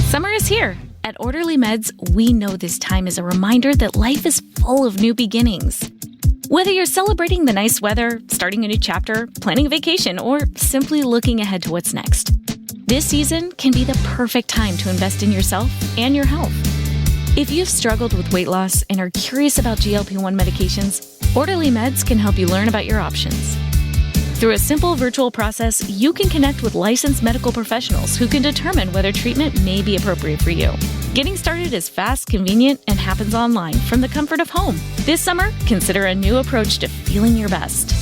Summer is here. At Orderly Meds, we know this time is a reminder that life is full of new beginnings. Whether you're celebrating the nice weather, starting a new chapter, planning a vacation, or simply looking ahead to what's next, this season can be the perfect time to invest in yourself and your health. If you've struggled with weight loss and are curious about GLP-1 medications, Orderly Meds can help you learn about your options. Through a simple virtual process, you can connect with licensed medical professionals who can determine whether treatment may be appropriate for you. Getting started is fast, convenient, and happens online from the comfort of home. This summer, consider a new approach to feeling your best.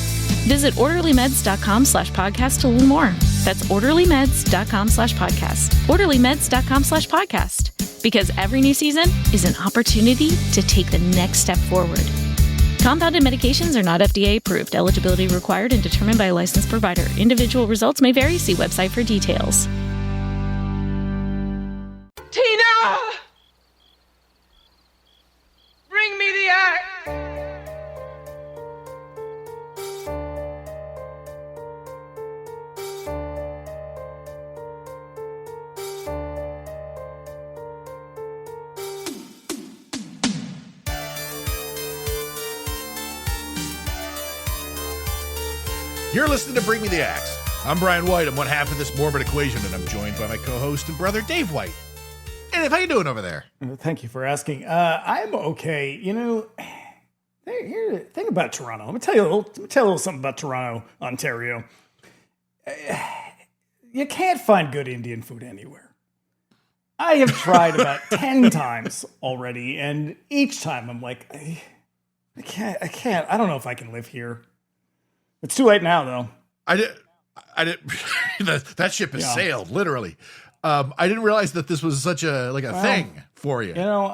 Visit orderlymeds.com/podcast to learn more. That's orderlymeds.com/podcast. orderlymeds.com/podcast. Because every new season is an opportunity to take the next step forward. Compounded medications are not FDA approved. Eligibility required and determined by a licensed provider. Individual results may vary. See website for details. Tina! Bring me the axe! You're listening to Bring Me the Axe. I'm Brian White. I'm one half of this morbid equation, and I'm joined by my co-host and brother, Dave White. Hey, Dave, how you doing over there? Thank you for asking. I'm okay. You know, here's the thing about Toronto. Let me tell you a little something about Toronto, Ontario. You can't find good Indian food anywhere. I have tried about 10 times already, and each time I'm like, I can't. I don't know if I can live here. It's too late now, though. I did. That ship has sailed, literally. I didn't realize that this was such a thing for you. You know,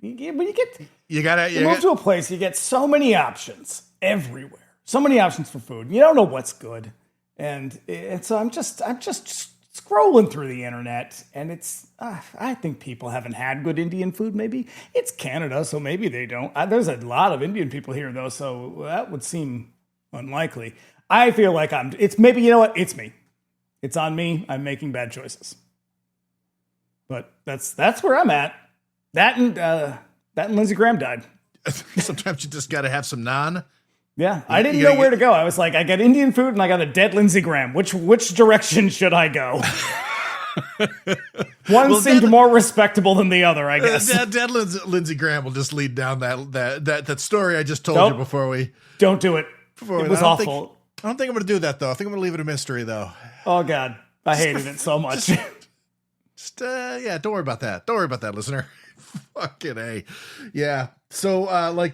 you move to a place, you get so many options everywhere, so many options for food. You don't know what's good, and so I'm just scrolling through the internet, and it's I think people haven't had good Indian food. Maybe it's Canada, so maybe they don't. There's a lot of Indian people here, though, so that would seem unlikely. I feel like it's maybe, you know what? It's me. It's on me. I'm making bad choices. But that's where I'm at. That and Lindsey Graham died. Sometimes you just got to have some naan. Yeah. I didn't know where to go. I was like, I got Indian food and I got a dead Lindsey Graham. Which direction should I go? One seemed more respectable than the other, I guess. Dead Lindsey Graham will just lead down that story I just told you before we... Don't do it. It was awful. I don't think I'm going to do that, though. I think I'm going to leave it a mystery, though. Oh, God. I hated it so much. Don't worry about that. Don't worry about that, listener. Fucking A. Yeah. So,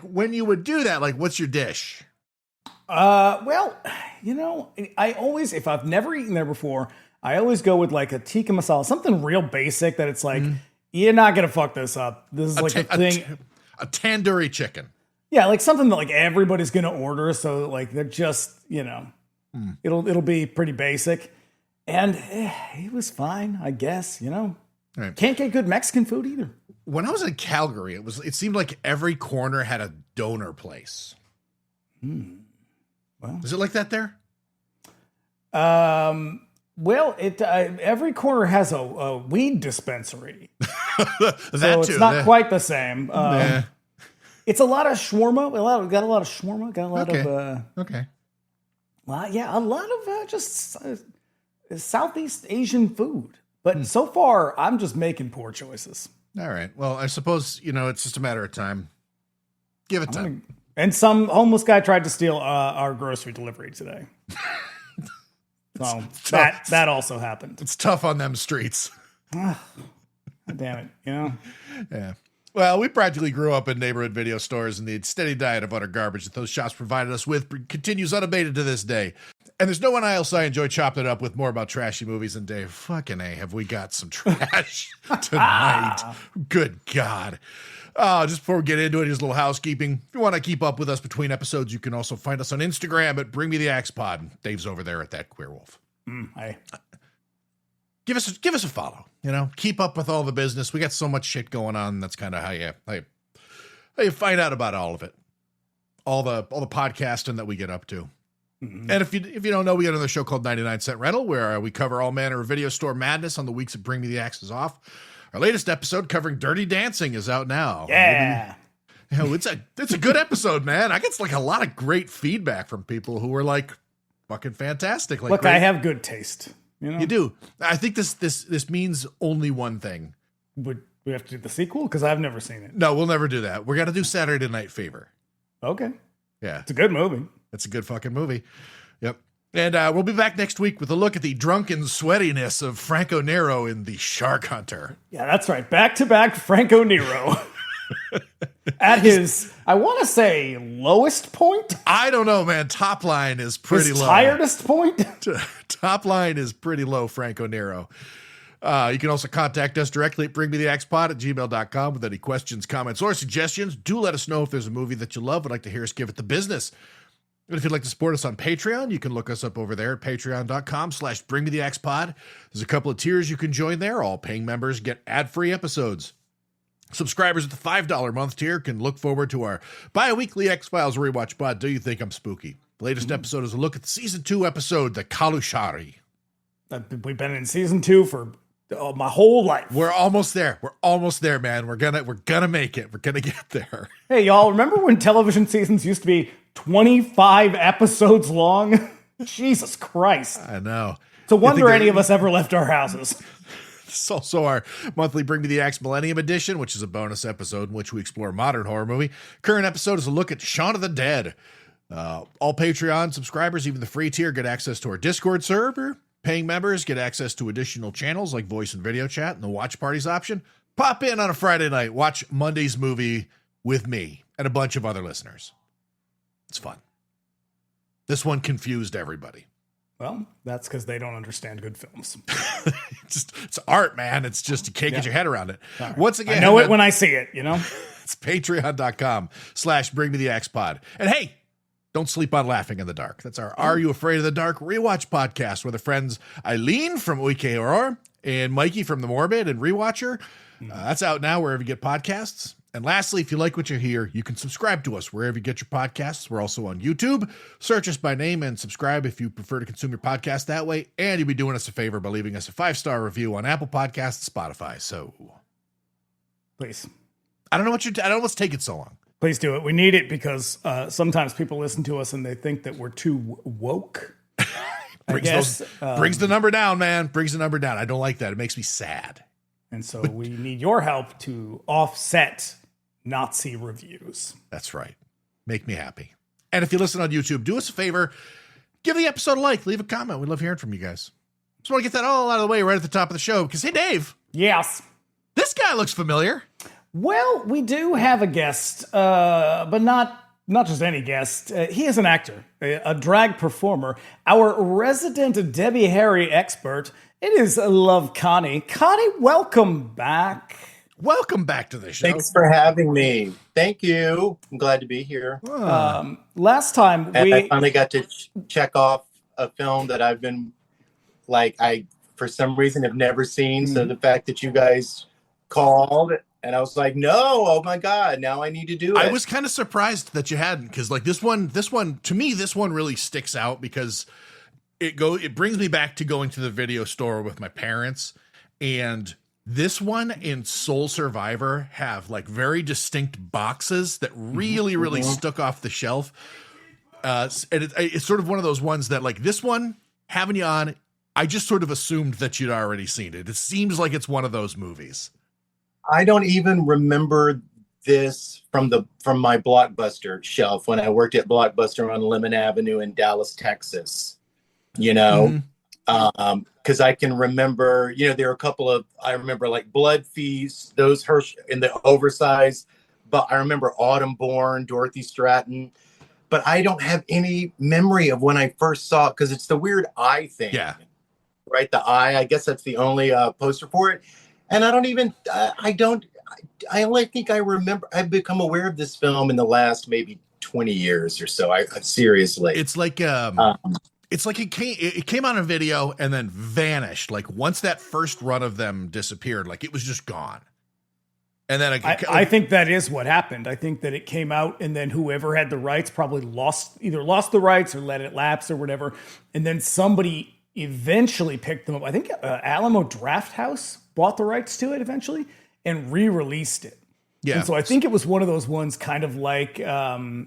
when you would do that, what's your dish? Well, you know, I always, if I've never eaten there before, I always go with a tikka masala, something real basic that it's you're not going to fuck this up. This is a thing. A tandoori chicken. Yeah, something that everybody's gonna order, so they're just, it'll be pretty basic, and it was fine, I guess. Right. Can't get good Mexican food either. When I was in Calgary, it seemed like every corner had a donor place. Well, is it like that there? Well, every corner has a weed dispensary, so it's not quite the same. It's a lot of shawarma. Got a lot of shawarma. Got a lot of okay. Well, yeah, a lot of just Southeast Asian food. But so far, I'm just making poor choices. All right. Well, I suppose it's just a matter of time. Give it time. And some homeless guy tried to steal our grocery delivery today. So that also happened. It's tough on them streets. God damn it! Yeah. Well, we practically grew up in neighborhood video stores, and the steady diet of utter garbage that those shops provided us with continues unabated to this day. And there's no one else I enjoy chopping it up with more about trashy movies than Dave. Fucking A, have we got some trash tonight? Good God. Just before we get into it, here's a little housekeeping. If you want to keep up with us between episodes, you can also find us on Instagram at Bring Me the Axe Pod. Dave's over there at that Queer Wolf. Hi. Give us a follow. Keep up with all the business. We got so much shit going on. That's kind of how you find out about all of it. All the podcasting that we get up to. And if you don't know, we got another show called 99 Cent Rental, where we cover all manner of video store madness on the weeks that Bring Me the Axe is off. Our latest episode covering Dirty Dancing is out now. Yeah. It's a good episode, man. I get like a lot of great feedback from people who were like, fucking fantastic. Like, look, I have good taste. You know? You do. I think this means only one thing. Would we have to do the sequel? Because I've never seen it. No, we'll never do that. We're gonna do Saturday Night Fever. Okay. Yeah. It's a good movie. It's a good fucking movie. Yep. And we'll be back next week with a look at the drunken sweatiness of Franco Nero in The Shark Hunter. Yeah, that's right. Back-to-back Franco Nero. At his, I want to say, lowest point? I don't know, man. Top line is pretty low. Tiredest point? Top line is pretty low, Franco Nero. You can also contact us directly at bringmetheaxepod@gmail.com with any questions, comments, or suggestions. Do let us know if there's a movie that you love. Would like to hear us give it the business. And if you'd like to support us on Patreon, you can look us up over there at patreon.com/bringmetheaxepod. There's a couple of tiers you can join there. All paying members get ad-free episodes. Subscribers at the $5 a month tier can look forward to our bi-weekly X-Files rewatch pod, Do You Think I'm Spooky? The latest episode is a look at the season 2 episode, The Kalushari. We've been in season 2 for my whole life. We're almost there. We're almost there, man. We're gonna make it. We're gonna get there. Hey, y'all, remember when television seasons used to be 25 episodes long? Jesus Christ. I know. It's a wonder any of us ever left our houses. It's also our monthly Bring Me the Axe Millennium Edition, which is a bonus episode in which we explore a modern horror movie. Current episode is a look at Shaun of the Dead. All Patreon subscribers, even the free tier, get access to our Discord server. Paying members get access to additional channels like voice and video chat and the watch parties option. Pop in on a Friday night, watch Monday's movie with me and a bunch of other listeners. It's fun. This one confused everybody. Well, that's because they don't understand good films. It's art, man. It's just you can't get your head around it. Right. Once again, I know it when I see it, you know? It's patreon.com/bringmetheaxepod. And hey, don't sleep on Laughing in the Dark. That's our Are You Afraid of the Dark rewatch podcast where the friends Eileen from Oike Horror and Mikey from The Morbid and Rewatcher. That's out now wherever you get podcasts. And lastly, if you like what you hear, you can subscribe to us wherever you get your podcasts. We're also on YouTube. Search us by name and subscribe if you prefer to consume your podcast that way. And you'll be doing us a favor by leaving us a 5-star review on Apple Podcasts, Spotify. So, please. I don't know what's taking so long. Please do it. We need it because sometimes people listen to us and they think that we're too woke. brings the number down, man. Brings the number down. I don't like that. It makes me sad. And so we need your help to offset Nazi reviews. That's right. Make me happy. And if you listen on YouTube, do us a favor. Give the episode a like. Leave a comment. We love hearing from you guys. Just want to get that all out of the way right at the top of the show. Because, hey, Dave. Yes. This guy looks familiar. Well, we do have a guest, but not just any guest. He is an actor, a drag performer, our resident Debbie Harry expert. It is Love Connie. Connie, welcome back. Welcome back to the show. Thanks for having me. Thank you. I'm glad to be here. Last time I finally got to check off a film that I've been I for some reason have never seen. So the fact that you guys called and I was like, no, oh my God, now I need to do it. I was kind of surprised that you hadn't, because this one to me, this one really sticks out because it brings me back to going to the video store with my parents, and this one and Soul Survivor have very distinct boxes that really stuck off the shelf. And it's sort of one of those ones that this one, having you on, I just sort of assumed that you'd already seen it. It seems like it's one of those movies. I don't even remember this from my Blockbuster shelf when I worked at Blockbuster on Lemon Avenue in Dallas, Texas. Because I can remember, there are a couple of, I remember Blood Feast, those Hirsch in the oversized, but I remember Autumn Born, Dorothy Stratton, but I don't have any memory of when I first saw it because it's the weird eye thing. Yeah. Right. The eye, I guess that's the only poster for it. And I only think I remember, I've become aware of this film in the last maybe 20 years or so. I seriously. It's it came on a video and then vanished. Once that first run of them disappeared, it was just gone. And then I think that is what happened. I think that it came out, and then whoever had the rights probably either lost the rights or let it lapse or whatever. And then somebody eventually picked them up. I think Alamo Drafthouse bought the rights to it eventually and re-released it. Yeah. And so I think it was one of those ones kind of like,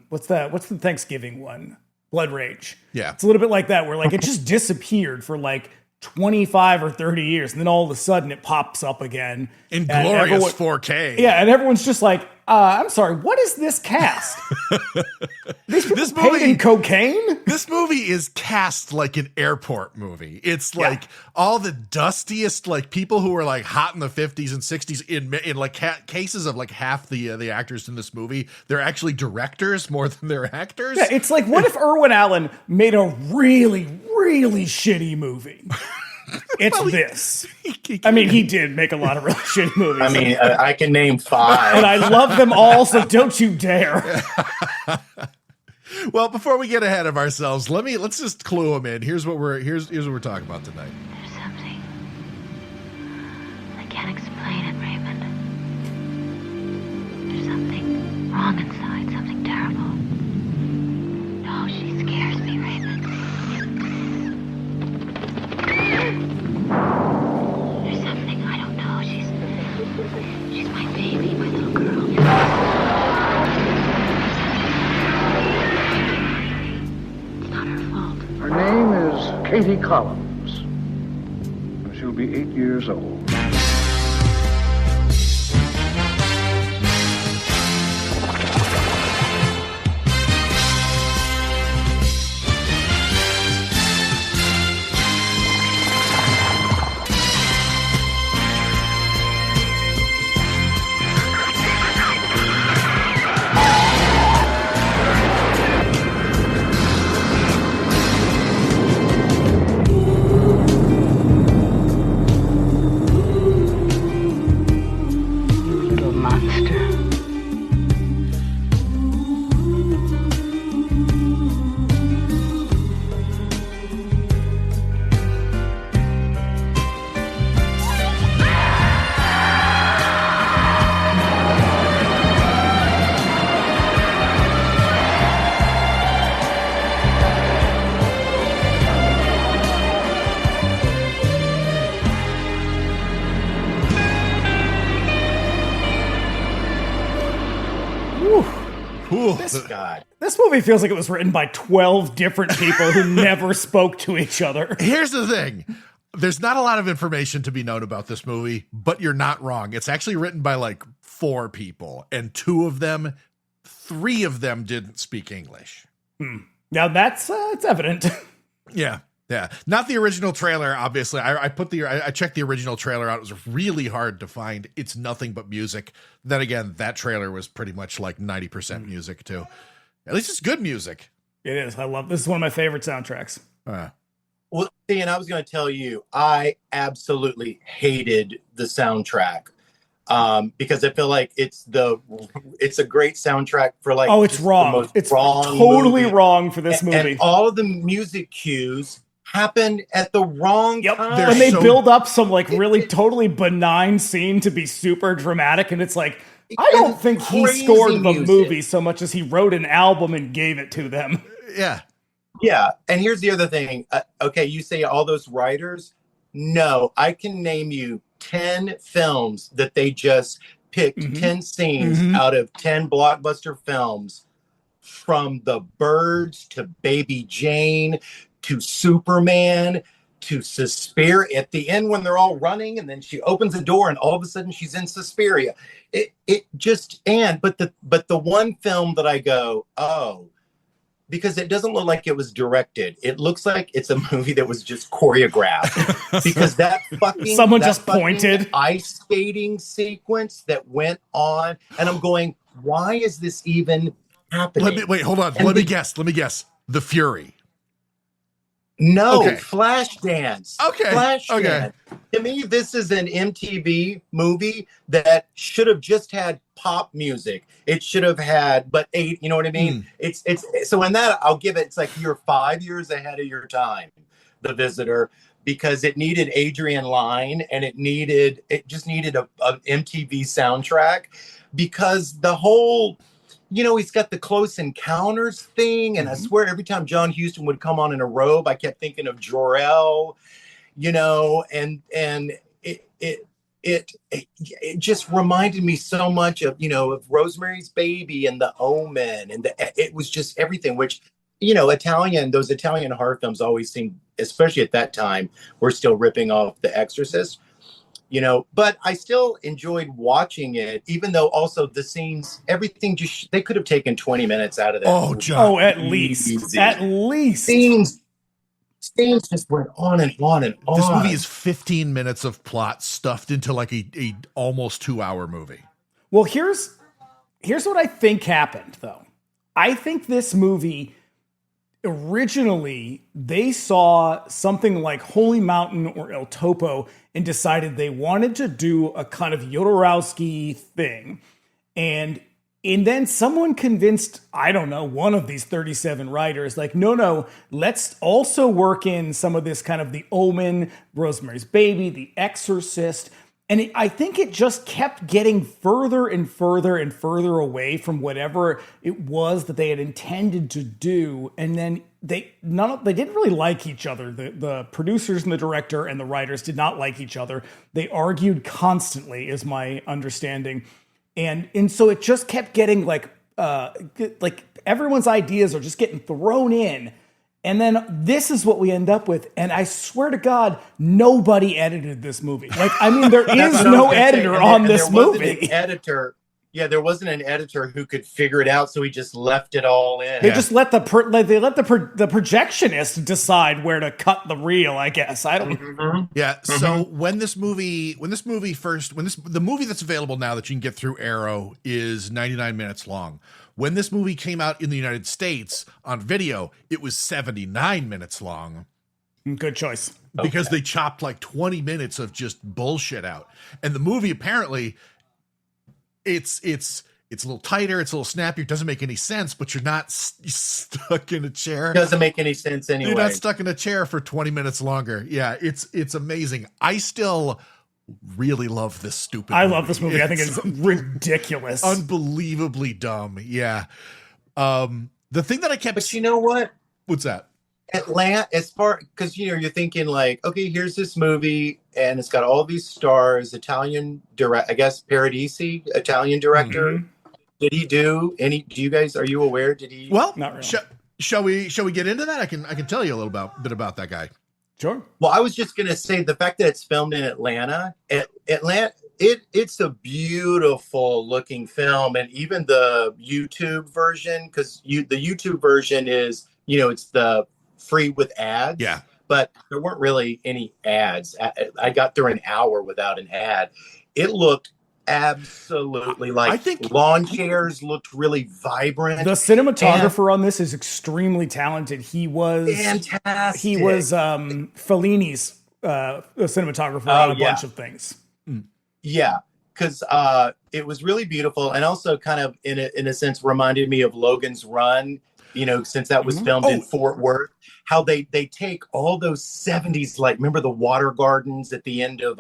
what's the Thanksgiving one? Blood Rage. Yeah. It's a little bit like that, where like it just disappeared for like 25 or 30 years. And then all of a sudden it pops up again. In glorious 4K. Yeah. And everyone's just like, I'm sorry, what is this cast? This movie in cocaine? This movie is cast like an airport movie. It's like all the dustiest like people who were like hot in the 50s and 60s in like cases of like half the actors in this movie. They're actually directors more than they're actors. Yeah, it's like, what if Irwin Allen made a really, really shitty movie? It's this. I mean, he did make a lot of really shitty movies. I mean, I can name 5. And I love them all, so don't you dare. Well, before we get ahead of ourselves, let's just clue them in. Here's what we're talking about tonight. There's something. I can't explain it, Raymond. There's something wrong inside, something terrible. No, she scares me, Raymond. There's something I don't know. She's my baby, my little girl. It's not her fault. Her name is Katie Collins, and she'll be 8 years old. This movie feels like it was written by 12 different people who never spoke to each other. Here's the thing. There's not a lot of information to be known about this movie, but you're not wrong. It's actually written by like 4 people, and 3 of them didn't speak English. Now that's it's evident. Yeah. Yeah. Not the original trailer, obviously. I checked the original trailer out. It was really hard to find. It's nothing but music. Then again, that trailer was pretty much like 90% music too. At least it's good music. It is. This is one of my favorite soundtracks. Well, see, and I was going to tell you, I absolutely hated the soundtrack because I feel like it's a great soundtrack for like. Oh, it's wrong. It's totally movie. Wrong for this movie. And all of the music cues happened at the wrong time. And they build up some like really totally benign scene to be super dramatic, and it's like, I don't think he scored the movie so much as he wrote an album and gave it to them. Yeah. Yeah. And here's the other thing. Okay, you say all those writers. No, I can name you 10 films that they just picked 10 scenes out of 10 blockbuster films, from The Birds to Baby Jane to Superman to Suspiria. At the end, when they're all running, and then she opens the door, and all of a sudden she's in Suspiria. But the one film that I go, oh, because it doesn't look like it was directed. It looks like it's a movie that was just choreographed. Because that fucking someone just pointed ice skating sequence that went on, and I'm going, why is this even happening? Hold on. Let me guess. The Fury. No, okay. Flashdance. Okay. Flashdance. Okay. To me, this is an MTV movie that should have just had pop music. It should have had, you know what I mean? It's so in that, I'll give it, it's like you're 5 years ahead of your time, The Visitor. because it needed Adrian Lyne and it just needed a MTV soundtrack, because the whole, he's got the Close Encounters thing. And I swear every time John Huston would come on in a robe, I kept thinking of Jor-El, and it just reminded me so much of, of Rosemary's Baby and The Omen, and it was just everything, which, those Italian horror films always seemed, especially at that time, were still ripping off The Exorcist, but I still enjoyed watching it, even though also the scenes, everything they could have taken 20 minutes out of that. Oh, John. Oh, at least. Scenes just went on and on and on. This movie is 15 minutes of plot stuffed into like a almost 2-hour movie. Well, here's what I think happened, though. I think this movie, originally, they saw something like Holy Mountain or El Topo and decided they wanted to do a kind of Jodorowsky thing. And then someone convinced, I don't know, one of these 37 writers, like, no, let's also work in some of this kind of The Omen, Rosemary's Baby, The Exorcist. And I think it just kept getting further and further and further away from whatever it was that they had intended to do. And then they didn't really like each other. The producers and the director and the writers did not like each other. They argued constantly, is my understanding. And so it just kept getting like everyone's ideas are just getting thrown in. And then this is what we end up with. And I swear to God, nobody edited this movie. Like, I mean, there is no editor on this movie. There wasn't an editor who could figure it out, so he just left it all in. They just let the projectionist decide where to cut the reel, I guess. I don't. Mm-hmm. Yeah. So when the movie that's available now that you can get through Arrow is 99 minutes long. When this movie came out in the United States on video, it was 79 minutes long. Good choice. Because they chopped like 20 minutes of just bullshit out. And the movie, apparently, it's a little tighter, it's a little snappier, it doesn't make any sense, but you're not stuck in a chair. It doesn't make any sense anyway. You're not stuck in a chair for 20 minutes longer. Yeah, it's amazing. I still really love this stupid movie. Love this movie. I think it's ridiculous. Unbelievably dumb. Yeah. The thing that I kept... But you know what? What's that? Atlanta, because you're thinking like, okay, here's this movie and it's got all these stars, Italian direct, I guess Paradisi, Italian director. Mm-hmm. Did he do any? Are you aware? Did he? Well, not really. Shall we get into that? I can tell you a little bit about that guy. Sure. Well, I was just gonna say the fact that it's filmed in Atlanta. It's a beautiful looking film, and even the YouTube version, because the YouTube version is, it's the free with ads. Yeah. But there weren't really any ads. I got through an hour without an ad. It looked absolutely like, I think lawn chairs looked really vibrant. The cinematographer on this is extremely talented. He was fantastic. He was Fellini's cinematographer on a bunch of things. Yeah, because it was really beautiful, and also kind of in a sense reminded me of Logan's Run. Since that was filmed in Fort Worth, how they take all those 70s, like, remember the water gardens at the end of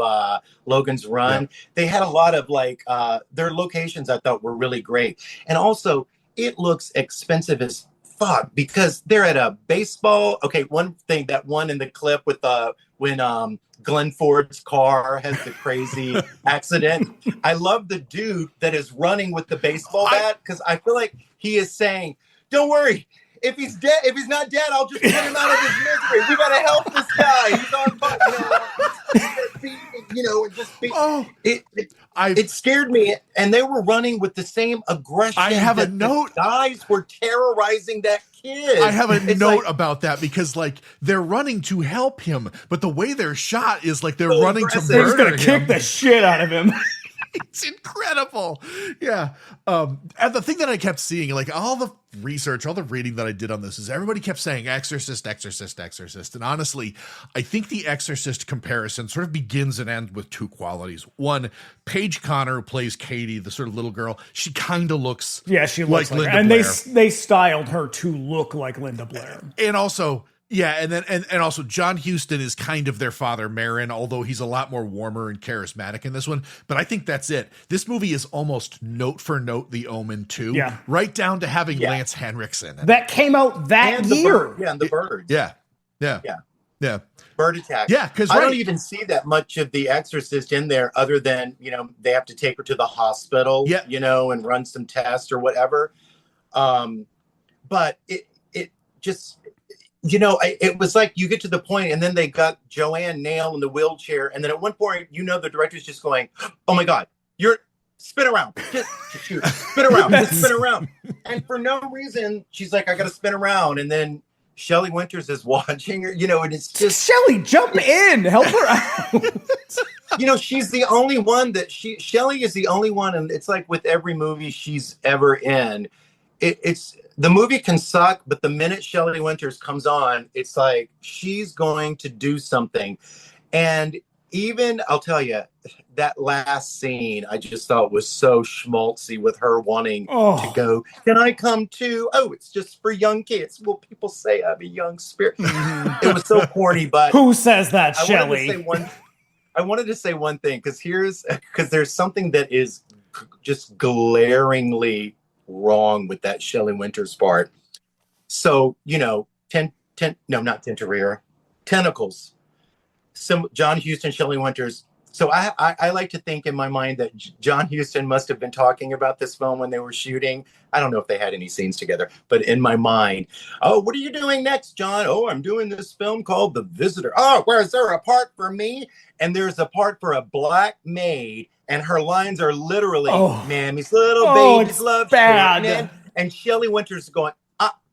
Logan's Run? Yeah. They had a lot of their locations I thought were really great. And also it looks expensive as fuck because they're at a baseball. Okay. One thing, that one in the clip with when Glenn Ford's car has the crazy accident. I love the dude that is running with the baseball bat, because I feel like he is saying, don't worry. If he's dead, if he's not dead, I'll just get him out of his misery. We gotta help this guy. He's on fire. It scared me, and they were running with the same aggression. I have a note. The guys were terrorizing that kid. I have a note about that, because they're running to help him, but the way they're shot is like they're running to murder him. They're gonna kick the shit out of him. It's incredible. Yeah. And the thing that I kept seeing, like all the research, all the reading that I did on this, is everybody kept saying Exorcist, Exorcist, Exorcist. And honestly, I think the Exorcist comparison sort of begins and ends with two qualities. One, Paige Connor, who plays Katie, the sort of little girl, she kind of looks she looks like Linda her. And Blair. they styled her to look like Linda Blair. And also, Yeah, and then and also John Huston is kind of their father Marin, although he's a lot more warmer and charismatic in this one. But I think that's it. This movie is almost note for note The Omen 2, right down to having Lance Henriksen. That came out that year. And the birds. Yeah. Bird attack. Yeah, because I don't even see that much of The Exorcist in there, other than they have to take her to the hospital, and run some tests or whatever. But it just. It was like you get to the point, and then they got Joanne Nail in the wheelchair, and then at one point, the director's just going, "Oh my God, you're spin around, just spin around, just spin around," and for no reason, she's like, "I got to spin around," and then Shelley Winters is watching her, and it's just Shelley, jump in, help her out. She's the only one Shelley is the only one, and it's like with every movie she's ever in, it's. The movie can suck, but the minute Shelley Winters comes on, it's like she's going to do something. And even, I'll tell you, that last scene I just thought was so schmaltzy, with her wanting to go, "Can I come too? Oh, it's just for young kids." Well, people say I'm a young spirit. It was so corny, but who says that, Shelley? I wanted to say one thing, because there's something that is just glaringly wrong with that Shelley Winters part. So, not Tentarira, Tentacles. John Huston, Shelley Winters. So I like to think in my mind that John Huston must have been talking about this film when they were shooting. I don't know if they had any scenes together, but in my mind, "Oh, what are you doing next, John?" "Oh, I'm doing this film called The Visitor." "Oh, where is there a part for me?" And there's a part for a black maid, and her lines are literally, "Mammy's little babies love bad." And Shelley Winters is going,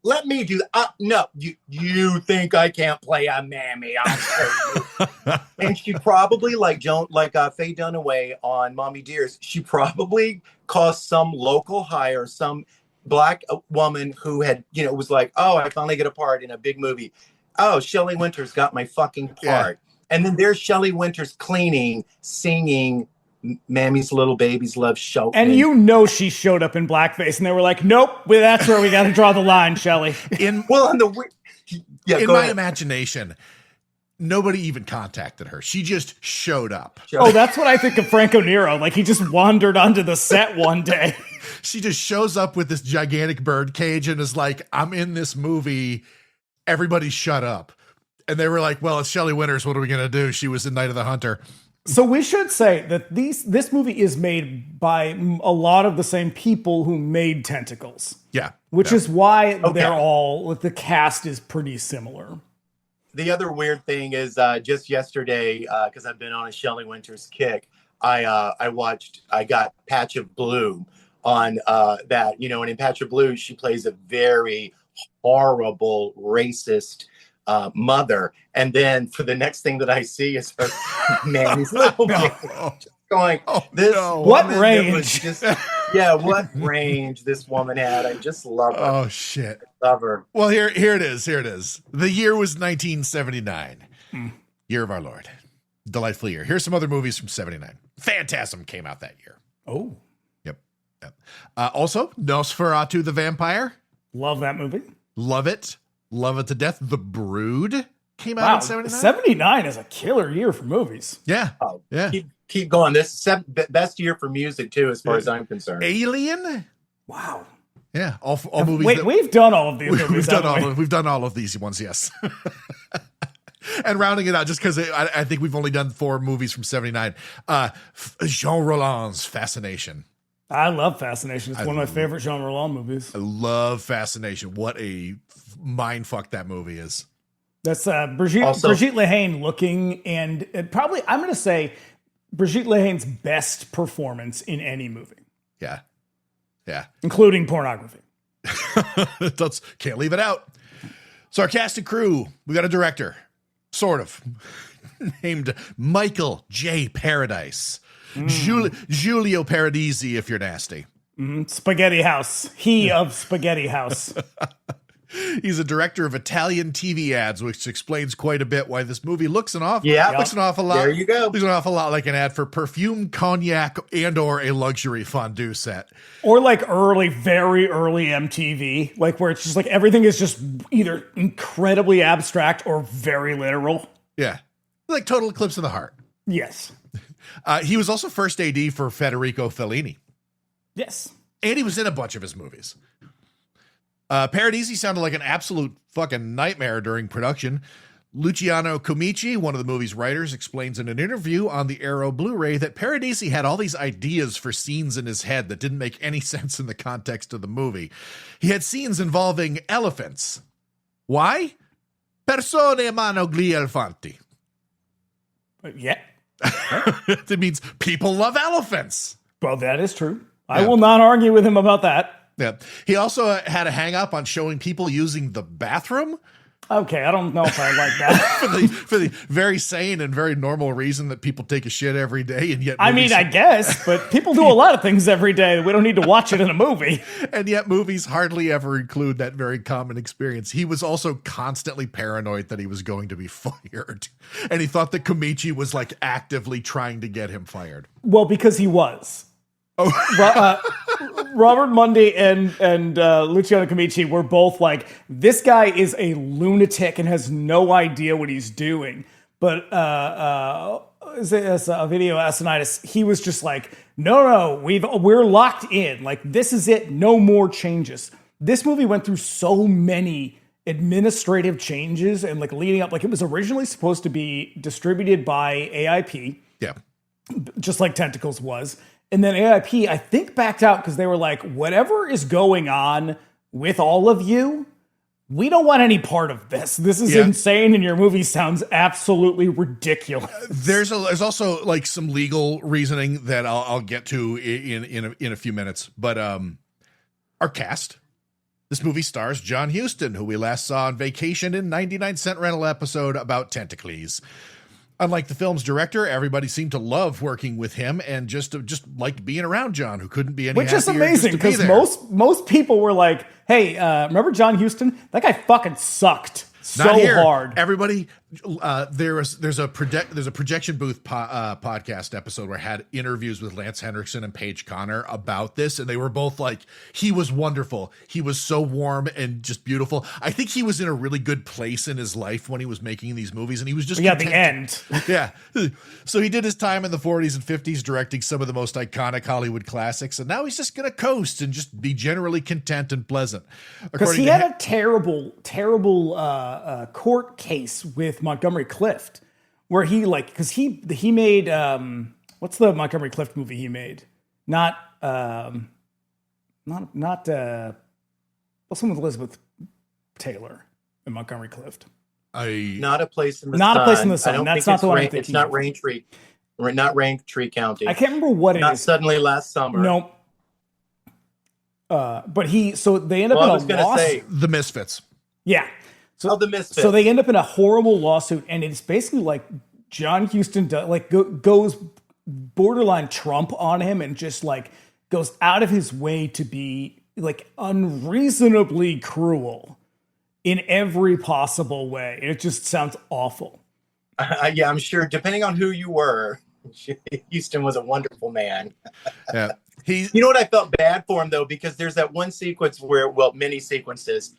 "Let me do that." "No, you think I can't play a mammy? I'll show you." And she probably, like Faye Dunaway on Mommy Dearest, she probably cost some local hire, some black woman who had, was like, "Oh, I finally get a part in a big movie. Oh, Shelley Winters got my fucking part." And then there's Shelley Winters cleaning, singing "Mammy's Little Babies Love Show." And she showed up in blackface, and they were like, "Nope, that's where we got to draw the line, Shelley." In my imagination, nobody even contacted her. She just showed up. That's what I think of Franco Nero. Like, he just wandered onto the set one day. She just shows up with this gigantic bird cage and is like, "I'm in this movie. Everybody shut up." And they were like, "Well, it's Shelley Winters. What are we going to do? She was in Night of the Hunter." So we should say that this movie is made by a lot of the same people who made Tentacles. Yeah. Which is why they're all, the cast is pretty similar. The other weird thing is just yesterday, because I've been on a Shelley Winters kick, I got Patch of Blue on that, and in Patch of Blue, she plays a very horrible, racist mother. And then for the next thing that I see is her Mammy's little baby. Going, what range? What range this woman had. I just love her. Oh shit. I love her. Well, here it is. The year was 1979. Year of our Lord. Delightful year. Here's some other movies from 79. Phantasm came out that year. Oh. Yep. Also, Nosferatu the Vampire. Love that movie. Love it. Love it to death. The Brood came out in 79. 79 is a killer year for movies. Yeah. Yeah. Keep going. This is best year for music too, as far as I'm concerned. Alien. Wow. Yeah. All movies. Wait, we've done all of these movies. We've done all of these ones. Yes. And rounding it out, just because I think we've only done 4 movies from 79. Jean Rollins' Fascination. I love Fascination. It's one of my favorite Jean Rollin movies. I love Fascination. What a mindfuck that movie is. That's Brigitte Lehane looking, and probably, I'm going to say, Brigitte Lehane's best performance in any movie. Yeah. Yeah. Including pornography. Can't leave it out. So our cast and crew, we got a director, sort of, named Michael J. Paradise. Giulio Paradisi, if you're nasty. Spaghetti House. He of Spaghetti House. He's a director of Italian TV ads, which explains quite a bit why this movie looks an awful lot. There you go. Looks an awful lot like an ad for perfume, cognac, and or a luxury fondue set. Or like very early MTV, like where it's just like everything is just either incredibly abstract or very literal. Yeah. Like Total Eclipse of the Heart. Yes. He was also first AD for Federico Fellini. Yes. And he was in a bunch of his movies. Paradisi sounded like an absolute fucking nightmare during production. Luciano Comici, one of the movie's writers, explains in an interview on the Arrow Blu-ray that Paradisi had all these ideas for scenes in his head that didn't make any sense in the context of the movie. He had scenes involving elephants. Why? Persone mano gli elefanti. Yeah. That means people love elephants. Well, that is true. I will not argue with him about that. Yeah. He also had a hang up on showing people using the bathroom. Okay, I don't know if I like that. for the very sane and very normal reason that people take a shit every day, and yet I mean, I guess, but people do a lot of things every day. We don't need to watch it in a movie. And yet movies hardly ever include that very common experience. He was also constantly paranoid that he was going to be fired. And he thought that Comici was like actively trying to get him fired. Well, because he was. Robert Mundy and Luciano Comici were both like, this guy is a lunatic and has no idea what he's doing. But as a video Asinitis, he was just like, no, we're locked in. Like, this is it. No more changes. This movie went through so many administrative changes and like leading up. Like, it was originally supposed to be distributed by AIP. Yeah. Just like Tentacles was. And then AIP, I think, backed out because they were like, whatever is going on with all of you, we don't want any part of this. This is insane, and your movie sounds absolutely ridiculous. There's also like some legal reasoning that I'll get to in a few minutes. But our cast. This movie stars John Huston, who we last saw on Vacation in 99-cent rental episode about Tentacles. Unlike the film's director, everybody seemed to love working with him and just liked being around John, who couldn't be any Which is happier amazing, just to be because there. most people were like, hey, remember John Huston? That guy fucking sucked Not so here. hard. Everybody, there's a projection booth podcast episode where I had interviews with Lance Henriksen and Paige Connor about this, and they were both like, he was wonderful. He was so warm and just beautiful. I think he was in a really good place in his life when he was making these movies, and he was just the end. Yeah. So he did his time in the 40s and 50s directing some of the most iconic Hollywood classics, and now he's just going to coast and just be generally content and pleasant. Because he had a terrible court case with Montgomery Clift, where he because he made what's the Montgomery Clift movie he made? Not what's the one with Elizabeth Taylor and Montgomery Clift? Not a Place in the Not Sun. a Place in the Sun. I don't That's think not the one I'm It's thinking not of. Raintree. Not Raintree County. I can't remember what it Not is. Suddenly Last Summer. Nope. But they end up in a lawsuit. The Misfits. Yeah. So The Misfits. So they end up in a horrible lawsuit, and it's basically like John Huston goes borderline Trump on him, and just like goes out of his way to be like unreasonably cruel in every possible way. It just sounds awful. Yeah, I'm sure. Depending on who you were, Huston was a wonderful man. Yeah. You know what? I felt bad for him though, because there's that one sequence where, many sequences.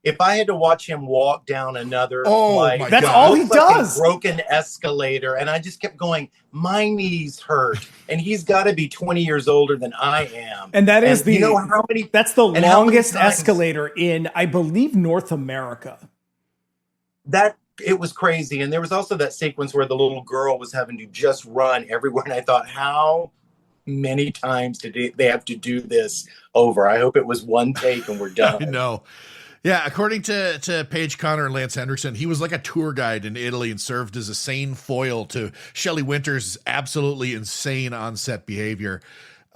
If I had to watch him walk down another, that's all he does. A broken escalator, and I just kept going. My knees hurt, and he's got to be 20 years older than I am. And that is that's the longest escalator in, I believe, North America. It was crazy, and there was also that sequence where the little girl was having to just run everywhere, and I thought, how many times did they have to do this over? I hope it was one take and we're done. No. Yeah, according to Paige Connor and Lance Henriksen, he was like a tour guide in Italy and served as a sane foil to Shelley Winters' absolutely insane on-set behavior.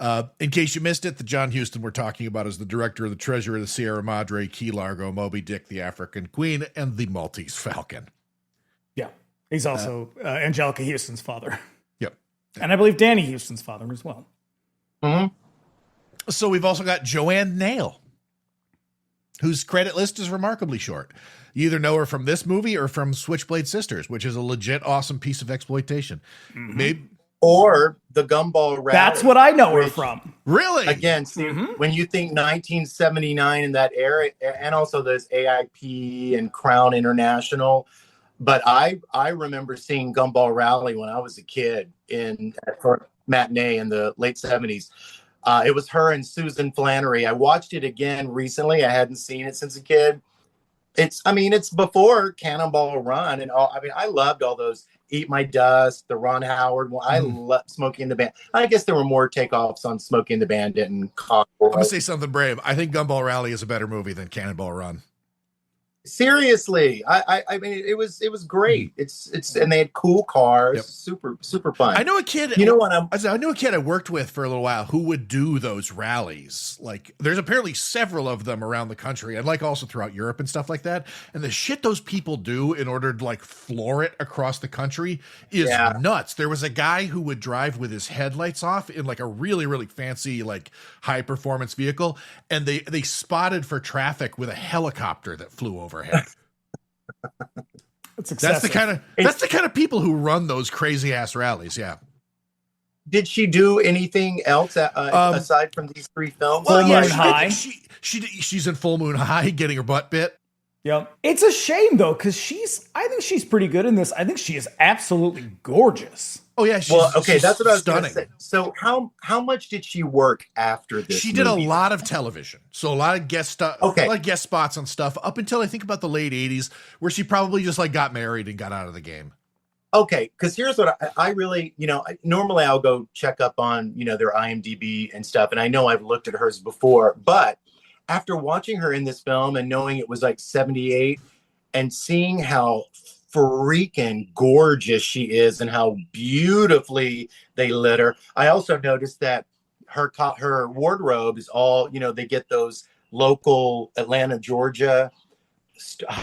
In case you missed it, the John Huston we're talking about is the director of The Treasure of the Sierra Madre, Key Largo, Moby Dick, The African Queen, and The Maltese Falcon. Yeah, he's also Angelica Houston's father. Yep. And I believe Danny Houston's father as well. Mm-hmm. So we've also got Joanne Nail. whose credit list is remarkably short. You either know her from this movie or from Switchblade Sisters, which is a legit awesome piece of exploitation. Maybe. Or the Gumball Rally. That's what I know her from. Really? Again, see, when you think 1979 in that era, and also there's AIP and Crown International, but I remember seeing Gumball Rally when I was a kid for matinee in the late 70s. It was her and Susan Flannery. I watched it again recently. I hadn't seen it since a kid. It's before Cannonball Run and all. I mean, I loved all those. Eat My Dust, the Ron Howard one. I love Smokey and the Bandit. I guess there were more takeoffs on Smokey and the Bandit and Convoy. I'm gonna say something brave. I think Gumball Rally is a better movie than Cannonball Run. Seriously, I mean, it was great. It's and they had cool cars, super fun. I know a kid. You know what? I knew a kid I worked with for a little while who would do those rallies. Like, there's apparently several of them around the country, and like also throughout Europe and stuff like that. And the shit those people do in order to like floor it across the country is nuts. There was a guy who would drive with his headlights off in like a really, really fancy, like high performance vehicle, and they spotted for traffic with a helicopter that flew overhead. That's the kind of people who run those crazy ass rallies. Yeah. Did she do anything else aside from these three films? Full Moon High. She's in Full Moon High, getting her butt bit. Yep. It's a shame though, because I think she's pretty good in this. I think she is absolutely gorgeous. Oh yeah, that's what I was going to say. So how much did she work after this? She did a lot of television, so a lot of guest stuff, a lot of guest spots on stuff up until I think about the late '80s, where she probably just like got married and got out of the game. Okay, because here's what I really, normally I'll go check up on their IMDb and stuff, and I know I've looked at hers before, but after watching her in this film and knowing it was like 78 and seeing how freaking gorgeous she is and how beautifully they lit her. I also noticed that her wardrobe is all, they get those local Atlanta, Georgia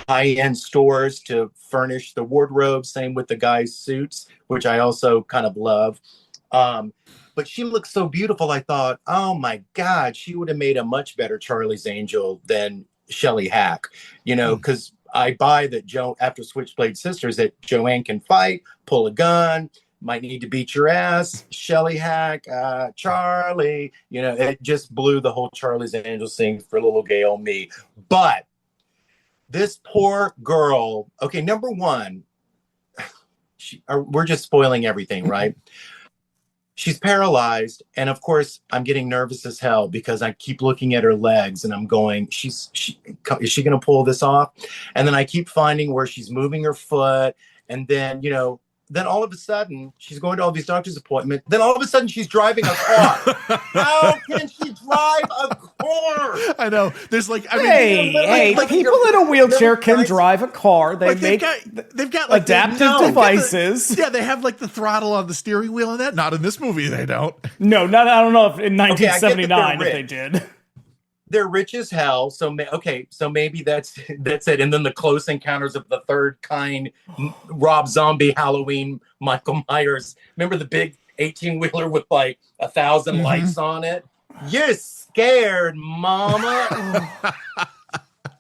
high-end stores to furnish the wardrobe. Same with the guys' suits, which I also kind of love. But she looks so beautiful. I thought, oh my God, she would have made a much better Charlie's Angel than Shelley Hack, because I buy that after Switchblade Sisters, that Joanne can fight, pull a gun, might need to beat your ass. Shelley Hack, Charlie, it just blew the whole Charlie's Angels thing for little gay old me. But this poor girl, okay, number one, we're just spoiling everything, right? She's paralyzed, and of course, I'm getting nervous as hell because I keep looking at her legs, and I'm going, is she going to pull this off? And then I keep finding where she's moving her foot, and then then all of a sudden she's going to all these doctor's appointments. Then all of a sudden she's driving a car. How can she drive a car? I know. There's people in a wheelchair can drive a car. They've got adaptive devices. They have like the throttle on the steering wheel and that. Not in this movie, they don't. No, I don't know if in 1979 if they did. They're rich as hell, so maybe that's it. And then the Close Encounters of the Third Kind, Rob Zombie, Halloween, Michael Myers. Remember the big 18-wheeler with like 1,000 lights on it? You're scared, mama.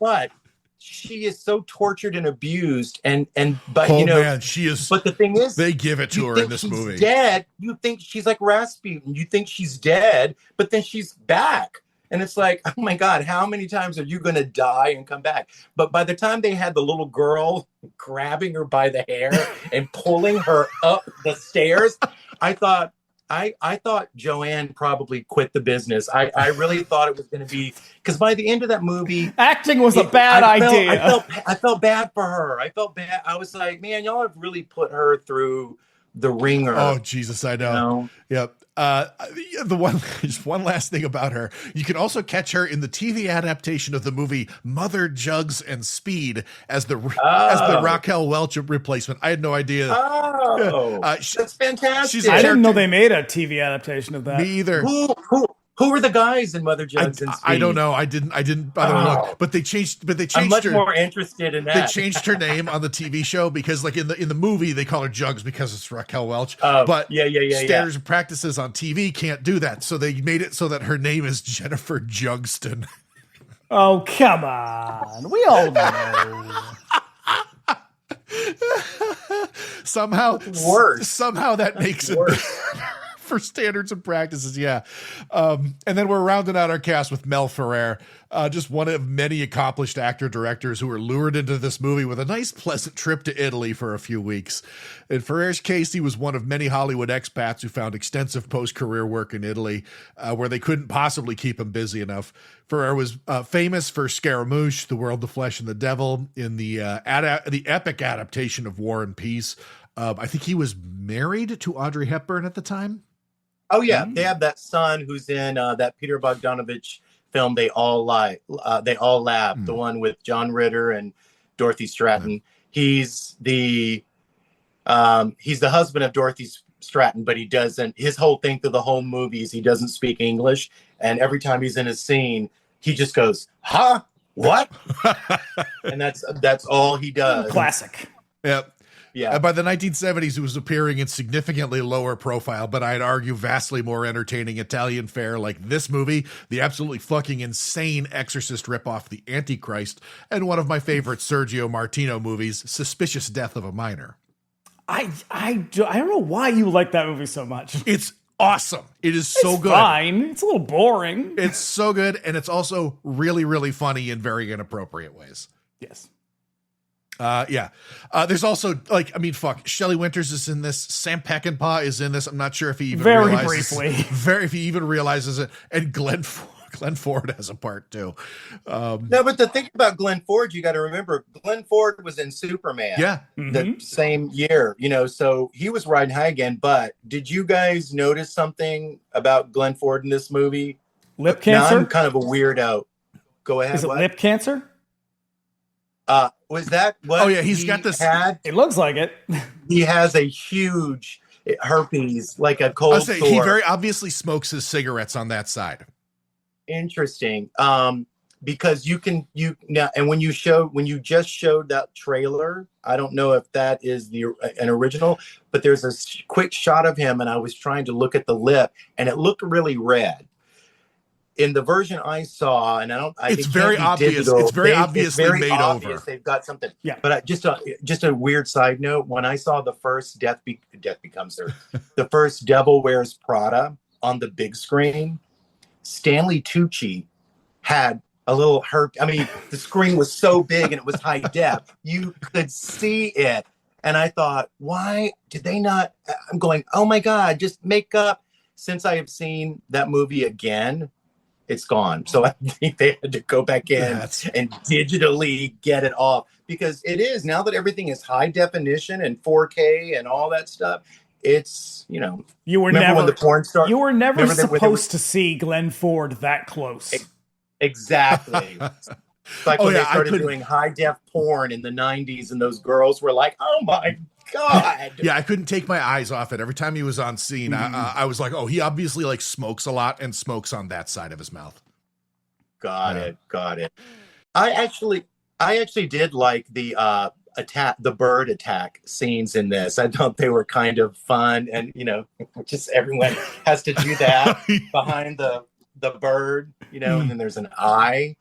But she is so tortured and abused, but she is. But the thing is, they give it to her in this movie. Dead. You think she's like Rasputin. You think she's dead, but then she's back. And it's like, oh my God, how many times are you going to die and come back? But by the time they had the little girl grabbing her by the hair and pulling her up the stairs, I thought Joanne probably quit the business. I really thought it was going to be, because by the end of that movie, acting was a bad idea. I felt bad for her. I felt bad. I was like, man, y'all have really put her through the ringer. Oh Jesus, I know. Yep. Just one last thing about her. You can also catch her in the TV adaptation of the movie Mother, Jugs, and Speed as the Raquel Welch replacement. I had no idea. That's fantastic. I didn't know they made a TV adaptation of that. Me either. Who were the guys in Mother, Jugs, and Speed? I don't know. I didn't bother to look. But they changed. I'm much more interested in that. They changed her name on the TV show because, like in the movie, they call her Jugs because it's Raquel Welch. But standards and practices on TV can't do that. So they made it so that her name is Jennifer Jugston. Oh, come on. We all know. Somehow that makes it worse. for standards and practices. Yeah. And then we're rounding out our cast with Mel Ferrer, just one of many accomplished actor directors who were lured into this movie with a nice pleasant trip to Italy for a few weeks. In Ferrer's case, he was one of many Hollywood expats who found extensive post-career work in Italy, where they couldn't possibly keep him busy enough. Ferrer was famous for Scaramouche, The World, the Flesh, and the Devil, in the epic adaptation of War and Peace. I think he was married to Audrey Hepburn at the time. Oh yeah, they have that son who's in that Peter Bogdanovich film. They all laugh. The one with John Ritter and Dorothy Stratton. He's the husband of Dorothy Stratton, but he doesn't. His whole thing through the whole movie is he doesn't speak English, and every time he's in a scene, he just goes, "Huh? What?" And that's all he does. Classic. Yep. Yeah. By the 1970s, he was appearing in significantly lower profile, but I'd argue vastly more entertaining Italian fare like this movie, the absolutely fucking insane Exorcist ripoff, The Antichrist, and one of my favorite Sergio Martino movies, Suspicious Death of a Minor. I don't know why you like that movie so much. It's awesome. It is so good. Fine. It's a little boring. It's so good, and it's also really, really funny in very inappropriate ways. Yes. There's also Shelley Winters is in this. Sam Peckinpah is in this. I'm not sure if he even if he even realizes it. And Glenn Ford has a part too. No, but the thing about Glenn Ford, you got to remember, Glenn Ford was in Superman. Yeah, the same year. So he was riding high again. But did you guys notice something about Glenn Ford in this movie? Lip cancer. Now I'm kind of a weirdo. Go ahead. Is it lip cancer? Was that what? Oh yeah, he's got this. It looks like it. He has a huge herpes, like a cold sore. He very obviously smokes his cigarettes on that side. Interesting. Because and when you just showed that trailer, I don't know if that is an original, but there's a quick shot of him, and I was trying to look at the lip, and it looked really red. In the version I saw, and it's very obvious. Digital. It's very obviously made over. They've got something. Yeah. But just a weird side note: when I saw the first Death Becomes Her, the first Devil Wears Prada on the big screen, Stanley Tucci had a little herp. I mean, the screen was so big and it was high def, you could see it. And I thought, why did they not? I'm going, oh my God, just make up. Since I have seen that movie again, it's gone. So I think they had to go back in and digitally get it off, because it is, now that everything is high definition and 4K and all that stuff, it's, you were never when the porn star, you were never supposed to see Glenn Ford that close. Exactly. It's like when they started doing high def porn in the 90s, and those girls were like, oh my God. Yeah, I couldn't take my eyes off it. Every time he was on scene, I was like, oh, he obviously smokes a lot and smokes on that side of his mouth. Got it. I actually did like the bird attack scenes in this. I thought they were kind of fun, and just everyone has to do that behind the bird, and then there's an eye.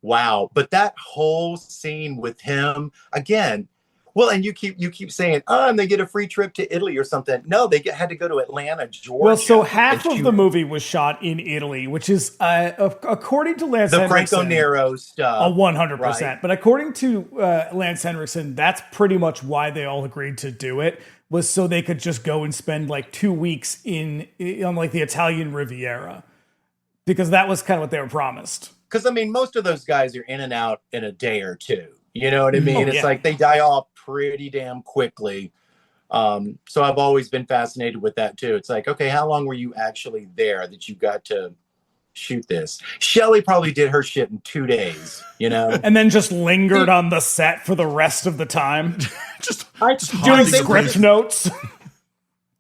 Wow. But that whole scene with him again, well, and you keep saying, and they get a free trip to Italy or something. No, they had to go to Atlanta, Georgia. Well, so half of the movie was shot in Italy, which is, according to Lance Henriksen, Franco Nero stuff. 100%. Right. But according to Lance Henriksen, that's pretty much why they all agreed to do it, was so they could just go and spend 2 weeks on the Italian Riviera, because that was kind of what they were promised. Because, most of those guys are in and out in a day or two. You know what I mean? It's like they die off pretty damn quickly. So I've always been fascinated with that, too. It's like, okay, how long were you actually there that you got to shoot this? Shelley probably did her shit in 2 days, And then just lingered on the set for the rest of the time. just doing script notes.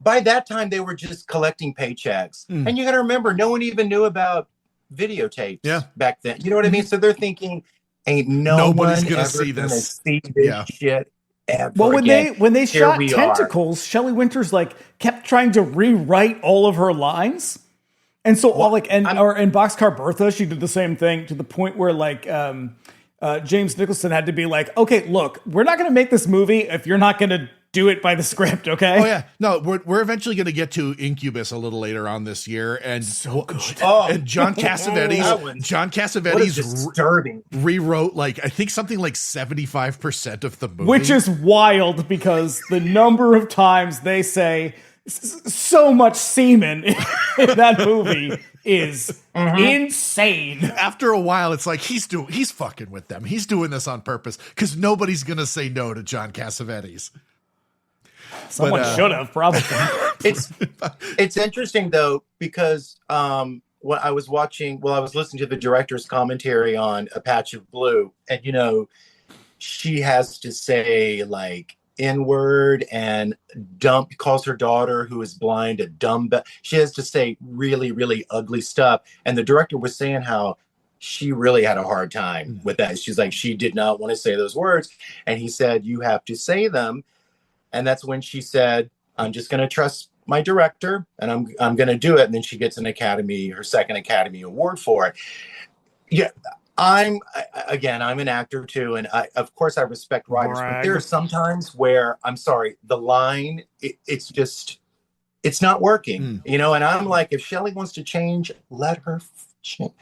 By that time, they were just collecting paychecks. And you got to remember, no one even knew about videotapes back then. You know what I mean? So they're thinking, ain't nobody's gonna ever see this. See this shit ever. Well, when they shot we Tentacles, Shelley Winters kept trying to rewrite all of her lines, And so, or in Boxcar Bertha, she did the same thing to the point where like James Nicholson had to be like, okay, look, we're not going to make this movie if you're not going to do it by the script, okay? Oh yeah, no, we're eventually going to get to Incubus a little later on this year, and so good. And John Cassavetes rewrote like I think something like 75% of the movie, which is wild because the number of times they say so much semen in that movie is insane. After a while, it's like he's fucking with them. He's doing this on purpose because nobody's going to say no to John Cassavetes. Someone should have probably. It's interesting though because when I was listening to the director's commentary on A Patch of Blue, and she has to say like N-word and calls her daughter who is blind a dumb. She has to say really, really ugly stuff, and the director was saying how she really had a hard time with that. She's like, she did not want to say those words, and he said, "You have to say them." And that's when she said, I'm just going to trust my director and I'm going to do it. And then she gets her second Academy Award for it. Yeah. I'm an actor too. And of course I respect writers, but there are some times where I'm sorry, the line, it's not working, and I'm like, if Shelley wants to change, let her change.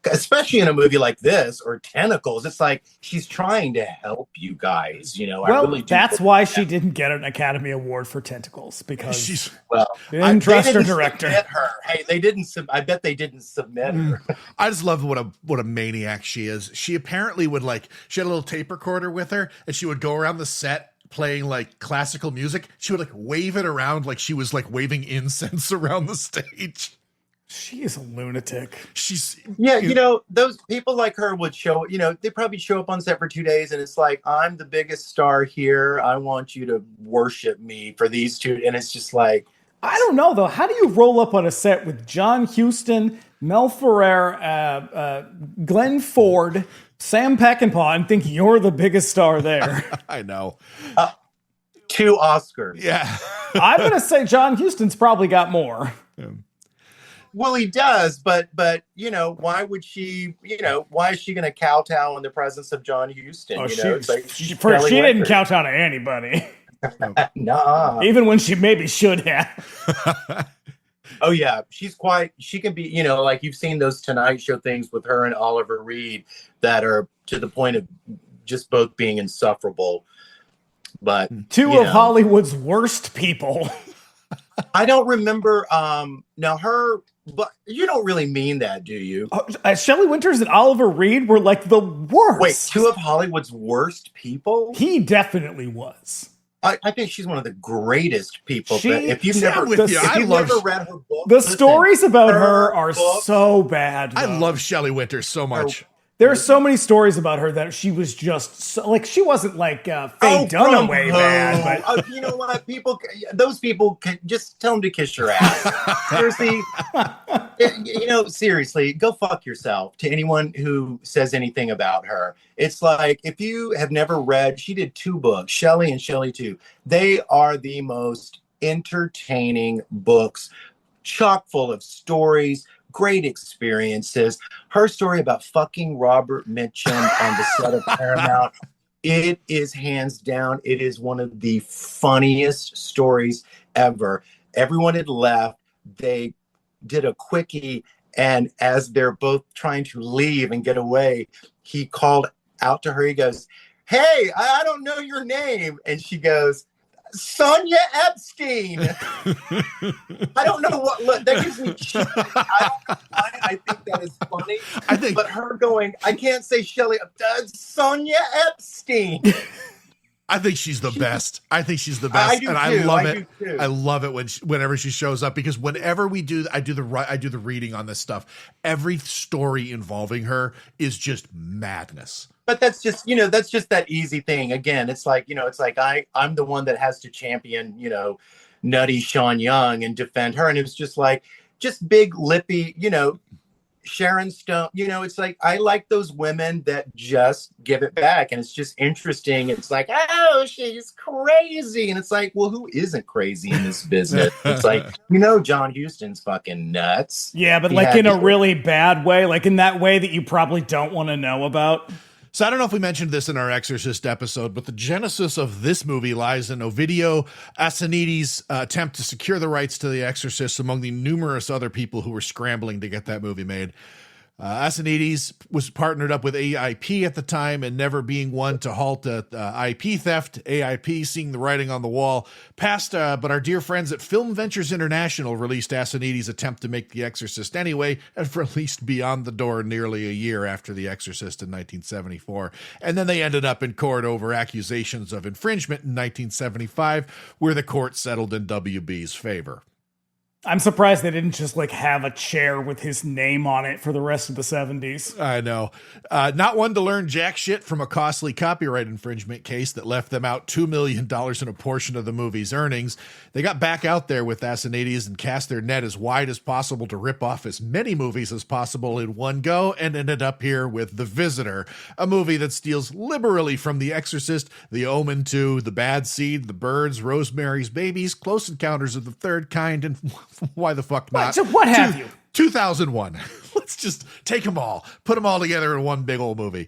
Especially in a movie like this or Tentacles, it's like she's trying to help you guys. That's why she didn't get an Academy Award for Tentacles because they didn't trust her director. Her. Hey, they didn't. I bet they didn't submit her. I just love what a maniac she is. She apparently would she had a little tape recorder with her, and she would go around the set playing like classical music. She would like wave it around like she was like waving incense around the stage. She is a lunatic. Those people like her would show, they probably show up on set for 2 days and it's like, I'm the biggest star here. I want you to worship me for these two. And it's just like, I don't know though. How do you roll up on a set with John Huston, Mel Ferrer, Glenn Ford, Sam Peckinpah and think you're the biggest star there? I know. 2 Oscars. Yeah. I'm going to say John Huston's probably got more. Yeah. Well, he does, but why would she? Why is she going to kowtow in the presence of John Huston? Oh, she didn't kowtow to anybody. Nah. Even when she maybe should have. Oh yeah, she can be. Like you've seen those Tonight Show things with her and Oliver Reed that are to the point of just both being insufferable. But two of Hollywood's worst people. I don't remember. Now her. But you don't really mean that, do you? Shelley Winters and Oliver Reed were like the worst. Wait, 2 of Hollywood's worst people? He definitely was. I think she's one of the greatest people. If you've never read her book, the stories about her are so bad. Though. I love Shelley Winters so much. There are so many stories about her that she was just she wasn't like Faye Dunaway bad, but you know what? Those people can just tell them to kiss your ass. Seriously, seriously, go fuck yourself to anyone who says anything about her. It's like if you have never read, she did 2 books, Shelley and Shelley 2. They are the most entertaining books, chock full of stories. Great experiences. Her story about fucking Robert Mitchum on the set of Paramount, it is hands down, it is one of the funniest stories ever. Everyone had left. They did a quickie, and as they're both trying to leave and get away, he called out to her. He goes, "Hey, I don't know your name." And she goes, "Sonia Epstein." I don't know what. Look, that gives me chills. I think that is funny. But her going, I can't say Shelley. Sonia Epstein. I think she's the best. I think she's the best, and I love it. I love it whenever she shows up because whenever I do the reading on this stuff. Every story involving her is just madness. But that's just that easy thing. Again, it's like I'm the one that has to champion, nutty Sean Young and defend her. And it was just big lippy, Sharon Stone, it's like, I like those women that just give it back. And it's just interesting. It's like, oh, she's crazy. And it's like, well, who isn't crazy in this business? It's like, John Huston's fucking nuts. Yeah, but like in a really bad way, like in that way that you probably don't want to know about. So I don't know if we mentioned this in our Exorcist episode, but the genesis of this movie lies in Ovidio Assanides' attempt to secure the rights to The Exorcist among the numerous other people who were scrambling to get that movie made. Assanides was partnered up with AIP at the time, and never being one to halt IP theft, AIP, seeing the writing on the wall, passed, but our dear friends at Film Ventures International released Assanides' attempt to make The Exorcist anyway, and released Beyond the Door nearly a year after The Exorcist in 1974. And then they ended up in court over accusations of infringement in 1975, where the court settled in WB's favor. I'm surprised they didn't just like have a chair with his name on it for the rest of the 70s. I know. Not one to learn jack shit from a costly copyright infringement case that left them out $2 million in a portion of the movie's earnings. They got back out there with Assanides and cast their net as wide as possible to rip off as many movies as possible in one go, and ended up here with The Visitor, a movie that steals liberally from The Exorcist, The Omen 2, The Bad Seed, The Birds, Rosemary's Babies, Close Encounters of the Third Kind, and why the fuck not? What have you? 2001. Let's just take them all, put them all together in one big old movie.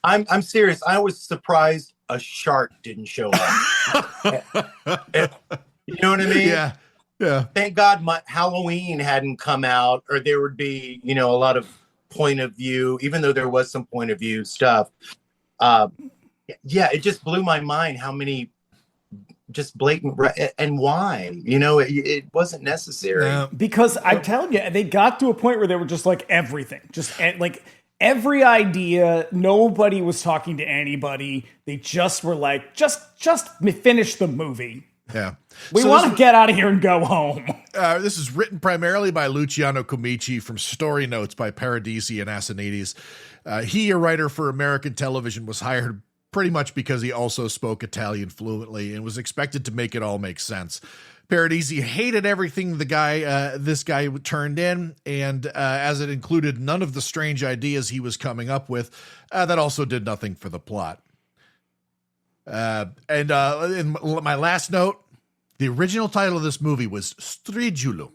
I'm serious. I was surprised a shark didn't show up. You know what I mean? Yeah. Thank God Halloween hadn't come out, or there would be, a lot of point of view, even though there was some point of view stuff. It just blew my mind how many just blatant, and why, it wasn't necessary. Because I'm telling you, they got to a point where they were just like everything, just like every idea. Nobody was talking to anybody. They just were like, just finish the movie. Yeah. We want to get out of here and go home. This is written primarily by Luciano Comici from story notes by Paradisi and Assanides. He, a writer for American television, was hired pretty much because he also spoke Italian fluently and was expected to make it all make sense. Paradisi hated everything this guy turned in, and as it included none of the strange ideas he was coming up with, that also did nothing for the plot. In my last note, the original title of this movie was Stridulum.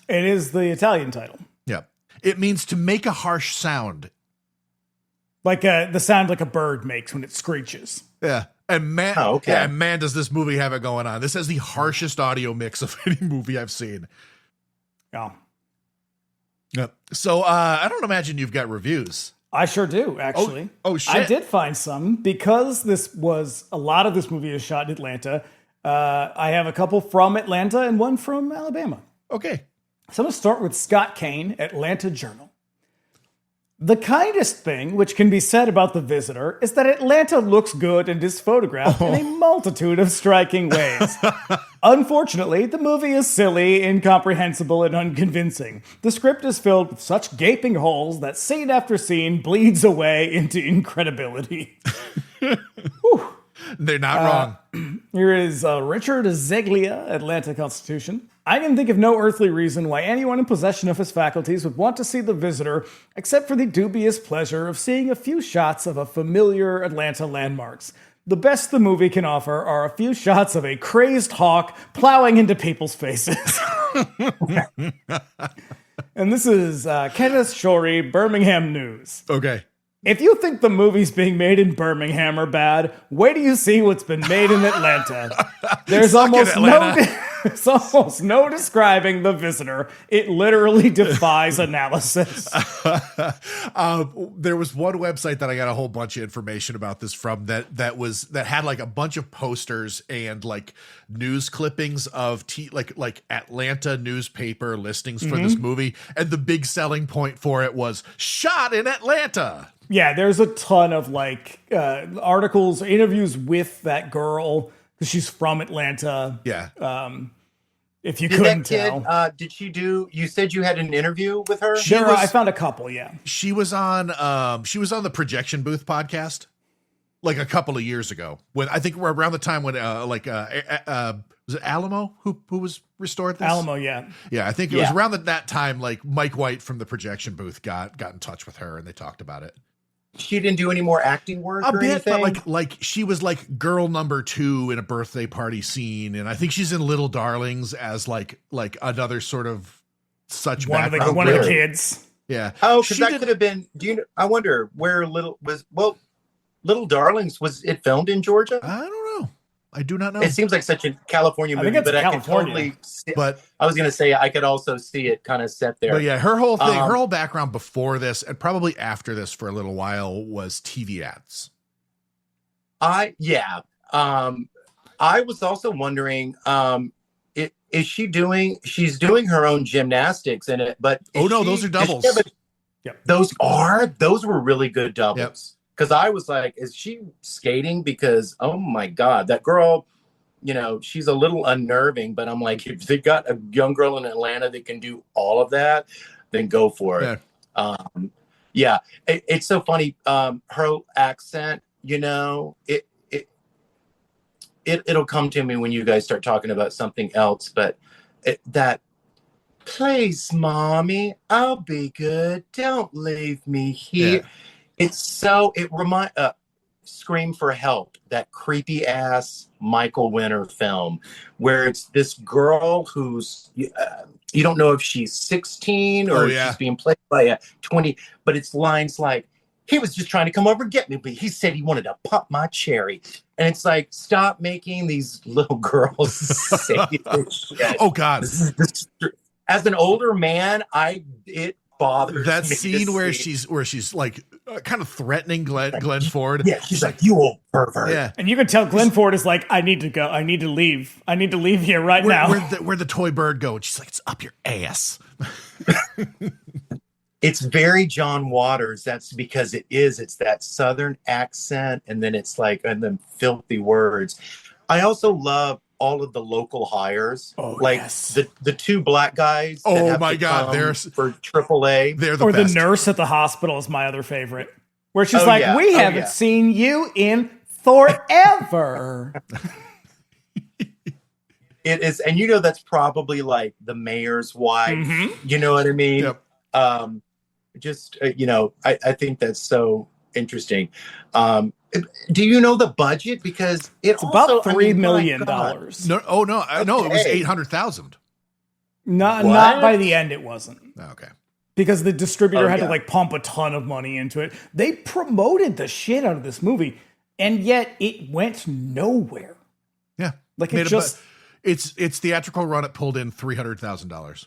It is the Italian title. Yeah. It means to make a harsh sound. Like the sound like a bird makes when it screeches. Yeah. And man, does this movie have it going on. This has the harshest audio mix of any movie I've seen. Yeah. Yep. So I don't imagine you've got reviews. I sure do, actually. Oh shit. I did find some because a lot of this movie is shot in Atlanta. I have a couple from Atlanta and one from Alabama. Okay. So I'm going to start with Scott Kane, Atlanta Journal. The kindest thing which can be said about The Visitor is that Atlanta looks good and is photographed in a multitude of striking ways. Unfortunately, the movie is silly, incomprehensible, and unconvincing. The script is filled with such gaping holes that scene after scene bleeds away into incredibility. They're not wrong. Here is Richard Zeglia, Atlanta Constitution. I can think of no earthly reason why anyone in possession of his faculties would want to see The Visitor, except for the dubious pleasure of seeing a few shots of a familiar Atlanta landmarks. The best the movie can offer are a few shots of a crazed hawk plowing into people's faces. And this is Kenneth Shorey, Birmingham News. Okay. If you think the movies being made in Birmingham are bad, wait till you see what's been made in Atlanta. There's almost no describing The Visitor. It literally defies analysis. There was one website that I got a whole bunch of information about this from that had like a bunch of posters and like news clippings of like Atlanta newspaper listings for this movie, and the big selling point for it was shot in Atlanta. Yeah, there's a ton of like articles, interviews with that girl because she's from Atlanta. Yeah. If you couldn't tell, did she do? You said you had an interview with her. I found a couple. Yeah, she was on the Projection Booth podcast like a couple of years ago. When I think we're around the time when Was it Alamo who was restored this? Alamo, yeah. Yeah, I think it was around that time, like Mike White from the projection booth got in touch with her and they talked about it. She didn't do any more acting work A or bit, anything? but like she was like girl number 2 in a birthday party scene, and I think she's in Little Darlings as like another sort of such one of background. the kids. Yeah. Oh, because that could have been. I wonder where Little Darlings, was it filmed in Georgia? I don't know. I do not know. It seems like such a California movie, but I can totally see. But I was going to say I could also see it kind of set there. But yeah, her whole thing, her whole background before this and probably after this for a little while was TV ads. I was also wondering, is she doing? She's doing her own gymnastics in it, but those are doubles. Those were really good doubles. Because I was like, is she skating? Because, oh my God, that girl, she's a little unnerving, but I'm like, if they got a young girl in Atlanta that can do all of that, then go for it. Yeah. It's so funny. Her accent, it'll come to me when you guys start talking about something else, but please, mommy, I'll be good. Don't leave me here. Yeah. It's so, Scream for Help, that creepy ass Michael Winter film where it's this girl who's, you don't know if she's 16 or she's being played by a 20, but it's lines like, he was just trying to come over and get me, but he said he wanted to pop my cherry. And it's like, stop making these little girls say this shit. Oh God. As an older man, it bothers that me. Scene where she's like kind of threatening Glenn Ford. Yeah, she's like, you old pervert. Yeah, and you can tell Glenn Ford is like, I need to go. I need to leave. I need to leave here now. Where'd the toy bird go? And she's like, it's up your ass. It's very John Waters. That's because it's that Southern accent, and then it's like, and then filthy words. I also love all of the local hires, the 2 black guys. Oh my God, they're for AAA. They're the or best. The nurse at the hospital is my other favorite, where she's we haven't seen you in forever. It is, and that's probably like the mayor's wife. Mm-hmm. You know what I mean? Yep. I think that's so interesting. Do you know the budget? Because it's about $3 million. No, it was 800,000. Not by the end, it wasn't. Okay. Because the distributor had to pump a ton of money into it. They promoted the shit out of this movie, and yet it went nowhere. Yeah, its theatrical run, it pulled in $300,000.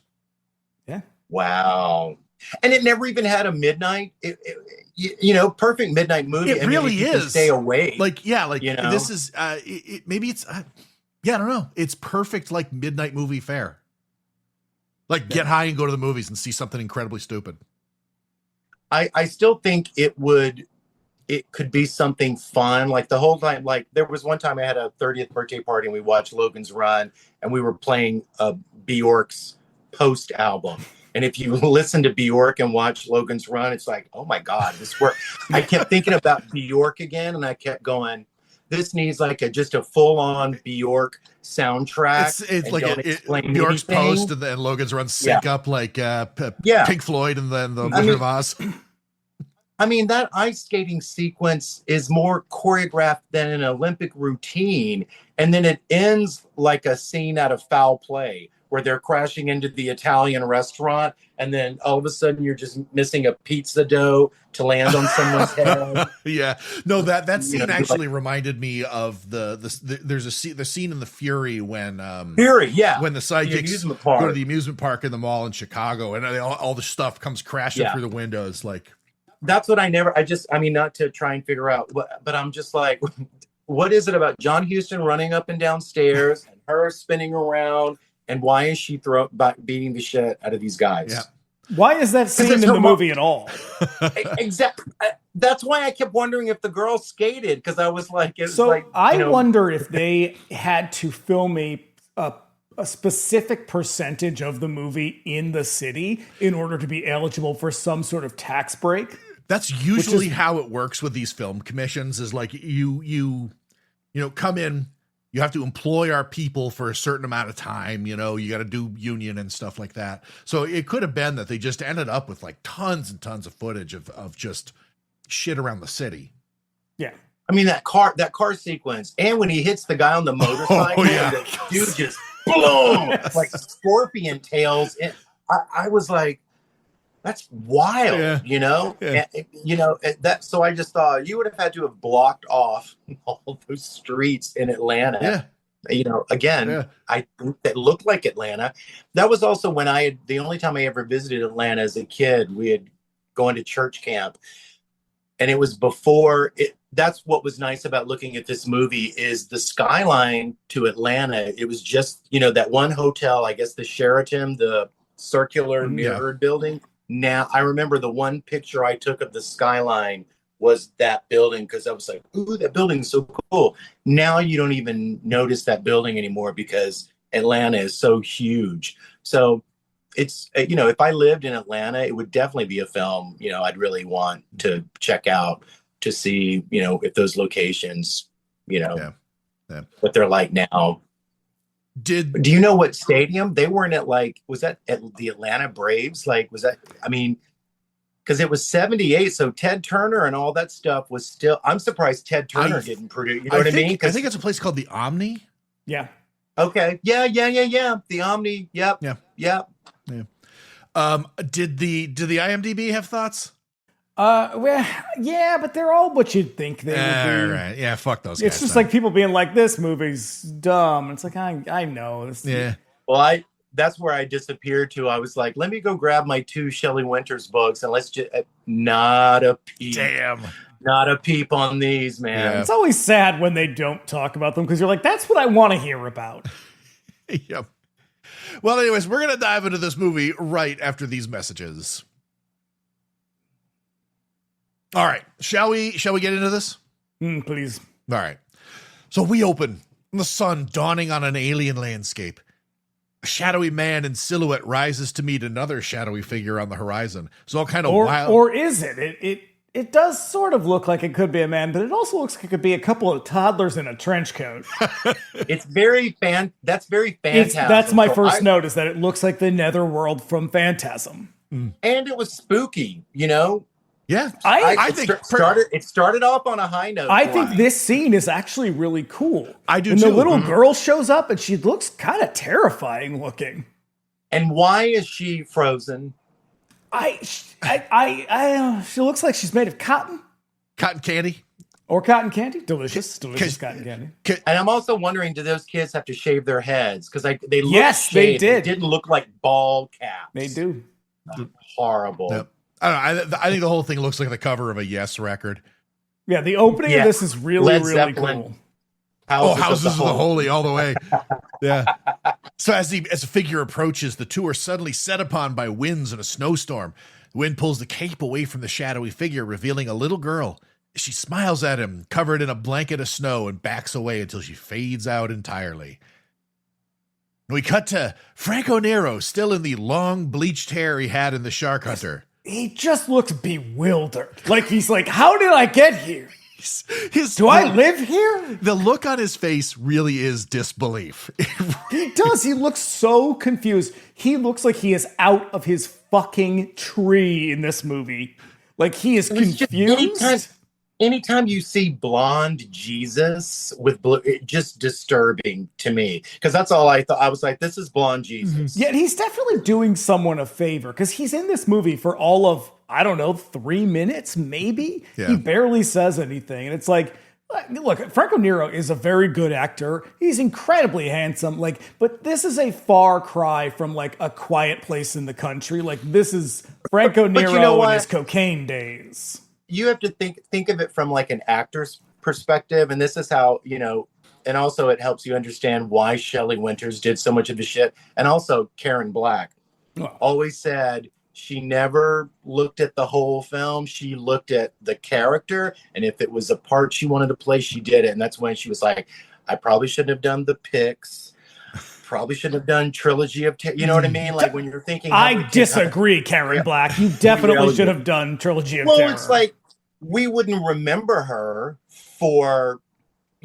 Yeah. Wow. And it never even had a midnight, perfect midnight movie. It really is. Stay awake. This is, maybe it's, I don't know. It's perfect, like midnight movie fare. Like get high and go to the movies and see something incredibly stupid. I still think it could be something fun. Like the whole time, like there was one time I had a 30th birthday party and we watched Logan's Run and we were playing Bjork's Post album. And if you listen to Bjork and watch Logan's Run, it's like, oh my God, this work. I kept thinking about Bjork again, and I kept going, this needs like just a full-on Bjork soundtrack. It's like Bjork's anything. Post and then Logan's Run sync up like Pink Floyd and then the Wizard of Oz. I mean, that ice skating sequence is more choreographed than an Olympic routine. And then it ends like a scene out of Foul Play, where they're crashing into the Italian restaurant, and then all of a sudden you're just missing a pizza dough to land on someone's head. Yeah, no, that scene actually reminded me of the scene in The Fury when when the sidekicks go to the amusement park in the mall in Chicago, and all the stuff comes crashing through the windows. Like that's what not to try and figure out, but I'm just like, what is it about John Huston running up and down stairs and her spinning around? And why is she beating the shit out of these guys? Yeah. Why is that scene in the movie at all? Exactly. That's why I kept wondering if the girl skated, because I was like, I wonder if they had to film a specific percentage of the movie in the city in order to be eligible for some sort of tax break. That's usually how it works with these film commissions. Is like you come in. you have to employ our people for a certain amount of time. You know, you got to do union and stuff like that. So it could have been that they just ended up with like tons and tons of footage of just shit around the city. Yeah. I mean, that car sequence, and when he hits the guy on the motorcycle, the dude just boom, like scorpion tails. And I was like, that's wild, you know? Yeah. And, you know, so I just thought you would have had to have blocked off all those streets in Atlanta. Yeah. You know, again, I think that looked like Atlanta. That was also when the only time I ever visited Atlanta as a kid, we had gone to church camp. And it was before it. That's what was nice about looking at this movie is the skyline to Atlanta. It was just, you know, that one hotel, I guess the Sheraton, the circular mirrored building. Now, I remember the one picture I took of the skyline was that building because I was like, ooh, that building's so cool. Now you don't even notice that building anymore because Atlanta is so huge. So it's, you know, if I lived in Atlanta, it would definitely be a film, you know, I'd really want to check out to see, you know, if those locations, you know, what they're like now. Do you know what stadium they weren't at? Like, was that at the Atlanta Braves? Like, was that, I mean, because it was 78. So Ted Turner and all that stuff was still, I'm surprised Ted Turner didn't produce, you know what I mean? I think it's a place called the Omni. Yeah. Okay. Yeah. The Omni. Yep. Yeah. Yep. Yeah. Did the IMDb have thoughts? Well, yeah, but they're all what you'd think they would be. Right. Yeah, fuck those guys. It's just like people being like, this movie's dumb. It's like, I know. Yeah. Well, that's where I disappeared to. I was like, let me go grab my 2 Shelley Winters books and let's just, not a peep. Damn. Not a peep on these, man. Yeah. It's always sad when they don't talk about them because you're like, that's what I want to hear about. Yep. Well, anyways, we're going to dive into this movie right after these messages. All right. Shall we get into this? Please. All right. So we open the sun dawning on an alien landscape. A shadowy man in silhouette rises to meet another shadowy figure on the horizon. It's all kind of wild. Or is it? It does sort of look like it could be a man, but it also looks like it could be a couple of toddlers in a trench coat. That's very fantastic. That's my first note is that it looks like the Netherworld from Phantasm. And it was spooky, you know? Yeah. I think it started off on a high note. I think this scene is actually really cool. I do when too. The little girl shows up and she looks kind of terrifying looking. And why is she frozen? She looks like she's made of cotton. Cotton candy. Or cotton candy. Delicious cotton candy. And I'm also wondering, do those kids have to shave their heads? Because they look yes, shaved. They did. It didn't look like ball caps. They do. Horrible. Yep. I don't know. I think the whole thing looks like the cover of a Yes record. Yeah, the opening of this is really, really cool. Houses of the Holy all the way. Yeah. So as the figure approaches, the two are suddenly set upon by winds and a snowstorm. The wind pulls the cape away from the shadowy figure, revealing a little girl. She smiles at him, covered in a blanket of snow, and backs away until she fades out entirely. We cut to Franco Nero, still in the long bleached hair he had in The Shark Hunter. He just looks bewildered. Like he's like, how did I get here? Do I live here? The look on his face really is disbelief. He does. He looks so confused. He looks like he is out of his fucking tree in this movie. Like he is confused. Anytime you see blonde Jesus with blue, it just disturbing to me because that's all I thought. I was like, this is blonde Jesus. Yeah, he's definitely doing someone a favor because he's in this movie for all of, I don't know, 3 minutes, maybe. Yeah. He barely says anything. And it's like, look, Franco Nero is a very good actor. He's incredibly handsome. But this is a far cry from like A Quiet Place in the Country. Like this is Franco Nero you know in his cocaine days. You have to think of it from like an actor's perspective. And this is how, you know, and also it helps you understand why Shelley Winters did so much of the shit. And also Karen Black always said she never looked at the whole film. She looked at the character. And if it was a part she wanted to play, she did it. And that's when she was like, I probably shouldn't have done the pics. Probably shouldn't have done Trilogy of you know what I mean? Like when you're thinking, I disagree, Karen Black. You definitely should have done Trilogy of Terror. Well, it's like we wouldn't remember her for,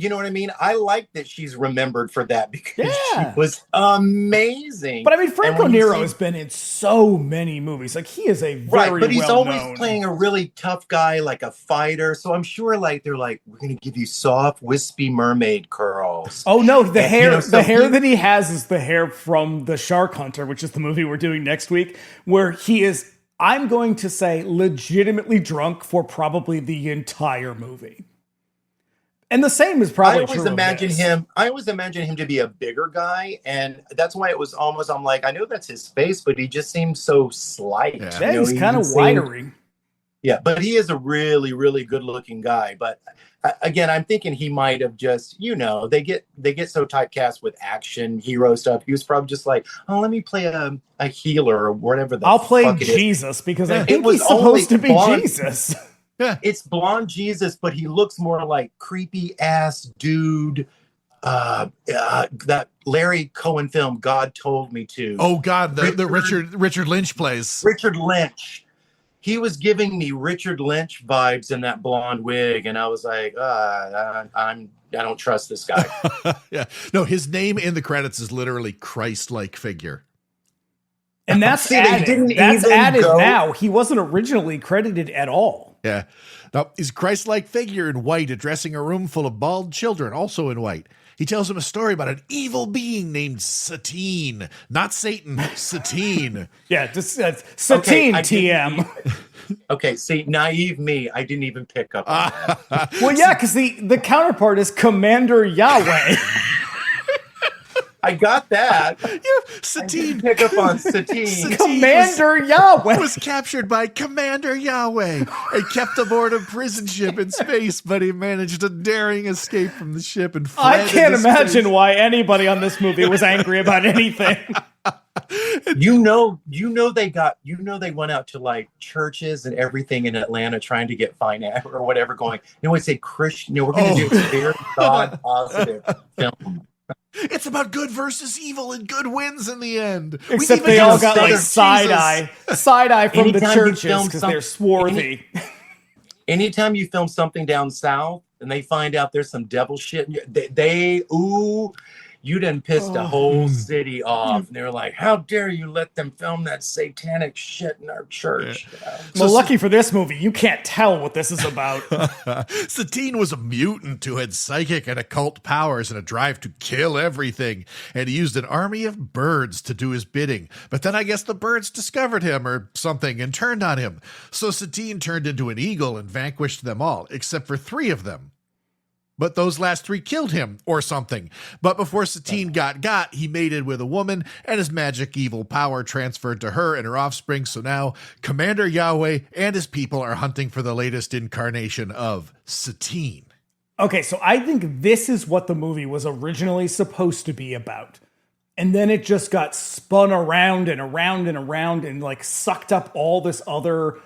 you know what I mean? I like that she's remembered for that because she was amazing. But I mean, Franco Nero has been in so many movies. Like, he is a very but he's always well-known playing a really tough guy, like a fighter. So I'm sure, like, they're like, we're going to give you soft, wispy mermaid curls. Oh no, the hair that he has is the hair from The Shark Hunter, which is the movie we're doing next week, where he is, I'm going to say, legitimately drunk for probably the entire movie. And the same is probably true. I always imagine him to be a bigger guy, and that's why it was almost, I'm like, I know that's his face, but he just seems so slight. Yeah, he's kind of wiry. Yeah, but he is a really, really good looking guy. But again, I'm thinking he might have just, they get so typecast with action hero stuff. He was probably just like, oh, let me play a healer or whatever. I'll play Jesus because I think he's supposed to be Jesus. Yeah, it's blonde Jesus, but he looks more like creepy ass dude. That Larry Cohen film, God Told Me To. Oh God, the Richard Lynch plays. Richard Lynch. He was giving me Richard Lynch vibes in that blonde wig, and I was like, I don't trust this guy. Yeah, no, his name in the credits is literally Christ-like figure. And that's added. That's added now. He wasn't originally credited at all. Yeah. Now, he's a Christ-like figure in white addressing a room full of bald children, also in white. He tells them a story about an evil being named Satine. Not Satan, Satine. Yeah, just Satine, TM. Okay, see, naive me, I didn't even pick up on that. Well, yeah, because the counterpart is Commander Yahweh. I got that. Yeah, Satine. Pick up on Satine. Commander Yahweh was captured by Commander Yahweh and kept aboard a prison ship in space, but he managed a daring escape from the ship and fled. I can't imagine why anybody on this movie was angry about anything. They went out to like churches and everything in Atlanta trying to get finance or whatever going. It's a Christian, we're going to do a very God positive film. It's about good versus evil, and good wins in the end. Except they all got like side eye from the churches because they're swarthy. Anytime you film something down south and they find out there's some devil shit, you done pissed the whole city off. And they're like, how dare you let them film that satanic shit in our church? Yeah. Well, lucky for this movie, you can't tell what this is about. Satine was a mutant who had psychic and occult powers and a drive to kill everything. And he used an army of birds to do his bidding. But then I guess the birds discovered him or something and turned on him. So Satine turned into an eagle and vanquished them all, except for 3 of them. But those last 3 killed him or something. But before Satine got, he mated with a woman and his magic evil power transferred to her and her offspring. So now Commander Yahweh and his people are hunting for the latest incarnation of Satine. Okay, so I think this is what the movie was originally supposed to be about. And then it just got spun around and around and around and like sucked up all this other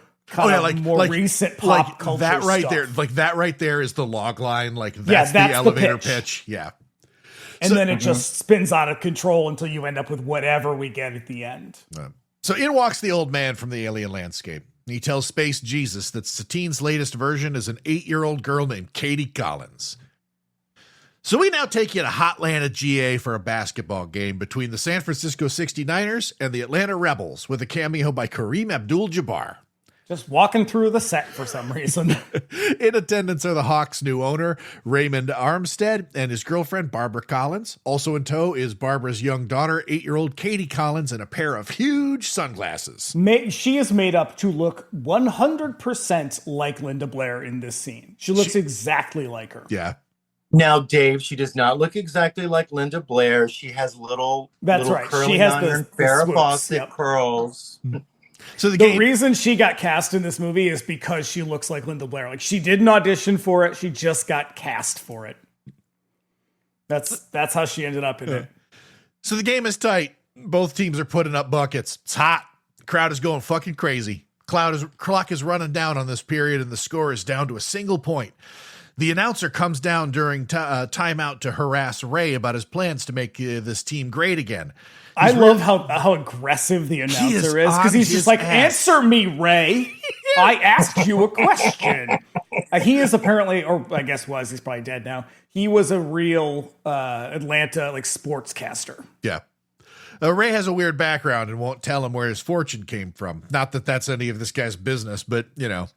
more recent pop culture that right stuff. there, like that right there is the log line, like that's the elevator pitch. Yeah. And then it just spins out of control until you end up with whatever we get at the end. So in walks the old man from the alien landscape. He tells Space Jesus that Satine's latest version is an 8-year-old girl named Katie Collins. So we now take you to Hotlanta, GA for a basketball game between the San Francisco 69ers and the Atlanta Rebels with a cameo by Kareem Abdul-Jabbar. Just walking through the set for some reason. In attendance are the Hawks' new owner, Raymond Armstead, and his girlfriend, Barbara Collins. Also in tow is Barbara's young daughter, 8-year-old Katie Collins, and a pair of huge sunglasses. She is made up to look 100% like Linda Blair in this scene. She looks exactly like her. Yeah. Now, Dave, she does not look exactly like Linda Blair. She has little curly she has iron Farrah Fawcett curls. So the reason she got cast in this movie is because she looks like Linda Blair. Like, she didn't audition for it. She just got cast for it. That's how she ended up in it. So the game is tight. Both teams are putting up buckets. It's hot. The crowd is going fucking crazy. Clock is running down on this period, and the score is down to a single point. The announcer comes down during timeout to harass Ray about his plans to make this team great again. I love how aggressive the announcer is because he's just like, answer me, Ray. I asked you a question. He is apparently, or I guess he's probably dead now. He was a real Atlanta like sportscaster. Yeah. Ray has a weird background and won't tell him where his fortune came from. Not that that's any of this guy's business, but, you know.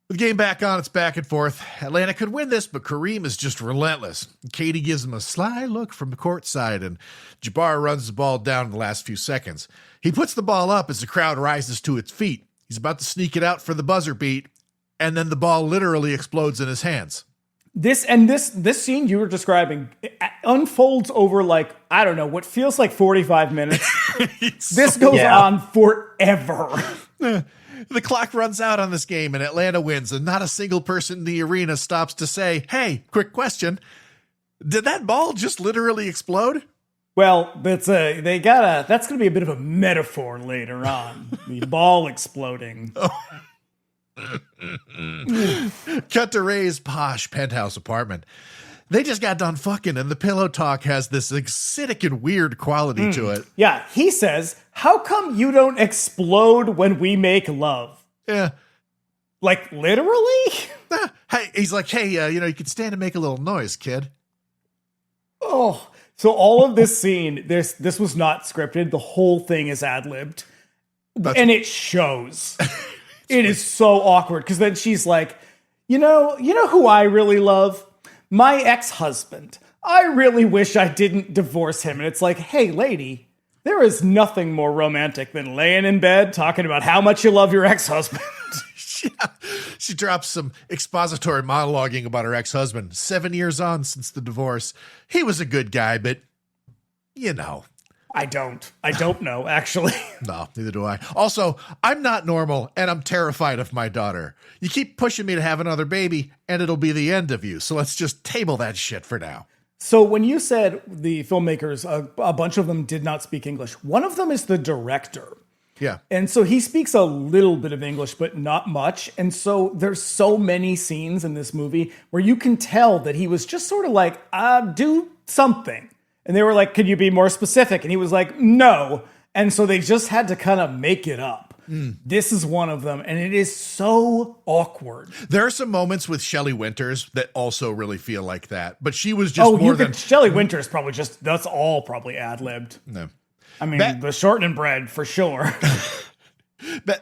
With the game back on, it's back and forth. Atlanta could win this, but Kareem is just relentless. Katie gives him a sly look from the court side, and Jabbar runs the ball down in the last few seconds. He puts the ball up as the crowd rises to its feet. He's about to sneak it out for the buzzer beat, and then the ball literally explodes in his hands. This scene you were describing unfolds over what feels like 45 minutes. This goes on forever. The clock runs out on this game and Atlanta wins, and not a single person in the arena stops to say, hey, quick question. Did that ball just literally explode? Well, that's going to be a bit of a metaphor later on. The ball exploding. Cut to Ray's posh penthouse apartment. They just got done fucking, and the pillow talk has this acidic and weird quality to it. Yeah, he says, how come you don't explode when we make love? Yeah. Like, literally? Hey, he's like, hey, you can stand and make a little noise, kid. Oh, so all of this scene, this was not scripted. The whole thing is ad-libbed. And it shows. It is so awkward, because then she's like, you know who I really love? My ex-husband. I really wish I didn't divorce him. And it's like, hey, lady, there is nothing more romantic than laying in bed talking about how much you love your ex-husband. She drops some expository monologuing about her ex-husband. 7 years on since the divorce. He was a good guy, but, I don't know, actually. No, neither do I. Also, I'm not normal, and I'm terrified of my daughter. You keep pushing me to have another baby, and it'll be the end of you. So let's just table that shit for now. So when you said the filmmakers, a bunch of them did not speak English. One of them is the director. Yeah. And so he speaks a little bit of English, but not much. And so there's so many scenes in this movie where you can tell that he was just sort of like, do something. And they were like, could you be more specific? And he was like, no. And so they just had to kind of make it up. This is one of them. And it is so awkward. There are some moments with Shelley Winters that also really feel like that. But she was just Shelley Winters probably that's all probably ad-libbed. No. I mean, the shortening bread for sure.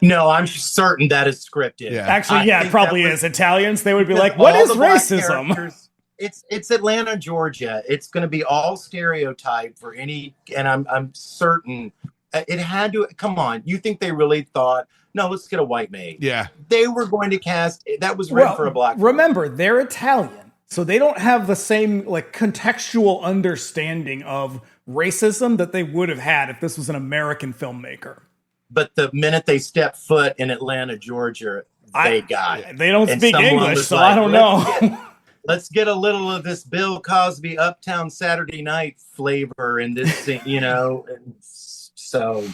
No, I'm certain that is scripted. Yeah. Actually, it probably is. Italians, they would be like, what is racism? It's Atlanta, Georgia. It's going to be all stereotype for any, and I'm certain it had to. Come on, you think they really thought? No, let's get a white maid. Yeah, they were going to cast. That was written for a black. Remember, they're Italian, so they don't have the same contextual understanding of racism that they would have had if this was an American filmmaker. But the minute they step foot in Atlanta, Georgia, they got it. They don't speak English, so I don't know. Let's get a little of this Bill Cosby Uptown Saturday Night flavor in this thing, And so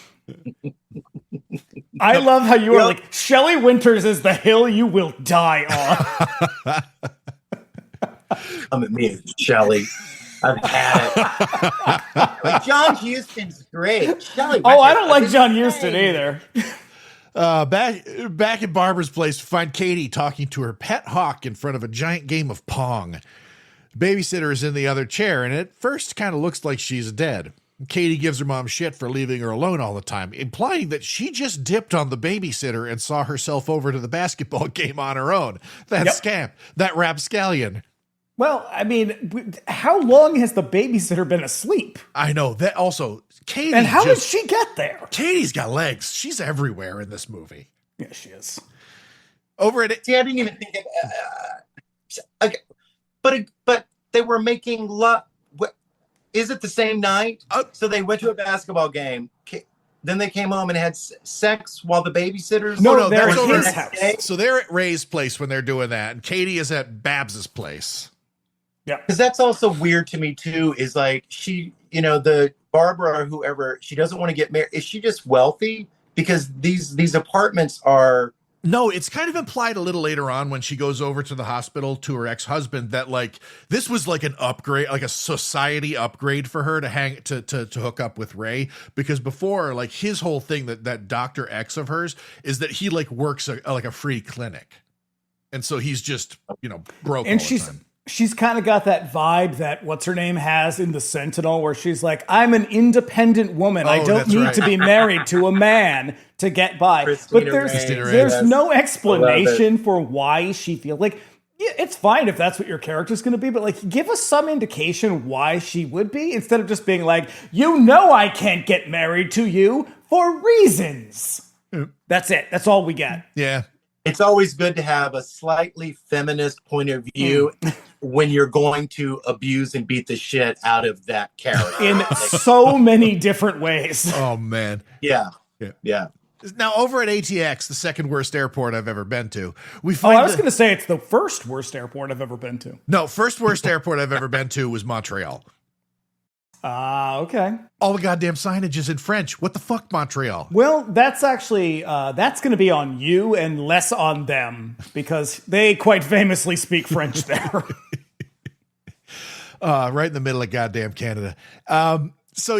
I love how you are like, Shelley Winters is the hill you will die on. Come at me, Shelley. I've had it. John Huston's great. Shelley, I don't like John Huston either. Back at Barbara's place, we find Katie talking to her pet hawk in front of a giant game of Pong. Babysitter is in the other chair, and at first kind of looks like she's dead. Katie gives her mom shit for leaving her alone all the time, implying that she just dipped on the babysitter and saw herself over to the basketball game on her own. That scamp, that rapscallion. Well, I mean, how long has the babysitter been asleep? I know that also. Katie, and how did she get there? Katie's got legs. She's everywhere in this movie. Yeah, she is. Over at see, I didn't even think of. But they were making love. Is it the same night? So they went to a basketball game. Then they came home and had sex while the babysitters. No, they're at his house. So they're at Ray's place when they're doing that, and Katie is at Babs's place. Yeah, because that's also weird to me too. Is like she, the Barbara or whoever, she doesn't want to get married. Is she just wealthy? Because these apartments are. No, it's kind of implied a little later on when she goes over to the hospital to her ex-husband that this was like an upgrade, like a society upgrade for her to hook up with Ray. Because before, his whole thing that Dr. X of hers is that he works like a free clinic. And so he's just, broke And all the time. She's kind of got that vibe that what's her name has in The Sentinel, where she's like, I'm an independent woman. I don't need to be married to a man to get by. But there's no explanation for why she feels like, yeah, it's fine if that's what your character's going to be, but like, give us some indication why she would be, instead of just being like, I can't get married to you for reasons. That's it. That's all we get. Yeah. It's always good to have a slightly feminist point of view when you're going to abuse and beat the shit out of that character. In so many different ways. Oh, man. Yeah. Now, over at ATX, the second worst airport I've ever been to, we I find... was going to say it's the first worst airport I've ever been to. No, first worst airport I've ever been to was Montreal. Okay. All the goddamn signage is in French. What the fuck, Montreal? Well, that's actually, that's going to be on you and less on them, because they quite famously speak French there. Right in the middle of goddamn Canada. So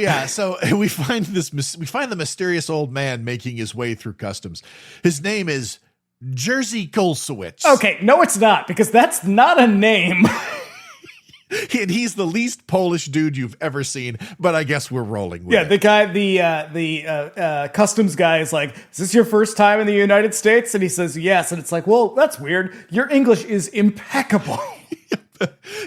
we find the mysterious old man making his way through customs. His name is Jerzy Kolsowitz. Okay, no, it's not, because that's not a name. And he's the least Polish dude you've ever seen, but I guess we're rolling with it. The guy, the customs guy is like, is this your first time in the United States? And he says, yes. And it's like, well, that's weird. Your English is impeccable.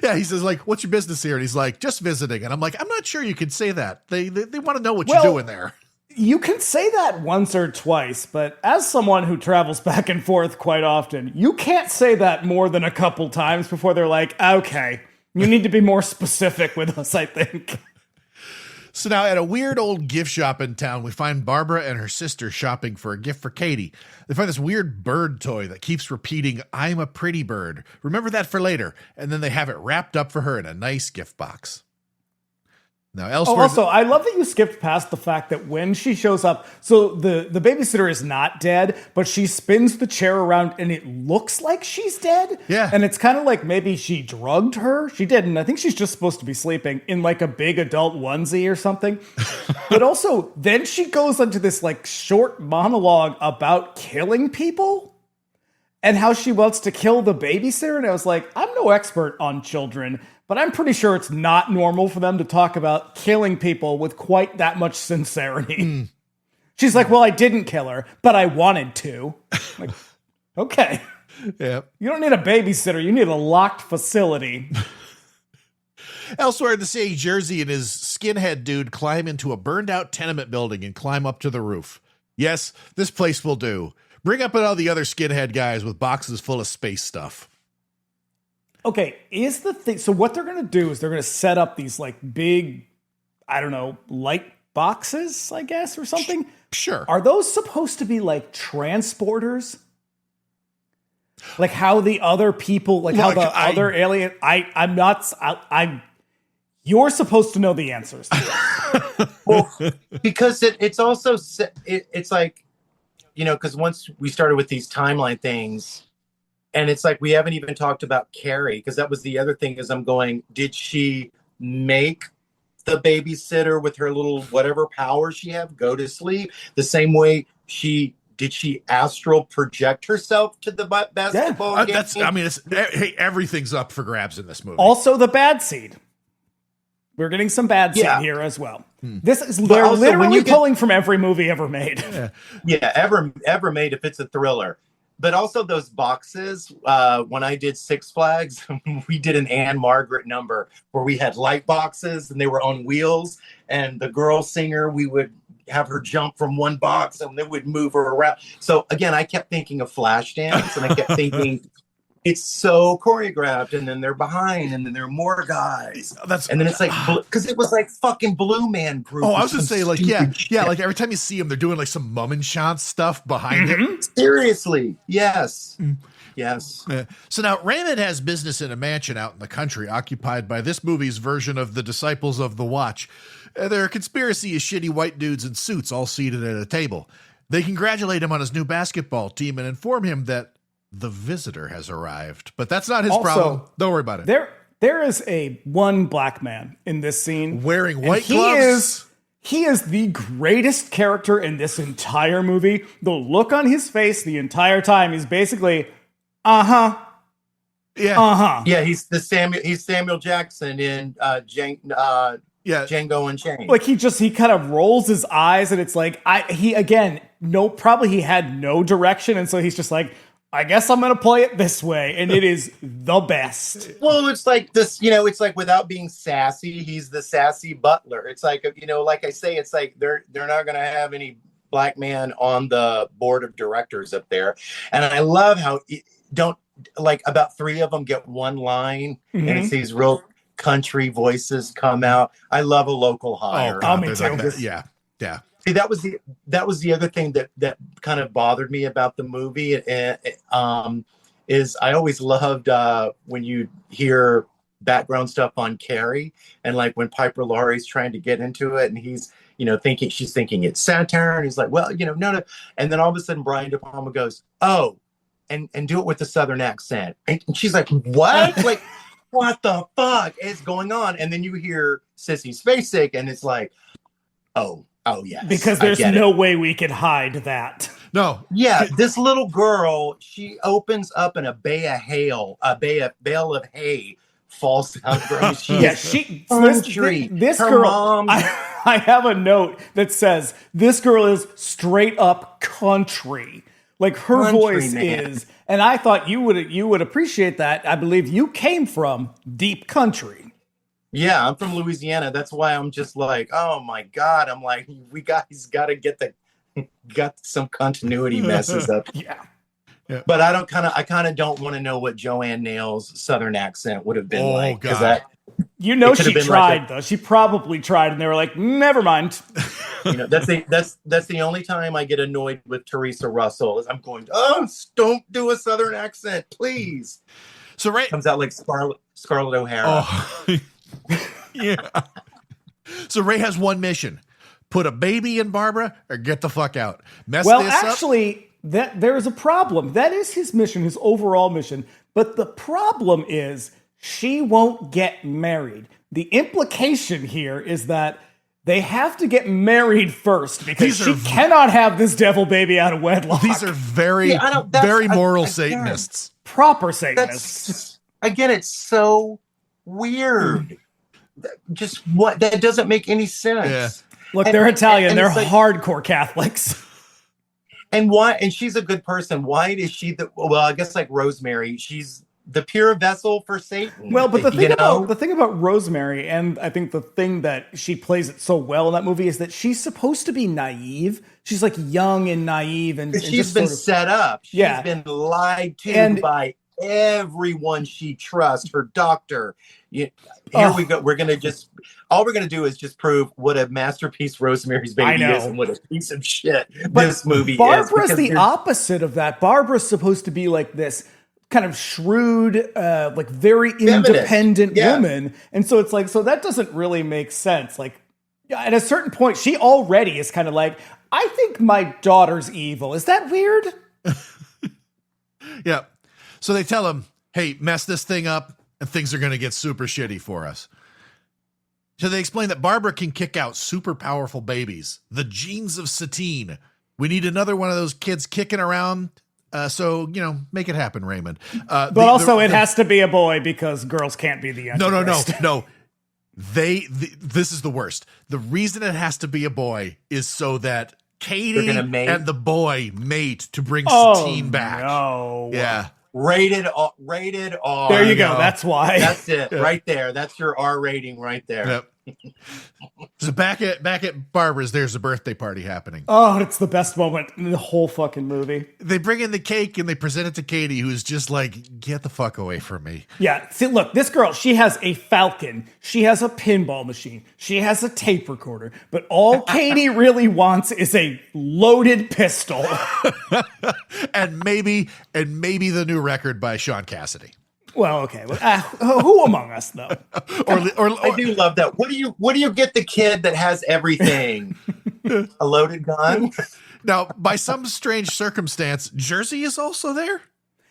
Yeah, he says, like, what's your business here? And he's like, just visiting. And I'm like, I'm not sure you can say that. They want to know what you're doing there. You can say that once or twice, but as someone who travels back and forth quite often, you can't say that more than a couple times before they're like, okay, you need to be more specific with us, I think. So now at a weird old gift shop in town, we find Barbara and her sister shopping for a gift for Katie. They find this weird bird toy that keeps repeating, I'm a pretty bird. Remember that for later. And then they have it wrapped up for her in a nice gift box. Now, elsewhere. Also, I love that you skipped past the fact that when she shows up, so the babysitter is not dead, but she spins the chair around and it looks like she's dead. Yeah. And it's kind of like maybe she drugged her. She didn't. I think she's just supposed to be sleeping in like a big adult onesie or something. But also, then she goes into this like short monologue about killing people and how she wants to kill the babysitter. And I was like, I'm no expert on children, but I'm pretty sure it's not normal for them to talk about killing people with quite that much sincerity. She's like, well, I didn't kill her, but I wanted to. Like, okay. Yeah. You don't need a babysitter. You need a locked facility. Elsewhere in the city, Jerzy and his skinhead dude climb into a burned out tenement building and climb up to the roof. Yes, this place will do. Bring up all the other skinhead guys with boxes full of space stuff. Okay, is the thing, so what they're going to do is they're going to set up these like big, I don't know, light boxes, I guess, or something. Sure. Are those supposed to be like transporters? Like how the other people, like how the other alien, you're supposed to know the answers. Well, because it's also, it's like, because once we started with these timeline things, and it's like, we haven't even talked about Carrie, because that was the other thing is I'm going, did she make the babysitter with her little whatever power she have go to sleep? The same way did she astral project herself to the basketball game? Everything's up for grabs in this movie. Also the bad seed. We're getting some bad seed here as well. They're literally pulling from every movie ever made. Ever made if it's a thriller. But also those boxes, when I did Six Flags, we did an Anne Margaret number where we had light boxes and they were on wheels. And the girl singer, we would have her jump from one box and then we'd move her around. So again, I kept thinking of Flashdance and I kept thinking it's so choreographed, and then they're behind, and then there are more guys. And then it's like, because it was like fucking Blue Man Group. Oh, I was going to say, like, yeah, like every time you see them, they're doing like some mum and shot stuff behind him. Seriously, yes. Yes. So now Raymond has business in a mansion out in the country occupied by this movie's version of the Disciples of the Watch. Their conspiracy is shitty white dudes in suits all seated at a table. They congratulate him on his new basketball team and inform him that the visitor has arrived, but that's not his problem. Don't worry about it. There is one black man in this scene wearing white gloves. He is the greatest character in this entire movie. The look on his face the entire time is basically, Uh-huh. Yeah. Uh-huh. Yeah, he's Samuel Jackson in Django Unchained. Like he kind of rolls his eyes, and it's like he had no direction, and so he's just like, I guess I'm gonna play it this way, and it is the best. Well, it's like this, it's like without being sassy, he's the sassy butler. It's like, like I say, it's like they're not gonna have any black man on the board of directors up there, and I love how about 3 of them get one line, and it's these real country voices come out. I love a local hire. Oh, God, me too. like yeah. See, that was the other thing that kind of bothered me about the movie, is I always loved when you hear background stuff on Carrie, and like when Piper Laurie's trying to get into it, and he's she's thinking it's satire, and he's like, well, no, and then all of a sudden Brian De Palma goes, oh, and do it with a Southern accent, and she's like, what? Like, what the fuck is going on? And then you hear Sissy Spacek, and it's like, oh yes, because there's no way we could hide that. No. Yeah, this little girl, she opens up in a bale of hay falls down from. This her girl. Mom, I have a note that says this girl is straight up country. Like her voice is, and I thought you would appreciate that. I believe you came from deep country. Yeah, I'm from Louisiana. That's why I'm just like, oh my God. I'm like, we guys got to got some continuity messes up. Yeah. But I kind of don't want to know what Joanne Nail's Southern accent would have been like. God. She tried though. She probably tried, and they were like, never mind. That's the only time I get annoyed with Teresa Russell is I'm going, oh, don't do a Southern accent, please. So Ray comes out like Scarlett O'Hara. Oh. Yeah. So Ray has one mission: put a baby in Barbara or get the fuck out. Actually, there is a problem. That is his mission, his overall mission. But the problem is she won't get married. The implication here is that they have to get married first because she cannot have this devil baby out of wedlock. These are very moral Satanists. Proper Satanists. Again, it's so weird. Just what? That doesn't make any sense. Yeah. Look, they're Italian. And they're hardcore Catholics. And why? And she's a good person. Why is she I guess like Rosemary, she's the pure vessel for Satan. Well, but the thing about Rosemary, and I think the thing that she plays it so well in that movie is that she's supposed to be naive. She's like young and naive, and she's been set up. She's been lied to by everyone she trusts. Her doctor. Here we go. All we're gonna do is just prove what a masterpiece Rosemary's Baby is and what a piece of shit this movie is. Barbara's the opposite of that. Barbara's supposed to be like this kind of shrewd, like very independent woman. And so it's like, so that doesn't really make sense. Like at a certain point, she already is kind of like, I think my daughter's evil. Is that weird? Yeah. So they tell him, hey, mess this thing up and things are going to get super shitty for us. So they explain that Barbara can kick out super powerful babies, the genes of Satine. We need another one of those kids kicking around. So, make it happen, Raymond. But it has to be a boy because girls can't be the Antichrist. No. This is the worst. The reason it has to be a boy is so that Katie and the boy mate to bring Satine back. No. Yeah. Rated R. There you go. That's why. That's it right there. That's your R rating right there. Yep. So back at Barbara's, there's a birthday party happening. Oh, it's the best moment in the whole fucking movie. They bring in the cake and they present it to Katie, who's just like, get the fuck away from me. Yeah. See, look, this girl, she has a Falcon. She has a pinball machine. She has a tape recorder. But all Katie really wants is a loaded pistol. and maybe the new record by Sean Cassidy. Well, okay. Who among us, though? or I do love that. What do you get the kid that has everything? A loaded gun? Now, by some strange circumstance, Jersey is also there?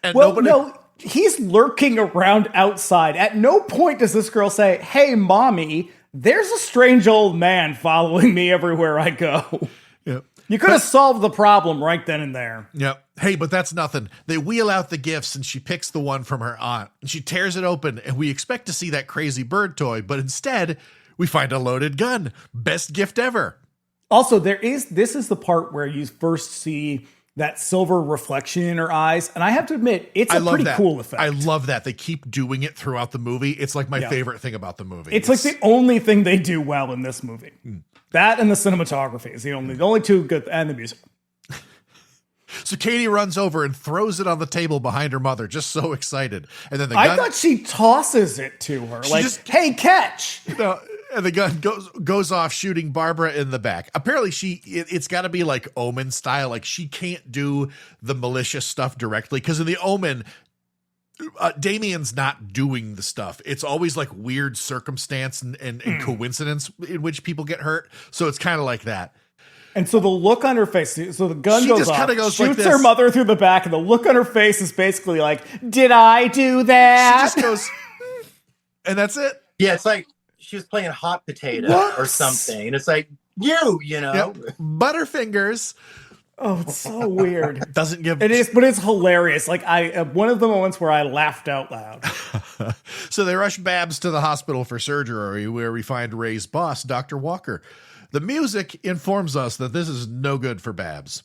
And no, he's lurking around outside. At no point does this girl say, hey, mommy, there's a strange old man following me everywhere I go. Yep. You could have solved the problem right then and there. Yep. Hey, but that's nothing. They wheel out the gifts and she picks the one from her aunt and she tears it open and we expect to see that crazy bird toy, but instead we find a loaded gun. Best gift ever. Also, this is the part where you first see that silver reflection in her eyes. And I have to admit, it's a pretty cool effect. I love that. They keep doing it throughout the movie. It's like my favorite thing about the movie. It's like the only thing they do well in this movie. That and the cinematography is the only two good, and the music. So Katie runs over and throws it on the table behind her mother, just so excited. And then I thought she tosses it to her, like, hey, catch! And the gun goes off, shooting Barbara in the back. Apparently it's got to be like Omen style. Like she can't do the malicious stuff directly. Because in the Omen, Damien's not doing the stuff. It's always like weird circumstance and coincidence in which people get hurt. So it's kind of like that. And so the look on her face, so the gun goes off, shoots like her mother through the back, and the look on her face is basically like, did I do that? She just goes, and that's it. Yeah, it's like she was playing hot potato or something. And it's like, you know. Yep. Butterfingers. Oh, it's so weird. Doesn't give... It is, but it's hilarious. Like, one of the moments where I laughed out loud. So they rush Babs to the hospital for surgery, where we find Ray's boss, Dr. Walker. The music informs us that this is no good for Babs.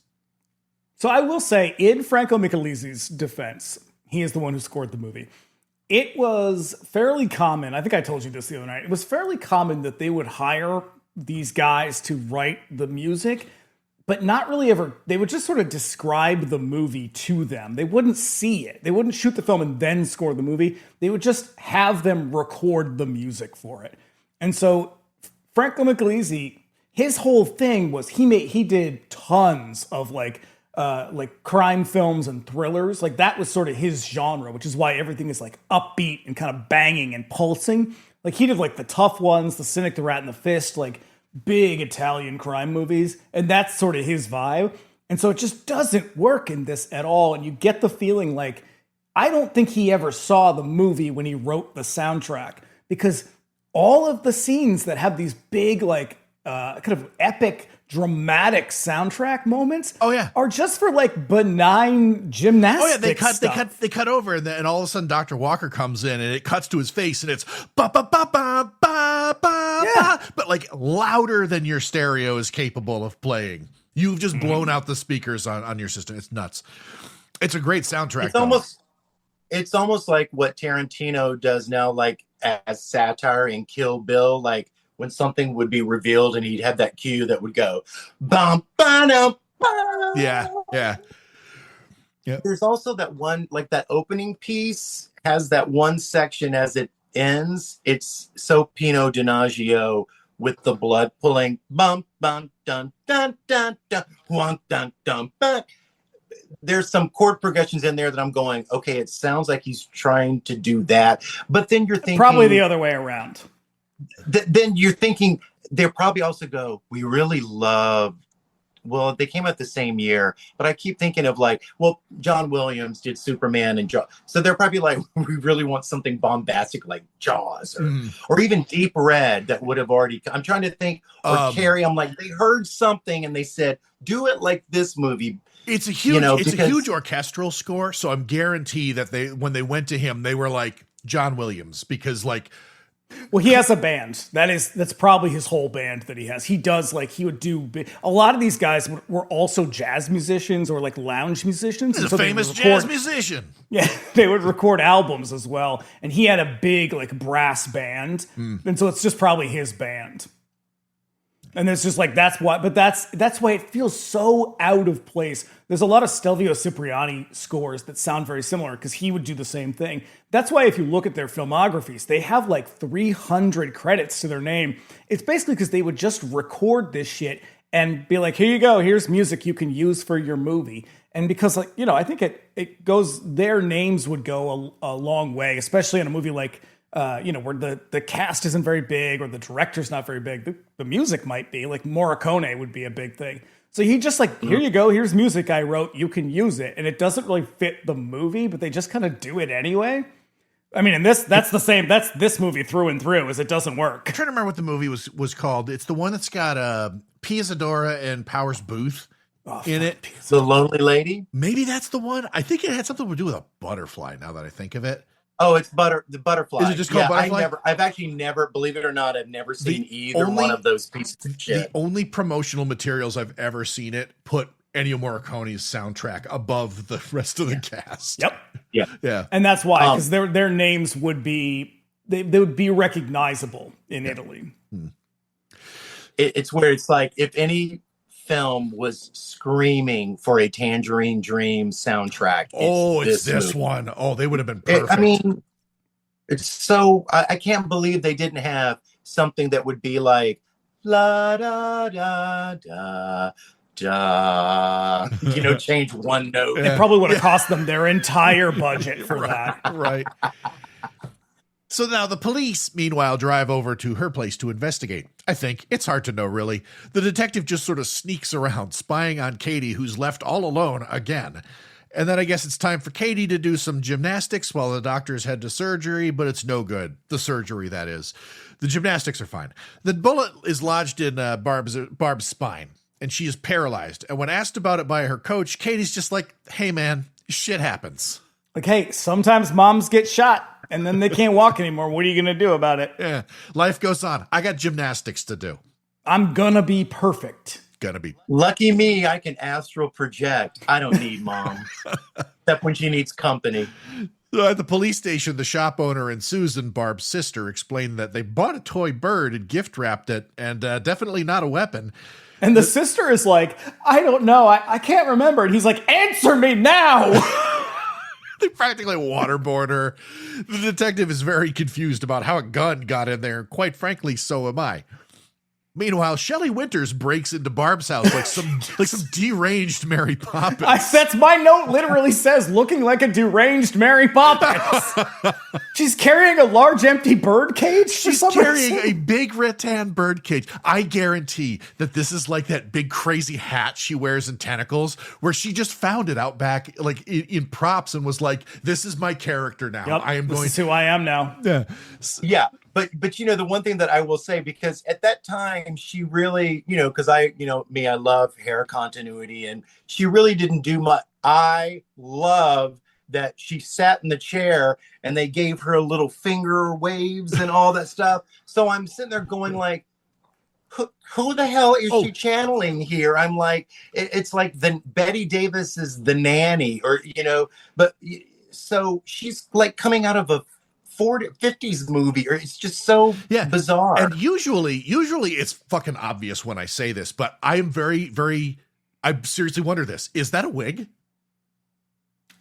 So I will say, in Franco Michelisi's defense, he is the one who scored the movie. It was fairly common. I think I told you this the other night. It was fairly common that they would hire these guys to write the music, but not really ever. They would just sort of describe the movie to them. They wouldn't see it. They wouldn't shoot the film and then score the movie. They would just have them record the music for it. And so Franco Michelisi, his whole thing was he did tons of like crime films and thrillers. Like that was sort of his genre, which is why everything is like upbeat and kind of banging and pulsing. Like he did like the tough ones, The Cynic, The Rat and the Fist, like big Italian crime movies. And that's sort of his vibe. And so it just doesn't work in this at all. And you get the feeling like, I don't think he ever saw the movie when he wrote the soundtrack, because all of the scenes that have these big, like kind of epic, dramatic soundtrack moments are just for like benign gymnastics. They cut over and all of a sudden Dr. Walker comes in and it cuts to his face and it's ba ba ba ba ba ba, but like louder than your stereo is capable of playing. You've just blown out the speakers on your system. It's nuts. It's a great soundtrack. It's almost like what Tarantino does now, like as satire in Kill Bill, like when something would be revealed and he'd have that cue that would go, bum, ba-dum, ba. Yeah. There's also that one, like that opening piece has that one section as it ends. It's so Pino Donaggio with the blood pulling, bum, bum, dun, dun, dun, dun, dun, dun, dun, dun. There's some chord progressions in there that I'm going, okay, it sounds like he's trying to do that. But then you're thinking... Probably the other way around. Then you're thinking they'll probably also go, we really love, well, they came out the same year, but I keep thinking of like, well, John Williams did Superman and Jaws. So they're probably like, we really want something bombastic like Jaws or even Deep Red that would have already, I'm trying to think, or Carrie, I'm like, they heard something and they said, do it like this movie. It's a huge, a huge orchestral score. So I'm guaranteed that when they went to him, they were like John Williams, because like, well, he has a band. That's probably his whole band that he has. He does he would do a lot of these guys were also jazz musicians or like lounge musicians. He's a famous jazz musician. Yeah, they would record albums as well. And he had a big like brass band. And so it's just probably his band. And it's just like, that's why it feels so out of place. There's a lot of Stelvio Cipriani scores that sound very similar because he would do the same thing. That's why if you look at their filmographies, they have like 300 credits to their name. It's basically because they would just record this shit and be like, here you go, here's music you can use for your movie. And because I think it goes, their names would go a long way, especially in a movie like, where the cast isn't very big or the director's not very big. The music might be, like Morricone would be a big thing. So he just like, here you go, here's music I wrote, you can use it. And it doesn't really fit the movie, but they just kind of do it anyway. I mean, and that's this movie through and through, is it doesn't work. I'm trying to remember what the movie was called. It's the one that's got Pia Zadora and Powers Booth in it. The Lonely Lady? Maybe that's the one. I think it had something to do with a butterfly, now that I think of it. Oh, it's the Butterfly. Is it just called Butterfly? I've actually never, believe it or not, I've never seen either one of those pieces of shit. The only promotional materials I've ever seen it put Ennio Morricone's soundtrack above the rest of the cast. Yep. Yeah. And that's why, because their names would be, they would be recognizable in Italy. It's where it's like, if any film was screaming for a Tangerine Dream soundtrack, it's this one. Oh, they would have been perfect. I mean, it's so, I can't believe they didn't have something that would be like, la da da da da, change one note. It probably would have cost them their entire budget for that. Right. So now the police, meanwhile, drive over to her place to investigate. I think it's hard to know, really. The detective just sort of sneaks around, spying on Katie, who's left all alone again. And then I guess it's time for Katie to do some gymnastics while the doctors head to surgery, but it's no good. The surgery, that is. The gymnastics are fine. The bullet is lodged in Barb's spine, and she is paralyzed. And when asked about it by her coach, Katie's just like, hey, man, shit happens. Like, hey, sometimes moms get shot and then they can't walk anymore. What are you going to do about it? Yeah, life goes on. I got gymnastics to do. I'm going to be perfect. Gonna be. Lucky me, I can astral project. I don't need mom. Except when she needs company. At the police station, the shop owner and Susan, Barb's sister, explained that they bought a toy bird and gift wrapped it, and definitely not a weapon. And the sister is like, I don't know. I can't remember. And he's like, answer me now. They practically waterboard her. The detective is very confused about how a gun got in there. Quite frankly, so am I. Meanwhile, Shelley Winters breaks into Barb's house like some deranged Mary Poppins. That's my note. Literally says, looking like a deranged Mary Poppins. She's carrying a large empty bird cage. She's carrying a big rattan bird cage. I guarantee that this is like that big crazy hat she wears in Tentacles, where she just found it out back like in props and was like, "This is my character now. Yep, this is who I am now." Yeah. Yeah. But the one thing that I will say, because at that time she really, because I love hair continuity, and she really didn't do much. I love that she sat in the chair and they gave her a little finger waves and all that stuff. So I'm sitting there going like, who the hell is she channeling here? I'm like, it's like the Betty Davis is the nanny, or, but so she's like coming out of a 50s movie, or it's just so bizarre. And usually it's fucking obvious when I say this, but I am I seriously wonder this. Is that a wig?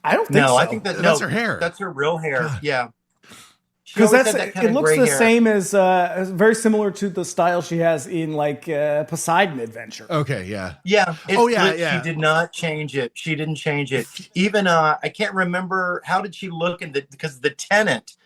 I don't think so. I think that's her hair. That's her real hair. God. Yeah. Because it looks the same as very similar to the style she has in like Poseidon Adventure. Okay, yeah. Yeah. Yeah. She did not change it. She didn't change it. Even I can't remember, how did she look because the Tenant,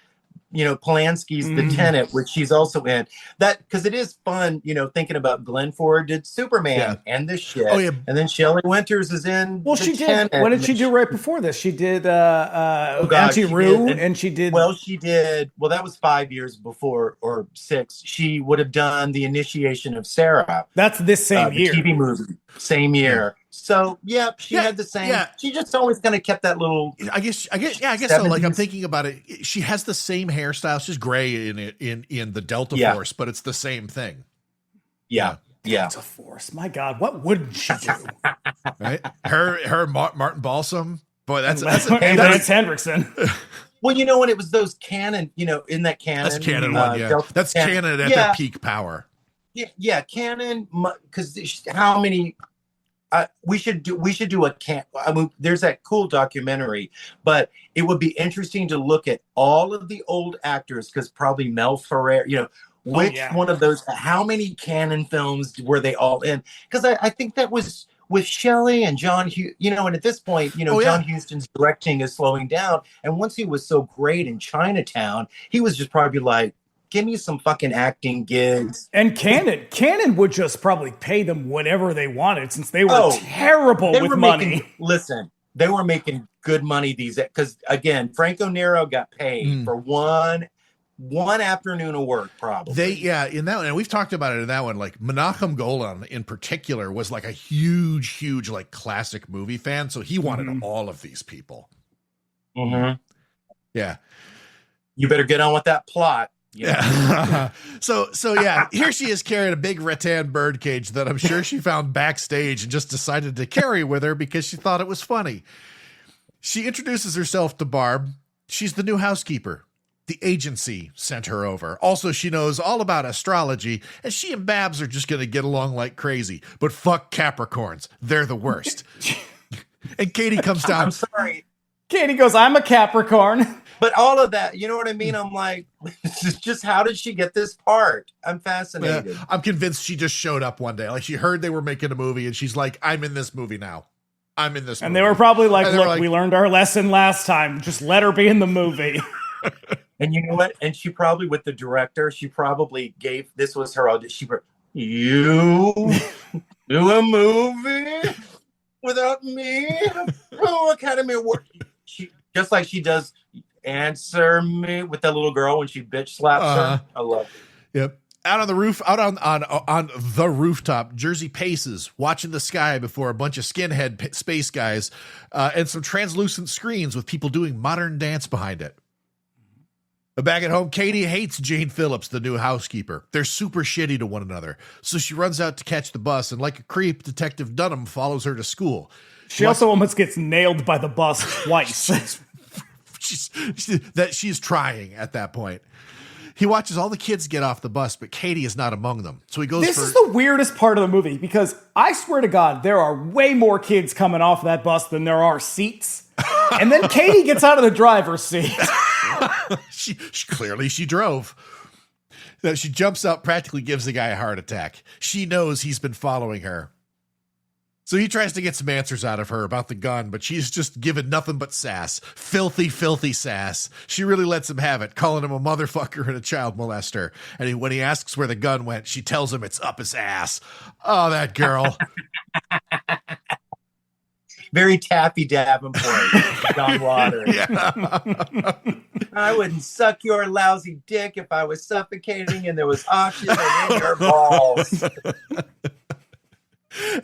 Polanski's The Tenant, which she's also in. That, because it is fun, thinking about Glenn Ford did Superman and this shit. Oh, yeah. And then Shelley Winters is in she Tenant. did. What did she do right before this? She did Auntie Roo, and she did. Well, she did. Well, that was 5 years before, or 6. She would have done The Initiation of Sarah. That's this same year. TV movie. Same year. So she had the same. Yeah. She just always kind of kept that little. I guess so. Like, I'm thinking about it. She has the same hairstyle. It's just gray in the Delta Force, but it's the same thing. Yeah. Delta Force. My God, what wouldn't she do? Right. Her Martin Balsam. Boy, that's Lance Henriksen. Well, when it was those Canon, in that Canon. That's Canon one. Yeah. That's Canon at their peak power. Yeah. Canon. Because how many? We should do a there's that cool documentary, but it would be interesting to look at all of the old actors, because probably Mel Ferrer, which one of those, how many Canon films were they all in? Because I think that was with Shelley and John and at this point, John Huston's directing is slowing down. And once he was so great in Chinatown, he was just probably like, give me some fucking acting gigs. And Canon would just probably pay them whatever they wanted, since they were terrible with money. Listen, they were making good money because, again, Franco Nero got paid for one one afternoon of work, probably. In that one, and we've talked about it in that one, like Menachem Golan in particular was like a huge, like classic movie fan. So he wanted all of these people. Mm-hmm. Yeah. You better get on with that plot. Yeah. so yeah, here she is carrying a big rattan bird cage that I'm sure she found backstage and just decided to carry with her because she thought it was funny. She introduces herself to Barb. She's the new housekeeper. The agency sent her over. Also, she knows all about astrology, and she and Babs are just going to get along like crazy. But fuck Capricorns. They're the worst. And Katie comes down. I'm sorry. Katie goes, I'm a Capricorn. But all of that, you know what I mean? I'm like, just how did she get this part? I'm fascinated. Yeah, I'm convinced she just showed up one day. Like she heard they were making a movie, and she's like, I'm in this movie now. I'm in this movie. And they were probably like, look, we learned our lesson last time. Just let her be in the movie. And you know what? And she probably, with the director, she probably gave, this was her audition. You do a movie without me? Oh, Academy Award. She, just like she does Answer Me with that little girl when she bitch slaps her. I love it. Yep. Out on the roof, out on the rooftop, Jersey paces, watching the sky before a bunch of skinhead space guys and some translucent screens with people doing modern dance behind it. But back at home, Katie hates Jane Phillips, the new housekeeper. They're super shitty to one another. So she runs out to catch the bus, and like a creep, Detective Dunham follows her to school. She also almost gets nailed by the bus twice. She's trying at that point. He watches all the kids get off the bus, but Katie is not among them. So he goes This is the weirdest part of the movie, because I swear to God, there are way more kids coming off that bus than there are seats. And then Katie gets out of the driver's seat. she clearly drove. Now she jumps up, practically gives the guy a heart attack. She knows he's been following her. So he tries to get some answers out of her about the gun, but she's just given nothing but sass. Filthy sass. She really lets him have it, calling him a motherfucker and a child molester. And when he asks where the gun went, she tells him it's up his ass. Oh, that girl. Very Taffy Davenport, John Waters. Yeah. I wouldn't suck your lousy dick if I was suffocating and there was oxygen in your balls.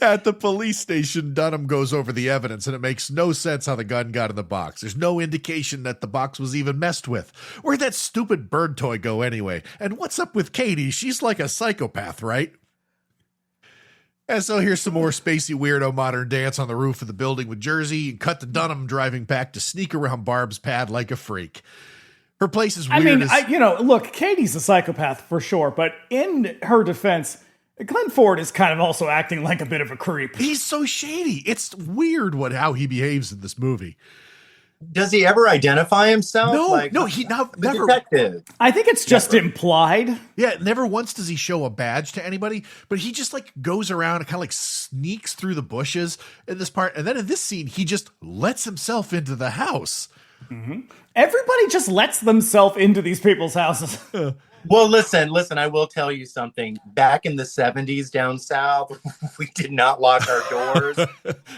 At the police station, Dunham goes over the evidence, and it makes no sense how the gun got in the box. There's no indication that the box was even messed with. Where'd that stupid bird toy go anyway? And what's up with Katie? She's like a psychopath, right? And so here's some more spacey weirdo modern dance on the roof of the building with Jersey, and cut to Dunham driving back to sneak around Barb's pad like a freak. Her place is weird. Look, Katie's a psychopath for sure, but in her defense, Glenn Ford is kind of also acting like a bit of a creep. He's so shady. It's weird how he behaves in this movie. Does he ever identify himself? He never. Detective. I think it's just implied. Yeah, never once does he show a badge to anybody, but he just like goes around and kind of like sneaks through the bushes in this part. And then in this scene, he just lets himself into the house. Mm-hmm. Everybody just lets themselves into these people's houses. Well, listen, I will tell you something. Back in the 70s down south, we did not lock our doors.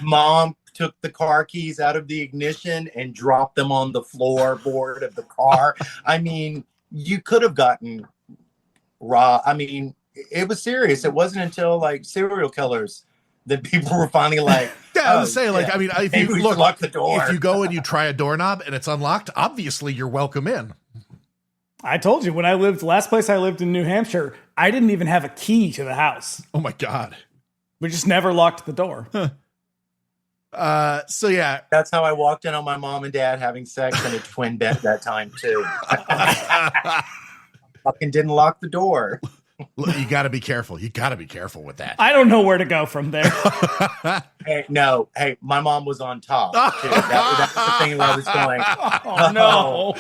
Mom took the car keys out of the ignition and dropped them on the floorboard of the car. I mean, you could have gotten raw. I mean, it was serious. It wasn't until like serial killers that people were finally like, yeah, I was saying, like, I mean, if you lock the door. If you go and you try a doorknob and it's unlocked, obviously you're welcome in. I told you, last place I lived in New Hampshire, I didn't even have a key to the house. Oh my God. We just never locked the door. Huh. So yeah. That's how I walked in on my mom and dad having sex in a twin bed that time too. Fucking didn't lock the door. You got to be careful. You got to be careful with that. I don't know where to go from there. Hey, my mom was on top too. That was the thing where I was going, oh no.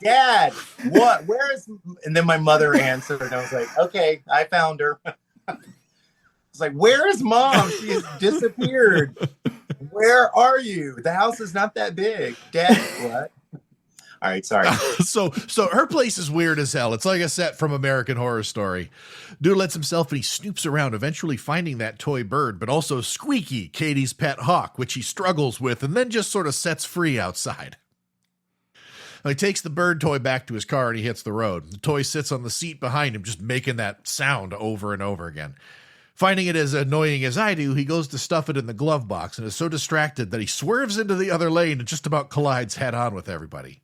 Dad, what? Where is? And then my mother answered, and I was like, okay, I found her. It's like, where is Mom? She's disappeared. Where are you? The house is not that big. Dad, what? All right, sorry. So her place is weird as hell. It's like a set from American Horror Story. Dude lets himself and he snoops around, eventually finding that toy bird, but also Squeaky, Katie's pet hawk, which he struggles with and then just sort of sets free outside. He takes the bird toy back to his car and he hits the road. The toy sits on the seat behind him, just making that sound over and over again. Finding it as annoying as I do, he goes to stuff it in the glove box and is so distracted that he swerves into the other lane and just about collides head on with everybody.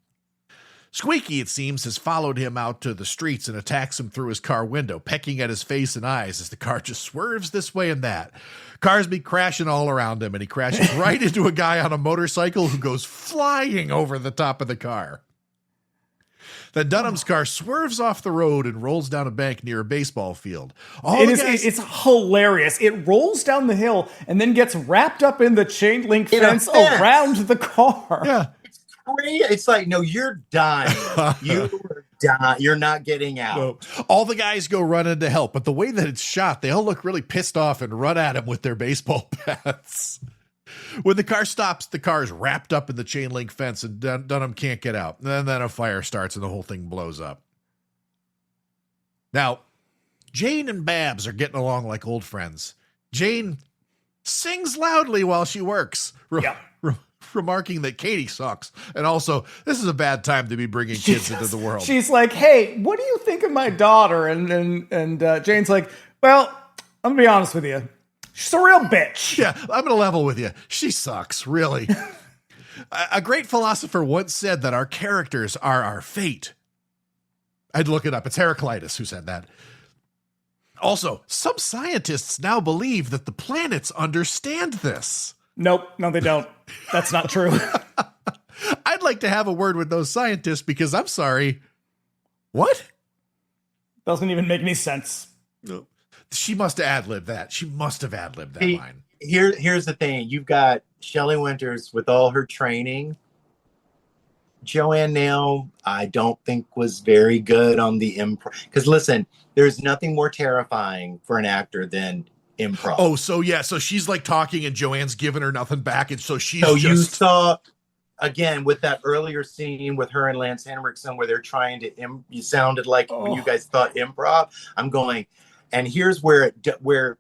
Squeaky, it seems, has followed him out to the streets and attacks him through his car window, pecking at his face and eyes as the car just swerves this way and that. Cars be crashing all around him, and he crashes right into a guy on a motorcycle who goes flying over the top of the car. Then Dunham's car swerves off the road and rolls down a bank near a baseball field. It's hilarious. It rolls down the hill and then gets wrapped up in the chain link fence around the car. Yeah. It's like, no, you're dying. You're dying. You're not getting out. No. All the guys go running to help, but the way that it's shot, they all look really pissed off and run at him with their baseball bats. When the car stops, the car is wrapped up in the chain link fence and Dunham can't get out. And then a fire starts and the whole thing blows up. Now, Jane and Babs are getting along like old friends. Jane sings loudly while she works. Remarking that Katie sucks. And also, this is a bad time to be bringing kids into the world. She's like, hey, what do you think of my daughter? And Jane's like, well, I'm going to be honest with you. She's a real bitch. Yeah, I'm going to level with you. She sucks, really. A great philosopher once said that our characters are our fate. I'd look it up. It's Heraclitus who said that. Also, some scientists now believe that the planets understand this. Nope. No, they don't. That's not true. I'd like to have a word with those scientists because I'm sorry. What? Doesn't even make any sense. No. She must have ad-libbed that. She must have ad-libbed that line. Here's the thing. You've got Shelley Winters with all her training. Joanne Nail, I don't think was very good on the improv. Because listen, there's nothing more terrifying for an actor than improv. Oh, so yeah, so she's like talking and Joanne's giving her nothing back, and so she's you saw again with that earlier scene with her and Lance Henriksen where they're trying to you sounded like when you guys thought improv. I'm going, and here's where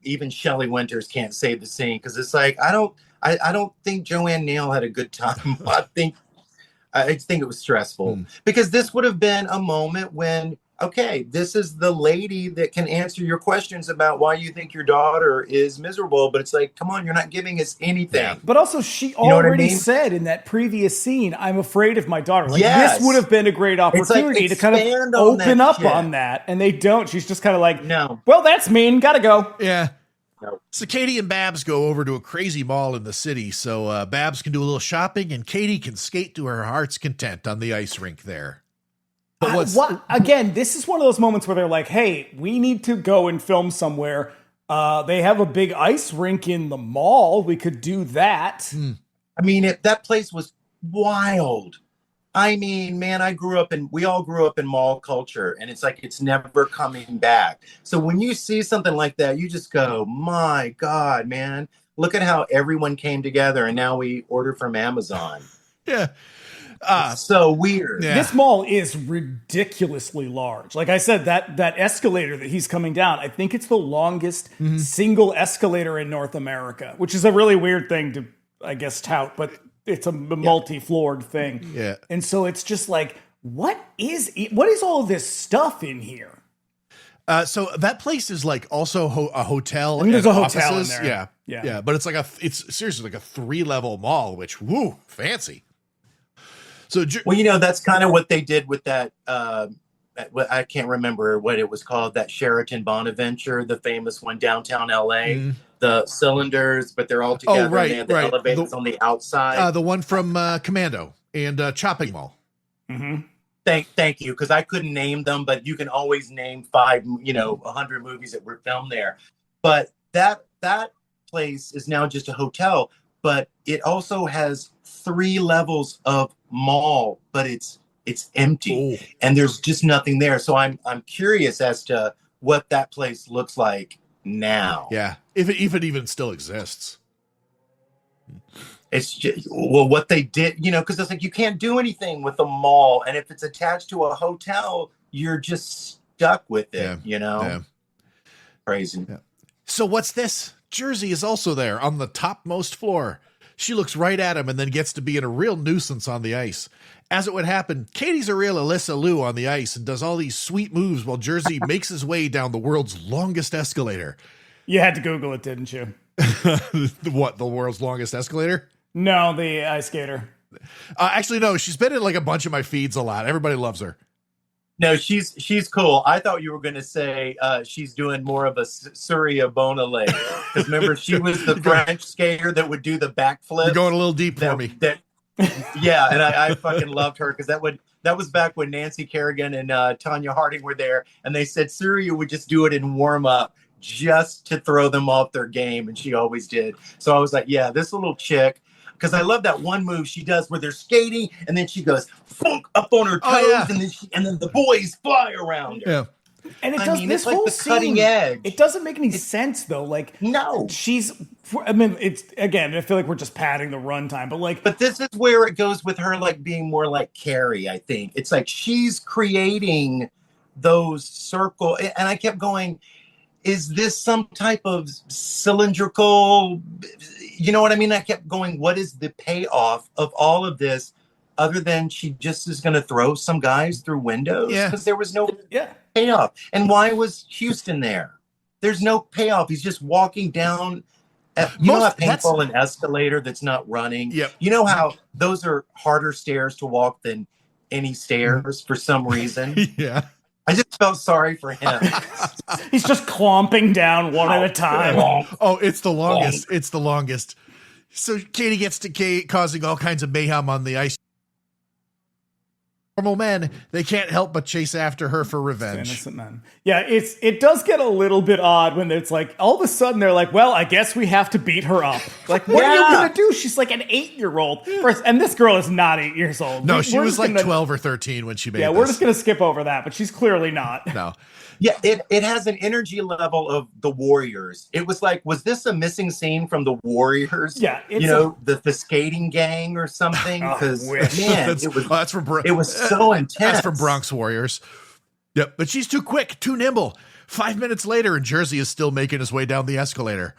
even Shelley Winters can't save the scene because it's like I don't think Joanne Nail had a good time. I think it was stressful because this would have been a moment when. Okay, this is the lady that can answer your questions about why you think your daughter is miserable. But it's like, come on, you're not giving us anything. But also, she already said in that previous scene, I'm afraid of my daughter. Like, this would have been a great opportunity to kind of open up on that. And they don't. She's just kind of like, no. Well, that's mean. Gotta go. Yeah. No. So Katie and Babs go over to a crazy mall in the city so Babs can do a little shopping and Katie can skate to her heart's content on the ice rink there. Again, this is one of those moments where they're like, hey, we need to go and film somewhere. They have a big ice rink in the mall. We could do that. I mean, that place was wild. I mean, man, we all grew up in mall culture, and it's like it's never coming back. So when you see something like that, you just go, my God, man, look at how everyone came together, and now we order from Amazon. Yeah. So weird. Yeah. This mall is ridiculously large. Like I said, that escalator that he's coming down, I think it's the longest single escalator in North America, which is a really weird thing to, I guess, tout, but it's a multi-floored thing. Yeah. And so it's just like, what is all this stuff in here? So that place is like also a hotel. I think there's a hotel in there. Yeah. But it's seriously like a 3-level mall, which, fancy. So, that's kind of what they did with that. I can't remember what it was called. That Sheraton Bonaventure, the famous one downtown LA. The cylinders, but they're all together. Oh, right, and they have the elevators on the outside. The one from Commando and Chopping Mall. Mm-hmm. Thank you, because I couldn't name them, but you can always name 100 movies that were filmed there. But that place is now just a hotel, but it also has 3 levels of mall, but it's empty. And there's just nothing there. So I'm curious as to what that place looks like now. Yeah, if it even still exists. It's just, what they did, because it's like you can't do anything with a mall, and if it's attached to a hotel, you're just stuck with it. Yeah. Crazy. Yeah. So what's this? Jersey is also there on the topmost floor. She looks right at him and then gets to being a real nuisance on the ice. As it would happen, Katie's a real Alyssa Liu on the ice and does all these sweet moves while Jersey makes his way down the world's longest escalator. You had to Google it, didn't you? What, the world's longest escalator? No, the ice skater. Actually, no, she's been in like a bunch of my feeds a lot. Everybody loves her. No, she's cool. I thought you were going to say she's doing more of a Surya Bonale. Because remember, she was the French skater that would do the backflip. You're going a little deep for me. Yeah, and I fucking loved her because that was back when Nancy Kerrigan and Tanya Harding were there, and they said Surya would just do it in warm up just to throw them off their game, and she always did. So I was like, yeah, this little chick. Because I love that one move she does where they're skating and then she goes funk up on her toes and then the boys fly around her. Yeah. And it does this like whole the scene, cutting edge. It doesn't make any sense though. Like no, it's again. I feel like we're just padding the runtime, but this is where it goes with her like being more like Carrie. I think it's like she's creating those circle, and I kept going. Is this some type of cylindrical? You know what I mean? I kept going, what is the payoff of all of this other than she just is going to throw some guys through windows? Yeah. Because there was no payoff. And why was Huston there? There's no payoff. He's just walking down. Know how painful an escalator that's not running? Yep. You know how those are harder stairs to walk than any stairs for some reason? Yeah. I just felt sorry for him. He's just clomping down one at a time. Oh, it's the longest. It's the longest. So Katie gets to Kate causing all kinds of mayhem on the ice. Normal men, they can't help but chase after her for revenge. Innocent men. Yeah, it does get a little bit odd when it's like all of a sudden they're like, well, I guess we have to beat her up. Like, what are you gonna do? She's like an 8-year-old. And this girl is not 8 years old. No, she was like 12 or 13 when she made this. We're just gonna skip over that, but she's clearly not. No. Yeah, it has an energy level of the Warriors. It was like, was this a missing scene from the Warriors? Yeah, the skating gang or something. Because it was so intense. That's from Bronx Warriors. Yep, but she's too quick, too nimble. 5 minutes later, and Jersey is still making his way down the escalator.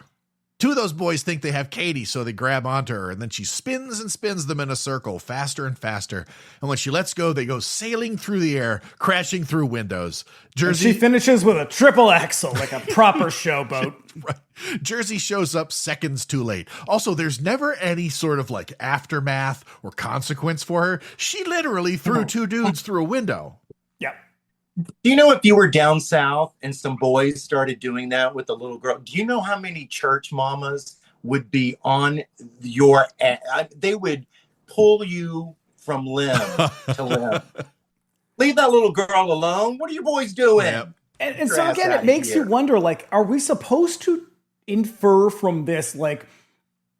Two of those boys think they have Katie, so they grab onto her, and then she spins and spins them in a circle, faster and faster. And when she lets go, they go sailing through the air, crashing through windows. Jersey finishes with a triple axel, like a proper showboat. Right. Jersey shows up seconds too late. Also, there's never any sort of like aftermath or consequence for her. She literally threw two dudes through a window. Yep. Do you know if you were down south and some boys started doing that with a little girl, do you know how many church mamas would be on your they would pull you from limb to limb. Leave that little girl alone. What are you boys doing? Yep. And so again, it makes you wonder, like, are we supposed to infer from this, like,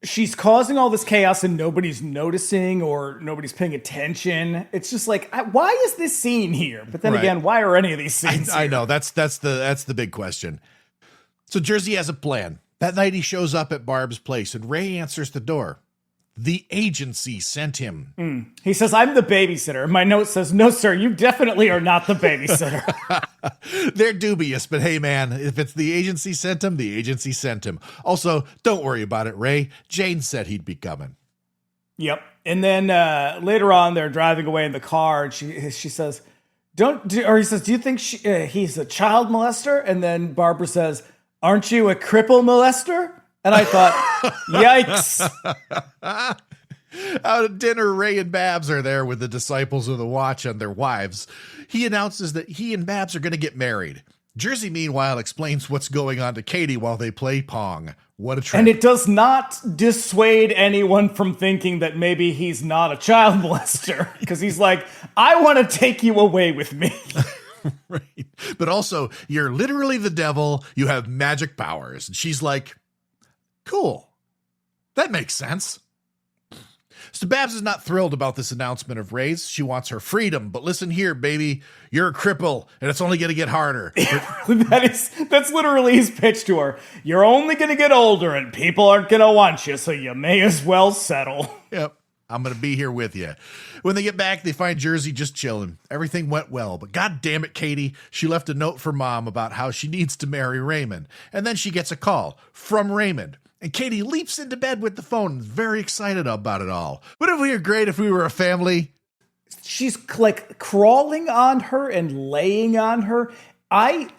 she's causing all this chaos and nobody's noticing or nobody's paying attention? It's just like, why is this scene here? But then again, why are any of these scenes I know, that's the big question. So Jersey has a plan. That night he shows up at Barb's place and Ray answers the door. The agency sent him. He says, I'm the babysitter. My note says, no, sir, you definitely are not the babysitter. They're dubious, but hey, man, if it's the agency sent him, the agency sent him. Also, don't worry about it, Ray. Jane said he'd be coming. Yep. And then later on, they're driving away in the car, and she says, he says, do you think he's a child molester? And then Barbara says, aren't you a cripple molester? And I thought, yikes. Out at dinner, Ray and Babs are there with the disciples of the watch and their wives. He announces that he and Babs are going to get married. Jersey, meanwhile, explains what's going on to Katie while they play Pong. What a trip. And it does not dissuade anyone from thinking that maybe he's not a child molester. Because he's like, I want to take you away with me. Right. But also, you're literally the devil. You have magic powers. And she's like, cool. That makes sense. So Babs is not thrilled about this announcement of Ray's. She wants her freedom. But listen here, baby. You're a cripple, and it's only going to get harder. That's literally his pitch to her. You're only going to get older, and people aren't going to want you, so you may as well settle. Yep. I'm going to be here with you. When they get back, they find Jersey just chilling. Everything went well, but God damn it, Katie, she left a note for Mom about how she needs to marry Raymond. And then she gets a call from Raymond. And Katie leaps into bed with the phone and is very excited about it all. Wouldn't it be great if we were a family? She's like crawling on her and laying on her. I'm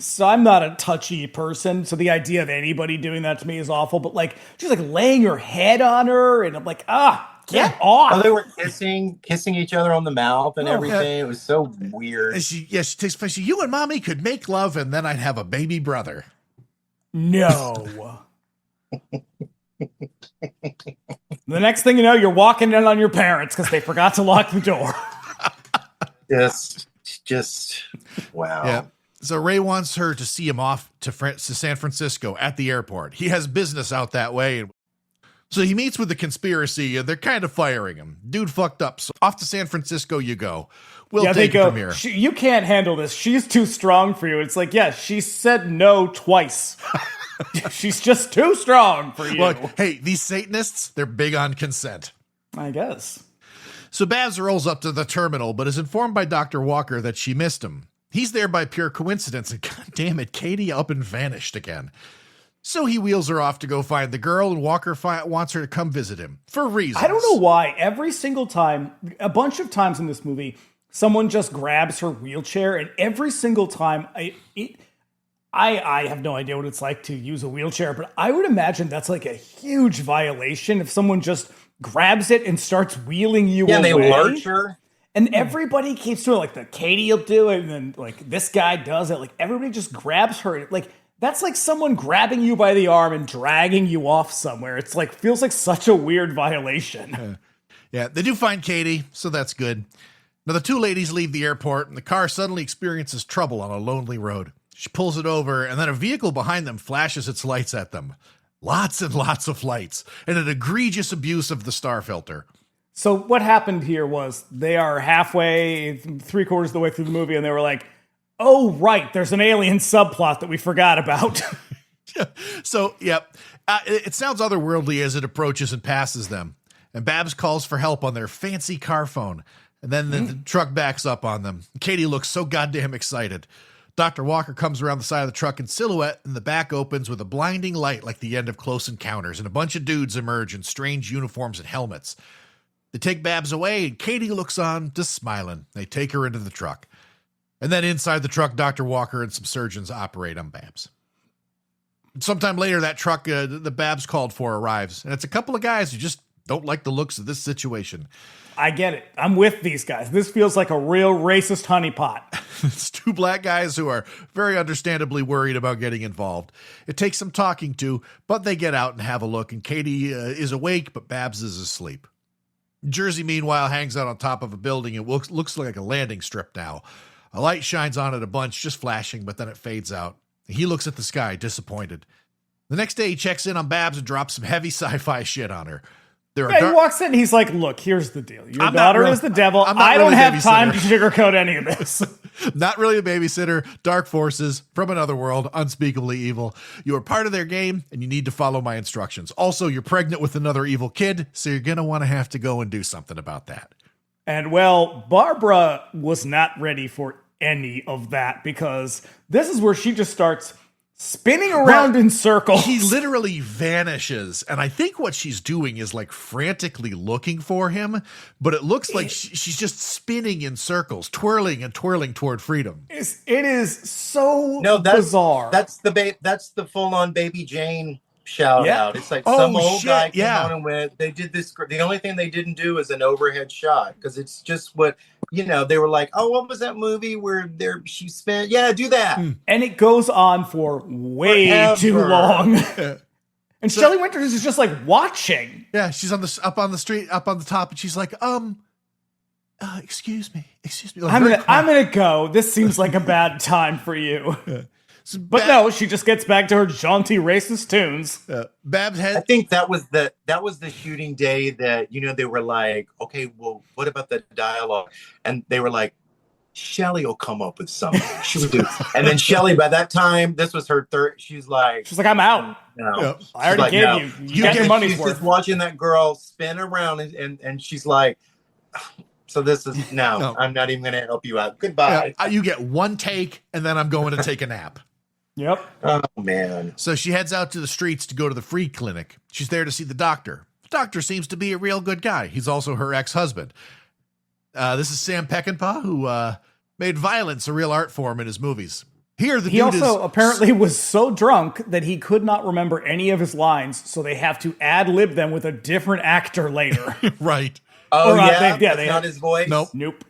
not a touchy person, so the idea of anybody doing that to me is awful, but like she's like laying her head on her and I'm like, get off. Oh, they were kissing each other on the mouth and everything. Yeah. It was so weird. And she takes place. You and mommy could make love and then I'd have a baby brother. No. The next thing you know, you're walking in on your parents because they forgot to lock the door. Just wow. Yeah. So Ray wants her to see him off to San Francisco at the airport. He has business out that way. So he meets with the conspiracy and they're kind of firing him. Dude fucked up. So off to San Francisco you go. We'll take it from here. You can't handle this. She's too strong for you. It's like, she said no twice. She's just too strong for you. Look, hey, these Satanists, they're big on consent. I guess. So Babs rolls up to the terminal, but is informed by Dr. Walker that she missed him. He's there by pure coincidence, and god damn it, Katie up and vanished again. So he wheels her off to go find the girl, and Walker wants her to come visit him, for reasons. I don't know why. Every single time, a bunch of times in this movie, someone just grabs her wheelchair, and every single time, I have no idea what it's like to use a wheelchair, but I would imagine that's like a huge violation if someone just grabs it and starts wheeling you away. Yeah, they lurch her. And everybody keeps doing it. Like the Katie will do it, and then like this guy does it. Like everybody just grabs her. Like that's like someone grabbing you by the arm and dragging you off somewhere. It's like feels like such a weird violation. Yeah, they do find Katie, so that's good. Now the two ladies leave the airport, and the car suddenly experiences trouble on a lonely road. She pulls it over, and then a vehicle behind them flashes its lights at them. Lots and lots of lights, and an egregious abuse of the star filter. So what happened here was they are halfway, 3/4 of the way through the movie, and they were like, oh, right, there's an alien subplot that we forgot about. So, it sounds otherworldly as it approaches and passes them. And Babs calls for help on their fancy car phone. And then the truck backs up on them. Katie looks so goddamn excited. Dr. Walker comes around the side of the truck in silhouette, and the back opens with a blinding light like the end of Close Encounters, and a bunch of dudes emerge in strange uniforms and helmets. They take Babs away, and Katie looks on, just smiling. They take her into the truck. And then inside the truck, Dr. Walker and some surgeons operate on Babs. Sometime later, that truck the Babs called for arrives, and it's a couple of guys who just don't like the looks of this situation. I get it. I'm with these guys. This feels like a real racist honeypot. It's two black guys who are very understandably worried about getting involved. It takes some talking to, but they get out and have a look, and Katie is awake, but Babs is asleep. Jersey, meanwhile, hangs out on top of a building and looks like a landing strip now. A light shines on it a bunch, just flashing, but then it fades out. He looks at the sky, disappointed. The next day, he checks in on Babs and drops some heavy sci-fi shit on her. He walks in and he's like, look, here's the deal. Your daughter is the devil. I don't have time to sugarcoat any of this. Not really a babysitter. Dark forces from another world, unspeakably evil. You are part of their game, and you need to follow my instructions. Also, you're pregnant with another evil kid, so you're going to want to have to go and do something about that. And, well, Barbara was not ready for any of that, because this is where she just starts spinning around in circles. He literally vanishes, and I think what she's doing is like frantically looking for him, but it looks like she's just spinning in circles, twirling and twirling toward freedom. It is so bizarre. That's the full-on Baby Jane shout out. It's like some old guy came on and went, they did this. The only thing they didn't do is an overhead shot, because it's just what, they were like, oh, what was that movie where she spent? Yeah, do that. And it goes on for way too long. And Shelley Winters is just like watching. Yeah, she's up on the street, up on the top, and she's like, excuse me. Like, I'm gonna go. This seems like a bad time for you. But no, she just gets back to her jaunty racist tunes. Babs I think that was the shooting day that, they were like, okay, well, what about the dialogue? And they were like, Shelley will come up with something. She would do. And then Shelley, by that time, this was her third. She's like, I'm out. No. I already gave you. You get your money's worth. She's just watching that girl spin around, and she's like, so this is no. I'm not even going to help you out. Goodbye. You get one take, and then I'm going to take a nap. Yep. Oh, man. So she heads out to the streets to go to the free clinic. She's there to see the doctor. The doctor seems to be a real good guy. He's also her ex-husband. This is Sam Peckinpah, who made violence a real art form in his movies. Here, he also apparently was so drunk that he could not remember any of his lines, so they have to ad-lib them with a different actor later. Right. Oh, That's not his voice? Nope.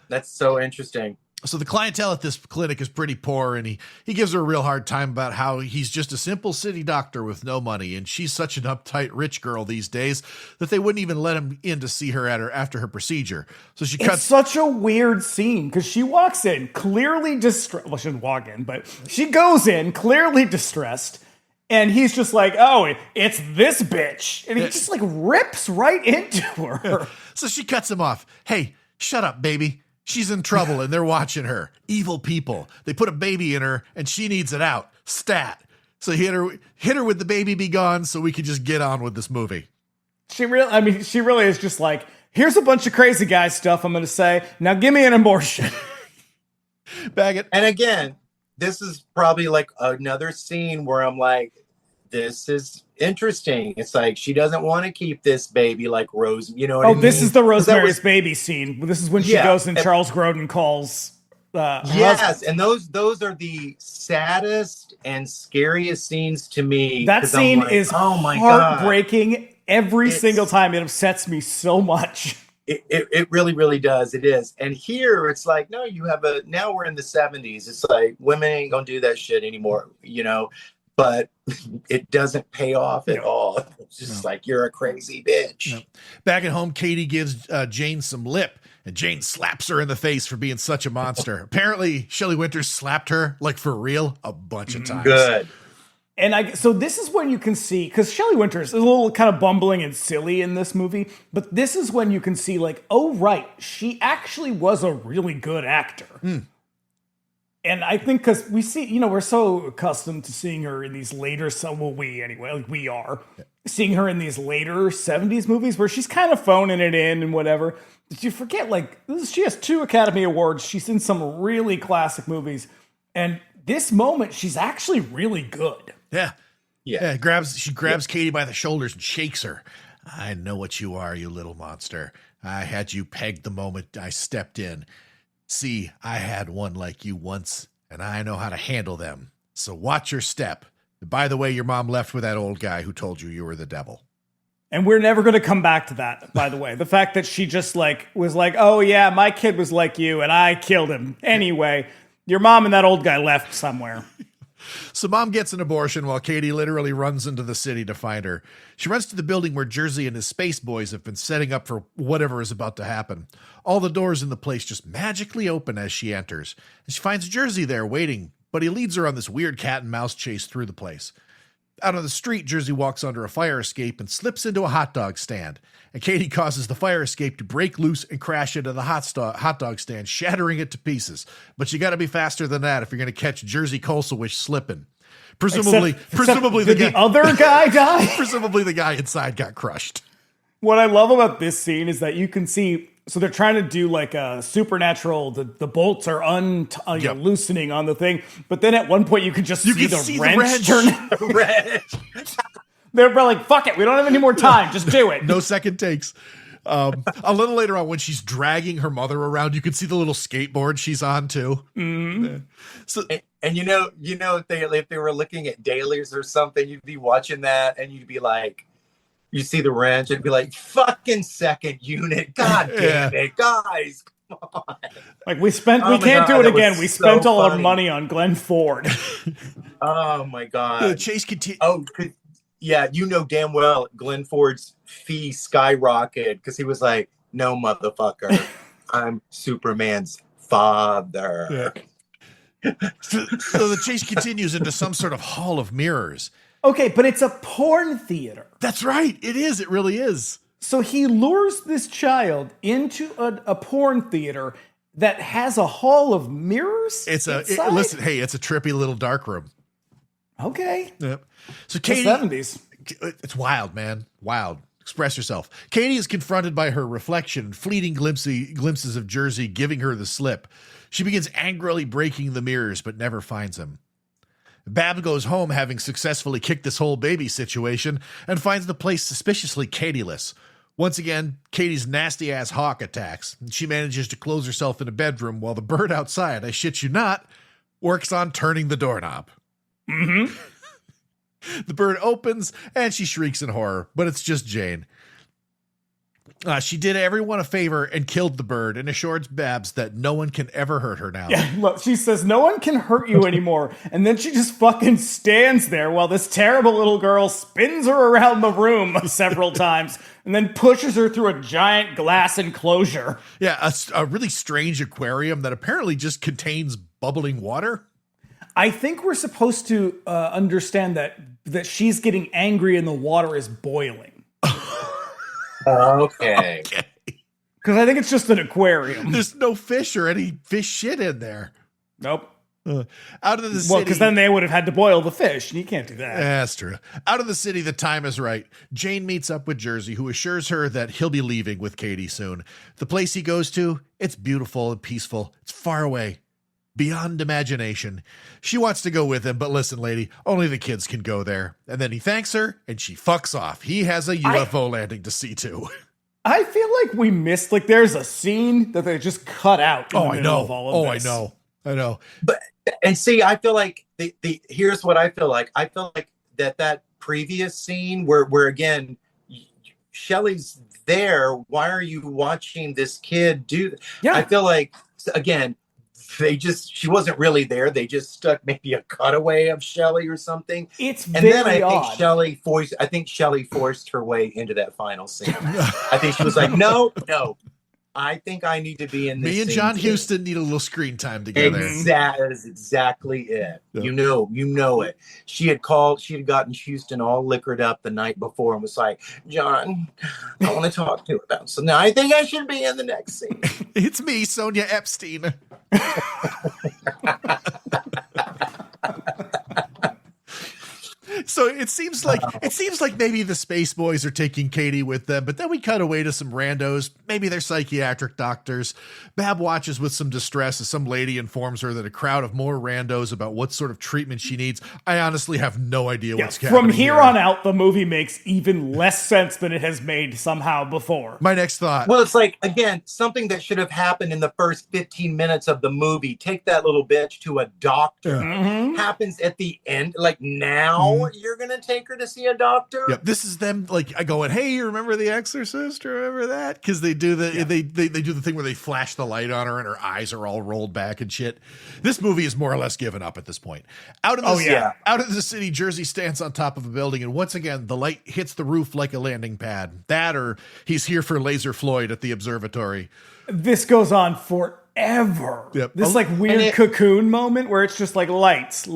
That's so interesting. So the clientele at this clinic is pretty poor, and he gives her a real hard time about how he's just a simple city doctor with no money, and she's such an uptight rich girl these days that they wouldn't even let him in to see her after her procedure. So she cuts. It's such a weird scene because she walks in clearly distressed. Well, she didn't walk in, but she goes in clearly distressed, and he's just like, "Oh, it's this bitch," and he just like rips right into her. So she cuts him off. Hey, shut up, baby. She's in trouble and they're watching her. Evil people. They put a baby in her and she needs it out. Stat. So hit her with the baby be gone so we could just get on with this movie. She really is just like, here's a bunch of crazy guy stuff I'm going to say. Now give me an abortion. Bag it. And again, this is probably like another scene where I'm like, this is interesting. It's like she doesn't want to keep this baby like Rose. You know what I mean? This is the Rosemary's Baby scene. This is when she goes and Charles Grodin calls. Yes, and those are the saddest and scariest scenes to me. That scene is heartbreaking every single time. It upsets me so much. It really, really does. It is. And here it's like, no, now we're in the 70s. It's like women ain't gonna do that shit anymore, but it doesn't pay off at all. It's just like, you're a crazy bitch. No. Back at home, Katie gives Jane some lip, and Jane slaps her in the face for being such a monster. Apparently, Shelley Winters slapped her, like for real, a bunch of times. Good. And so this is when you can see, because Shelley Winters is a little kind of bumbling and silly in this movie, but this is when you can see like, oh, right, she actually was a really good actor. And I think because we see, we're so accustomed to seeing her in these later, we are seeing her in these later 70s movies where she's kind of phoning it in and whatever. But you forget, she has 2 Academy Awards. She's in some really classic movies. And this moment, she's actually really good. Yeah. She grabs Katie by the shoulders and shakes her. I know what you are, you little monster. I had you pegged the moment I stepped in. See, I had one like you once, and I know how to handle them. So watch your step. By the way, your mom left with that old guy who told you were the devil. And we're never going to come back to that, by the way. The fact that she just was like, oh yeah, my kid was like you, and I killed him. Anyway, your mom and that old guy left somewhere. So mom gets an abortion while Katie literally runs into the city to find her. She runs to the building where Jersey and his space boys have been setting up for whatever is about to happen. All the doors in the place just magically open as she enters. And she finds Jersey there waiting, but he leads her on this weird cat and mouse chase through the place. Out on the street, Jersey walks under a fire escape and slips into a hot dog stand. And Katie causes the fire escape to break loose and crash into the hot dog stand, shattering it to pieces. But you got to be faster than that if you're going to catch Jersey Kolsowich slipping. Presumably the other guy die? Presumably the guy inside got crushed. What I love about this scene is that you can see, so they're trying to do like a supernatural, the bolts are loosening on the thing, but then at one point you can just see the wrench turn. They're like, fuck it, we don't have any more time, just do it. No second takes. A little later on, when she's dragging her mother around, you can see the little skateboard she's on too. Mm-hmm. So, and if they were looking at dailies or something, you'd be watching that and you'd be like, you see the wrench and be like, fucking second unit, god damn it, guys, come on. Like we can't do it again. We spent all our money on Glenn Ford. Oh my god. The chase continues. Yeah, damn well Glenn Ford's fee skyrocketed because he was like, no, motherfucker, I'm Superman's father. Yeah. So the chase continues into some sort of hall of mirrors. Okay, but it's a porn theater. That's right. It is. It really is. So he lures this child into a porn theater that has a hall of mirrors. It's a trippy little dark room. Okay. Yep. So Katie, the 70s. It's wild, man. Wild. Express yourself. Katie is confronted by her reflection, fleeting glimpses of Jersey giving her the slip. She begins angrily breaking the mirrors, but never finds him. Babs goes home having successfully kicked this whole baby situation and finds the place suspiciously Katie-less. Once again, Katie's nasty-ass hawk attacks. And she manages to close herself in a bedroom while the bird outside, I shit you not, works on turning the doorknob. Mm-hmm. The bird opens and she shrieks in horror, but it's just Jane. She did everyone a favor and killed the bird and assures Babs that no one can ever hurt her now. Yeah, look, she says, no one can hurt you anymore. And then she just fucking stands there while this terrible little girl spins her around the room several times and then pushes her through a giant glass enclosure. Yeah, a really strange aquarium that apparently just contains bubbling water. I think we're supposed to understand that she's getting angry and the water is boiling. Okay. Because I think it's just an aquarium. There's no fish or any fish shit in there. Nope. Out of the city. Well, because then they would have had to boil the fish, and you can't do that. That's true. Out of the city, the time is right. Jane meets up with Jersey, who assures her that he'll be leaving with Katie soon. The place he goes to, it's beautiful and peaceful. It's far away, beyond imagination. She wants to go with him, but listen, lady, only the kids can go there. And then he thanks her, and she fucks off. He has a UFO landing to see to. I feel like we missed, like, there's a scene that they just cut out in the middle of all of this. I know. But, and see, I feel like here's what I feel like. I feel like that previous scene where again, Shelley's there. Why are you watching this kid do that? Yeah. I feel like, again, she wasn't really there. They just stuck maybe a cutaway of Shelley or something. It's and very then I odd. think Shelley forced her way into that final scene. I think she was like, no, I think I need to be in this. Me and scene John too. Huston need a little screen time together. That is exactly it. Yep. You know it. She had gotten Houston all liquored up the night before and was like, John, I want to talk to you about. So now I think I should be in the next scene. It's me, Sonia Epstein. So it seems like maybe the Space Boys are taking Katie with them, but then we cut away to some randos. Maybe they're psychiatric doctors. Bab watches with some distress as some lady informs her that a crowd of more randos about what sort of treatment she needs. I honestly have no idea what's happening. From here on out, the movie makes even less sense than it has made somehow before. My next thought. Well, it's like, again, something that should have happened in the first 15 minutes of the movie. Take that little bitch to a doctor. Mm-hmm. Happens at the end. Like, now you're going to take her to see a doctor? Yep. This is them, like, I going, hey, you remember The Exorcist? Remember that? Because they do they do the thing where they flash the light on her and her eyes are all rolled back and shit. This movie is more or less given up at this point. Out of the city, Jersey stands on top of a building, and once again, the light hits the roof like a landing pad. That, or he's here for Laser Floyd at the observatory. This goes on forever. Yep. This like weird cocoon moment where it's just like lights.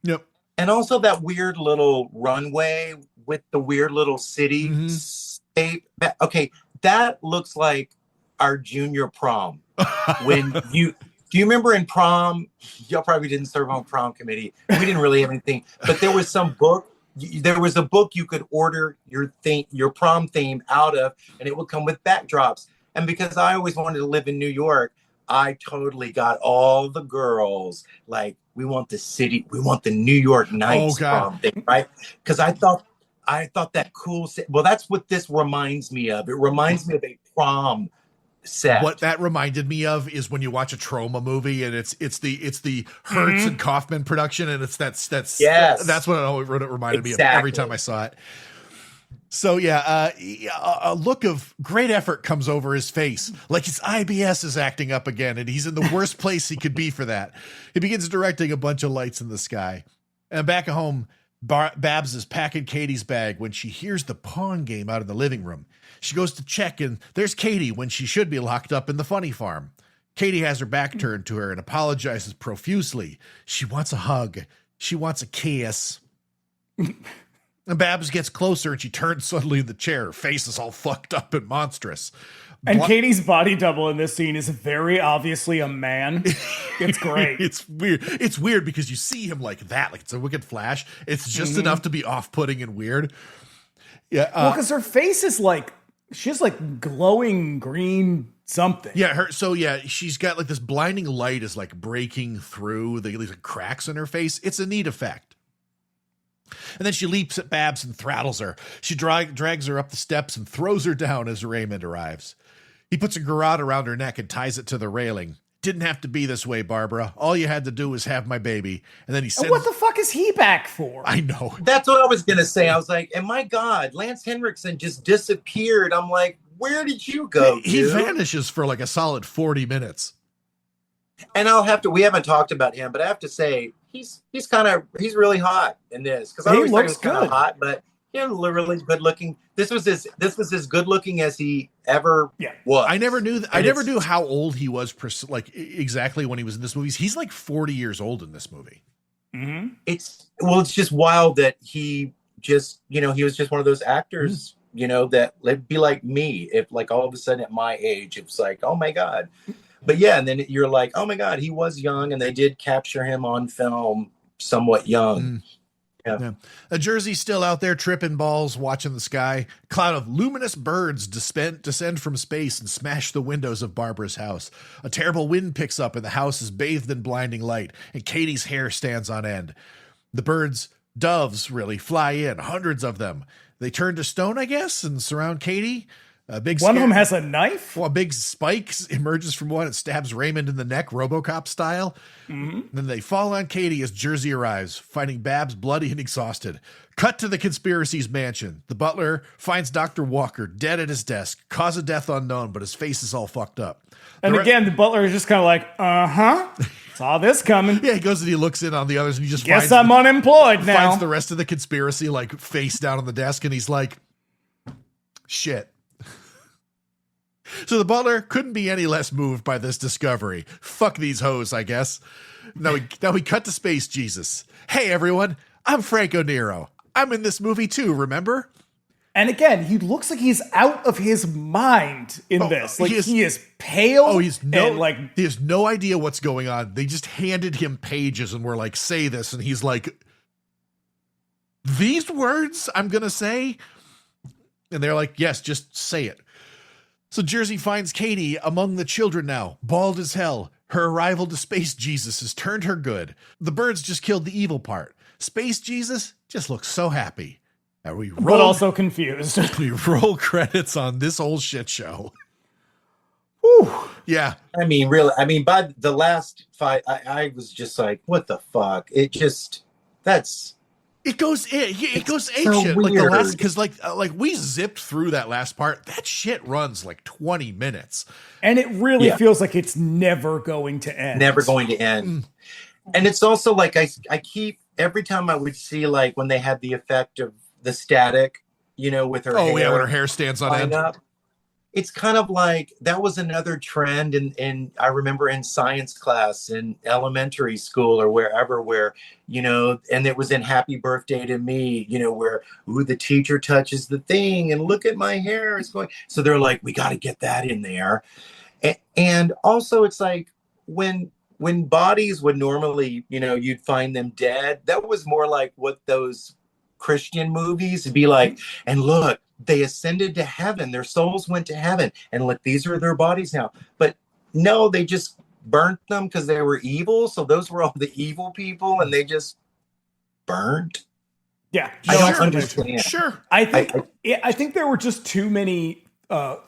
Yep. And also that weird little runway with the weird little city state. Okay, that looks like our junior prom. When do you remember in prom? Y'all probably didn't serve on prom committee. We didn't really have anything, but there was some book. There was a book you could order your prom theme out of, and it would come with backdrops. And because I always wanted to live in New York, I totally got all the girls like, we want the New York Nights prom thing, right? Because I thought that cool. Well, that's what this reminds me of. It reminds me of a prom set. What that reminded me of is when you watch a trauma movie and it's the Hertz and Kaufman production, and that's what it reminded me of every time I saw it. So a look of great effort comes over his face, like his IBS is acting up again, and he's in the worst place he could be for that. He begins directing a bunch of lights in the sky. And back at home, Babs is packing Katie's bag when she hears the pawn game out in the living room. She goes to check, and there's Katie when she should be locked up in the funny farm. Katie has her back turned to her and apologizes profusely. She wants a hug. She wants a kiss. And Babs gets closer and she turns suddenly in the chair. Her face is all fucked up and monstrous. And Katie's body double in this scene is very obviously a man. It's great. It's weird. It's weird because you see him like that. Like it's a wicked flash. It's just enough to be off-putting and weird. Yeah. Well, because her face is like, she has like glowing green something. Yeah, she's got like this blinding light is like breaking through these cracks in her face. It's a neat effect. And then she leaps at Babs and throttles her. She drags her up the steps and throws her down as Raymond arrives. He puts a garrote around her neck and ties it to the railing. Didn't have to be this way, Barbara. All you had to do was have my baby. And then he said, what the fuck is he back for? I know. That's what I was going to say. I was like, and my God, Lance Henriksen just disappeared. I'm like, where did you go? He vanishes for like a solid 40 minutes. And we haven't talked about him, but I have to say, he's really hot in this. Because I always thought he was kind of hot, but really good looking. This was as good looking as he ever was. I never knew how old he was, like exactly when he was in this movie. He's like 40 years old in this movie. Mm-hmm. It's just wild that he just, he was just one of those actors, that would be like me. If like all of a sudden at my age, it's like, oh my God. But yeah, and then you're like, oh my God, he was young, and they did capture him on film somewhat young. Yeah. Jersey's still out there tripping balls, watching the sky. A cloud of luminous birds descend from space and smash the windows of Barbara's house. A terrible wind picks up and the house is bathed in blinding light, and Katie's hair stands on end. The birds, doves really, fly in, hundreds of them. They turn to stone, I guess, and surround Katie. One of them has a knife. Well, a big spike emerges from one and stabs Raymond in the neck, RoboCop style. Mm-hmm. Then they fall on Katie as Jersey arrives, finding Babs bloody and exhausted. Cut to the conspiracy's mansion. The butler finds Dr. Walker dead at his desk. Cause of death unknown, but his face is all fucked up. And again, the butler is just kind of like, saw this coming. Yeah, he goes and he looks in on the others and he just guess I'm unemployed now. Finds the rest of the conspiracy like face down on the desk, and he's like, shit. So the butler couldn't be any less moved by this discovery. Fuck these hoes, I guess. Now we cut to Space Jesus. Hey, everyone. I'm Franco Nero. I'm in this movie too, remember? And again, he looks like he's out of his mind in this. Like he is pale. Oh, he has no idea what's going on. They just handed him pages and were like, say this. And he's like, these words I'm going to say? And they're like, yes, just say it. So Jersey finds Katie among the children now, bald as hell. Her arrival to Space Jesus has turned her good. The birds just killed the evil part. Space Jesus just looks so happy. But also confused. We roll credits on this old shit show. Whew. Yeah. I mean, really, by the last fight, I was just like, what the fuck? It goes apeshit. Like the last, because like we zipped through that last part. That shit runs like 20 minutes, and it really feels like it's never going to end. Never going to end. And it's also like I keep every time I would see like when they had the effect of the static, with her. Oh yeah, when her hair stands on end. Up. It's kind of like that was another trend in I remember in science class in elementary school or wherever where, and it was in Happy Birthday to Me, where the teacher touches the thing and look at my hair. It's going. So they're like, we got to get that in there. And also it's like when bodies would normally, you'd find them dead. That was more like what those Christian movies would be like. And look, they ascended to heaven. Their souls went to heaven. And look, these are their bodies now. But no, they just burnt them because they were evil. So those were all the evil people and they just burnt. Yeah. I don't understand. Sure. I think there were just too many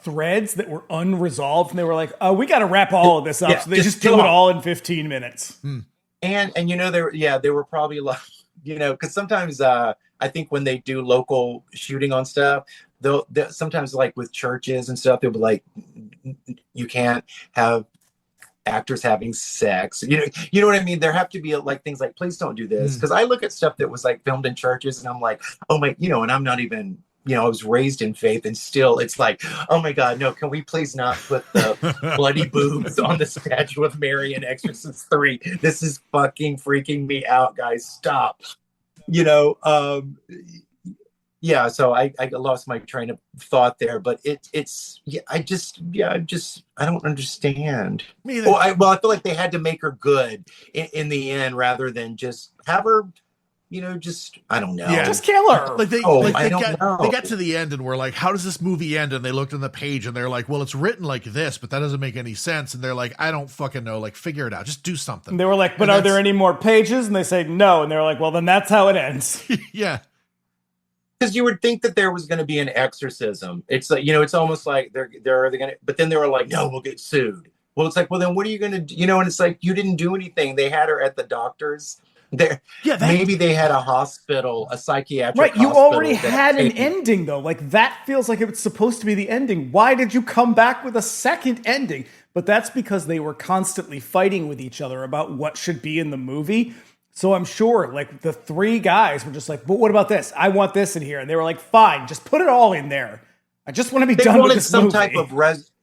threads that were unresolved. And they were like, we got to wrap all of this up. So they just do it all in 15 minutes. And they were probably like, because sometimes I think when they do local shooting on stuff, they'll sometimes like with churches and stuff, they'll be like, you can't have actors having sex. You know what I mean? There have to be like things like, please don't do this. Because I look at stuff that was like filmed in churches and I'm like, oh my, and I'm not even, I was raised in faith and still it's like, oh my God, no, can we please not put the bloody boobs on the statue of Mary in Exorcist 3? This is fucking freaking me out, guys. Stop. So I lost my train of thought there, but I don't understand. I feel like they had to make her good in the end rather than just have her, just, I don't know. Yeah. Just kill her. Like they I don't know. They got to the end and were like, how does this movie end? And they looked on the page and they're like, well, it's written like this, but that doesn't make any sense. And they're like, I don't fucking know. Like, figure it out. Just do something. And they were like, but are there any more pages? And they say no. And they're like, well, then that's how it ends. Yeah. Because you would think that there was going to be an exorcism. It's like, it's almost like they're going to, but then they were like, no, we'll get sued. Well, it's like, well, then what are you going to do? And it's like, you didn't do anything. They had her at the doctor's. Maybe they had a hospital, a psychiatric right. You hospital already had an ending, though. Like, that feels like it was supposed to be the ending. Why did you come back with a second ending? But that's because they were constantly fighting with each other about what should be in the movie. So I'm sure, like, the three guys were just like, but what about this? I want this in here. And they were like, fine, just put it all in there. I just want to be done with this movie. Type of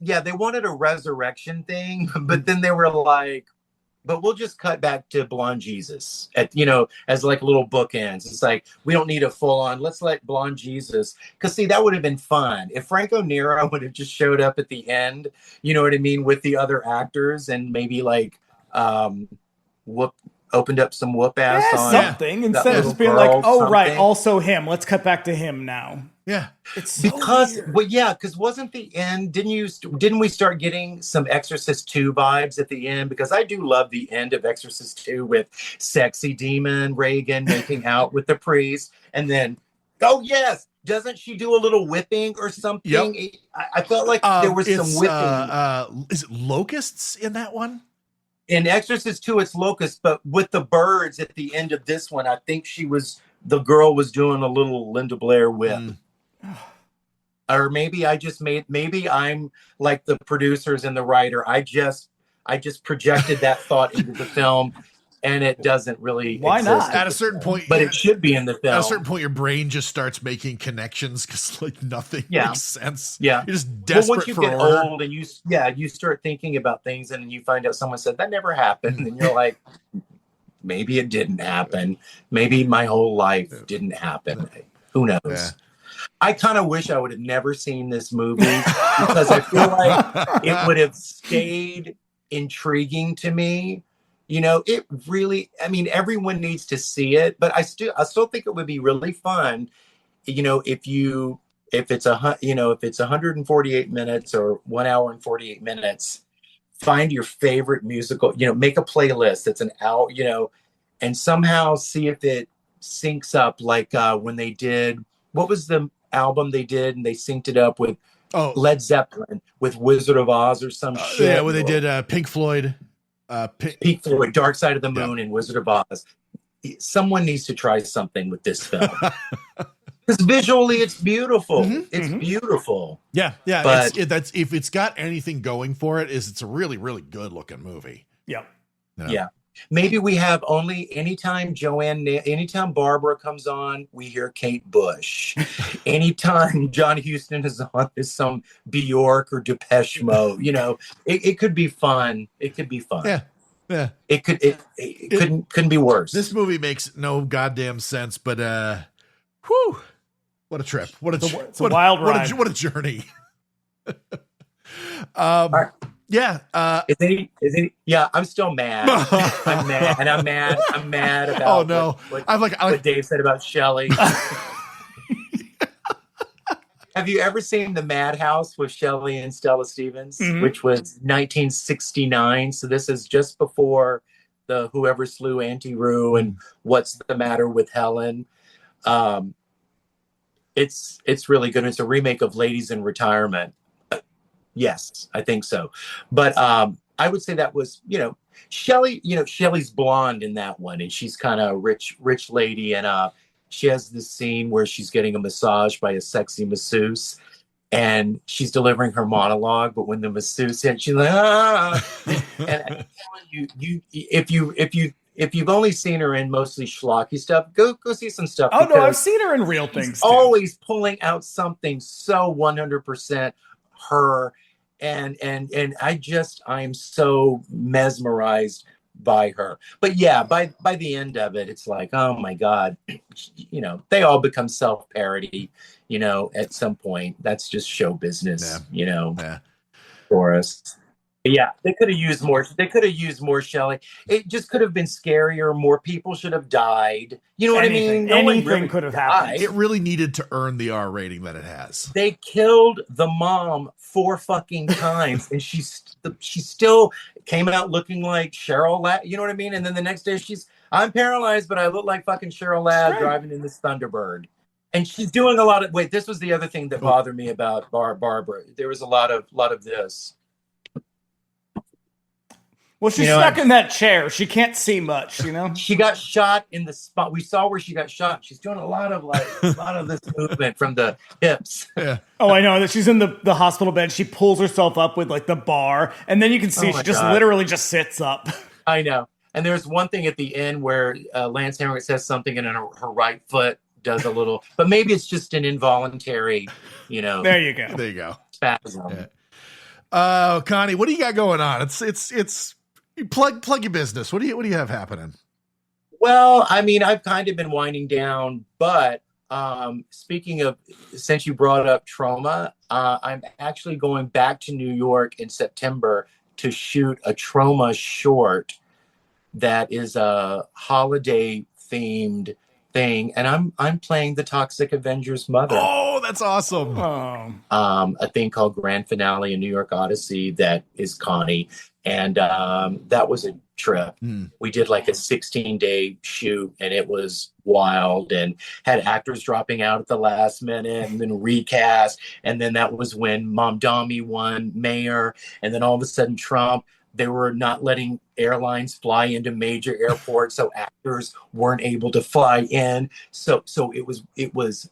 they wanted a resurrection thing, but then they were like, but we'll just cut back to Blonde Jesus as like little bookends. It's like, we don't need a full on, let's let Blonde Jesus, because see, that would have been fun. If Franco Nero would have just showed up at the end, you know what I mean, with the other actors and maybe like, opened up some whoop ass on something instead of just being like, oh, right, also him. Let's cut back to him now. Yeah. It's so weird. Because wasn't the end, didn't we start getting some Exorcist 2 vibes at the end? Because I do love the end of Exorcist 2 with sexy demon Reagan making out with the priest. And then, oh yes, doesn't she do a little whipping or something? Yep. I felt like there was some whipping. Is it locusts in that one? In Exorcist 2, it's locusts, but with the birds at the end of this one, I think the girl was doing a little Linda Blair whip. Or maybe I'm like the producers and the writer. I just projected that thought into the film, and it doesn't really Why exist not? At a certain point, but it should be in the film. At a certain point, your brain just starts making connections because like nothing makes sense. Yeah, you're just desperate once you for get order. old and you start thinking about things, and you find out someone said that never happened, and you're like, maybe it didn't happen. Maybe my whole life didn't happen. Who knows? Yeah. I kind of wish I would have never seen this movie because I feel like it would have stayed intriguing to me. It really, everyone needs to see it, but I still think it would be really fun, if it's 148 minutes or 1 hour and 48 minutes, find your favorite musical, make a playlist that's an hour, and somehow see if it syncs up like when they did, what was the album they did and they synced it up with Led Zeppelin with Wizard of Oz or some shit. Yeah, when they did Pink Floyd. Pink Floyd, Dark Side of the Moon, and Wizard of Oz. Someone needs to try something with this film. Because visually it's beautiful. Mm-hmm. It's beautiful. Yeah. But If it's got anything going for it, it's a really, really good looking movie. Yeah. Yeah. Maybe we have anytime Barbara comes on, we hear Kate Bush. Anytime John Huston is on, is some Bjork or Depeche Mode. It could be fun. It could be fun. Yeah. It couldn't be worse. This movie makes no goddamn sense, but whew, what a trip. It's a wild ride. What a journey. Right. Yeah. Yeah, I'm still mad. I'm mad about what Dave said about Shelley. Have you ever seen The Madhouse with Shelley and Stella Stevens, which was 1969? So this is just before the Whoever Slew Auntie Roo and What's the Matter with Helen. It's really good. It's a remake of Ladies in Retirement. Yes, I think so. But I would say that was, Shelley, Shelley's blonde in that one, and she's kind of a rich lady, and she has this scene where she's getting a massage by a sexy masseuse, and she's delivering her monologue, but when the masseuse hits, she's like, ah! And I'm telling you, if you've only seen her in mostly schlocky stuff, go see some stuff. Oh no, I've seen her in real things too. Always pulling out something so 100% her, and I'm so mesmerized by her. But yeah, by the end of it, it's like, oh my God, they all become self-parody, at some point. That's just show business, for us. Yeah, they could have used more. They could have used more Shelley. It just could have been scarier. More people should have died. You know what I mean? No one Anything really could have died. happened. It really needed to earn the R rating that it has. They killed the mom 4 fucking times, and she still came out looking like Cheryl Ladd. You know what I mean? And then the next day, I'm paralyzed, but I look like fucking Cheryl Ladd driving in this Thunderbird. And she's doing a lot of. Wait, this was the other thing that bothered me about Barbara. There was a lot of this. Well, she's stuck in that chair. She can't see much, She got shot in the spot. We saw where she got shot. She's doing a lot of this movement from the hips. Yeah. Oh, I know that she's in the hospital bed. She pulls herself up with like the bar, and then you can see she just literally just sits up. I know. And there's one thing at the end where Lance Henriksen says something, and then her right foot does a little. But maybe it's just an involuntary, There you go. There you go. Spasm. Yeah. Connie, what do you got going on? It's plug your business. What do you have happening? Well, I mean, I've kind of been winding down, but speaking of, since you brought up trauma, I'm actually going back to New York in September to shoot a trauma short that is a holiday themed thing, and I'm playing the Toxic Avenger's mother. Oh, that's awesome. A thing called Grand Finale, a New York Odyssey that is Connie. And that was a trip. We did like a 16-day shoot, and it was wild, and had actors dropping out at the last minute and then recast. And then that was when Mamdani won mayor, and then all of a sudden Trump. They were not letting airlines fly into major airports, so actors weren't able to fly in. So it was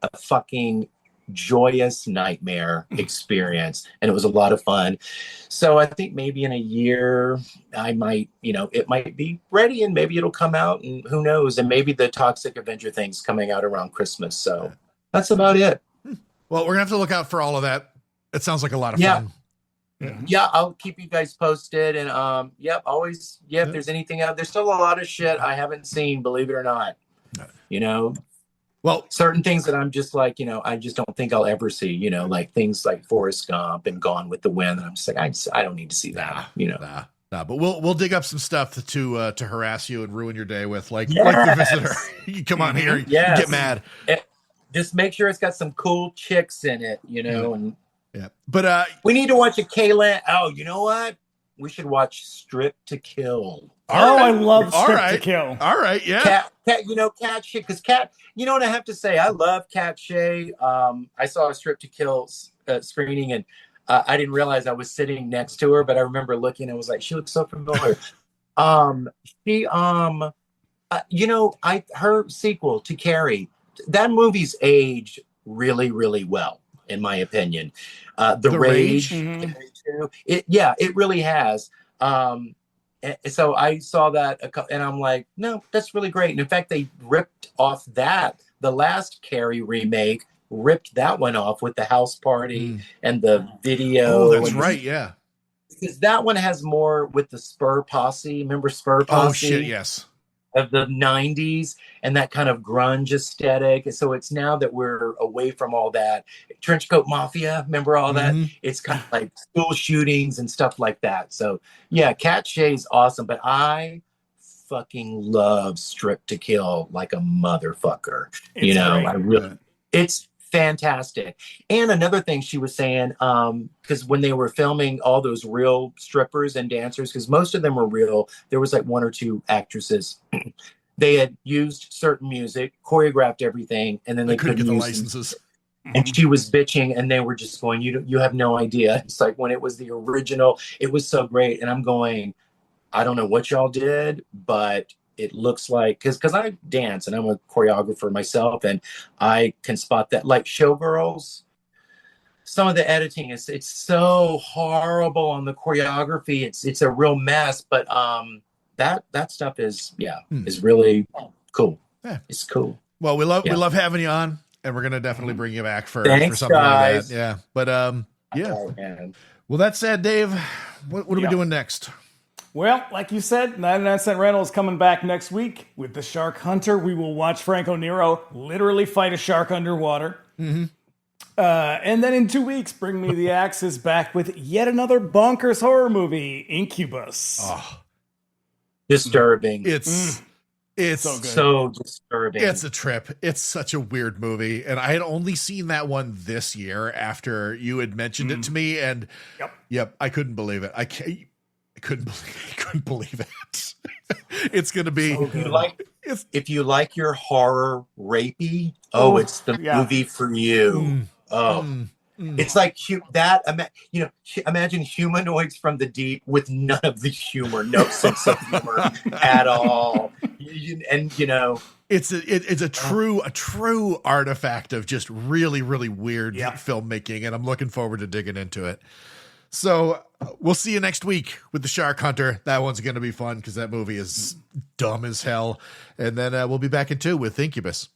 a fucking joyous nightmare experience, and it was a lot of fun. So I think maybe in a year I might, it might be ready, and maybe it'll come out, and who knows, and maybe the Toxic Avenger thing's coming out around Christmas. So that's about it. Well, we're gonna have to look out for all of that. It sounds like a lot of fun. Yeah, I'll keep you guys posted, and always if there's anything out, there's still a lot of shit I haven't seen, believe it or not. Well, certain things that I'm just like, I just don't think I'll ever see, like things like Forrest Gump and Gone with the Wind. And I'm just like, I don't need to see that, Nah, but we'll dig up some stuff to harass you and ruin your day with, like The Visitor. You come on here, you get mad. Just make sure it's got some cool chicks in it, and But we need to watch a Kayla. Oh, you know what? We should watch Strip to Kill. I love Strip to Kill. All right, yeah. Cat shit, because Cat, what I have to say? I love Cat Shea. I saw a Strip to Kill screening, and I didn't realize I was sitting next to her, but I remember looking and was like, she looks so familiar. Her sequel to Carrie, that movie's aged really, really well, in my opinion. The Rage. It really has. So I saw that and I'm like, no, that's really great. And in fact, they ripped off the last Carrie remake, ripped that one off with the house party and the video. Oh, that's right. Yeah. Because that one has more with the Spur Posse. Remember Spur Posse? Oh, shit. Yes. Of the 90s and that kind of grunge aesthetic. And so it's now that we're away from all that. Trenchcoat Mafia, remember all that? It's kind of like school shootings and stuff like that. So yeah, Cat Shea's awesome, but I fucking love Strip to Kill like a motherfucker. It's fantastic. And another thing she was saying, because when they were filming all those real strippers and dancers, because most of them were real, there was like one or two actresses. They had used certain music, choreographed everything, and then they couldn't get the licenses. And she was bitching, and they were just going, you have no idea. It's like when it was the original, it was so great. And I'm going, I don't know what y'all did, but it looks like, because I dance and I'm a choreographer myself, and I can spot that. Like Showgirls, some of the editing it's so horrible on the choreography. It's a real mess, but that stuff is really cool. Yeah. It's cool. Well, we love having you on, and we're gonna definitely bring you back for something guys. like that. Yeah, but Man. Well, that said, Dave, what are we doing next? Well, like you said, 99 Cent Rental is coming back next week with The Shark Hunter. We will watch Franco Nero literally fight a shark underwater. And then in 2 weeks, Bring Me the Axe is back with yet another bonkers horror movie, Incubus. Oh, Disturbing. It's so good. So disturbing. It's a trip. It's such a weird movie. And I had only seen that one this year after you had mentioned it to me. And yep, I couldn't believe it. I couldn't believe it. It's going to be if you like your horror rapey, it's the movie for you. It's like that. Imagine humanoids from the deep with none of the humor, no sense of humor at all. And it's a true artifact of just really, really weird filmmaking, and I'm looking forward to digging into it. So we'll see you next week with The Shark Hunter. That one's going to be fun because that movie is dumb as hell. And then we'll be back in 2 with Incubus.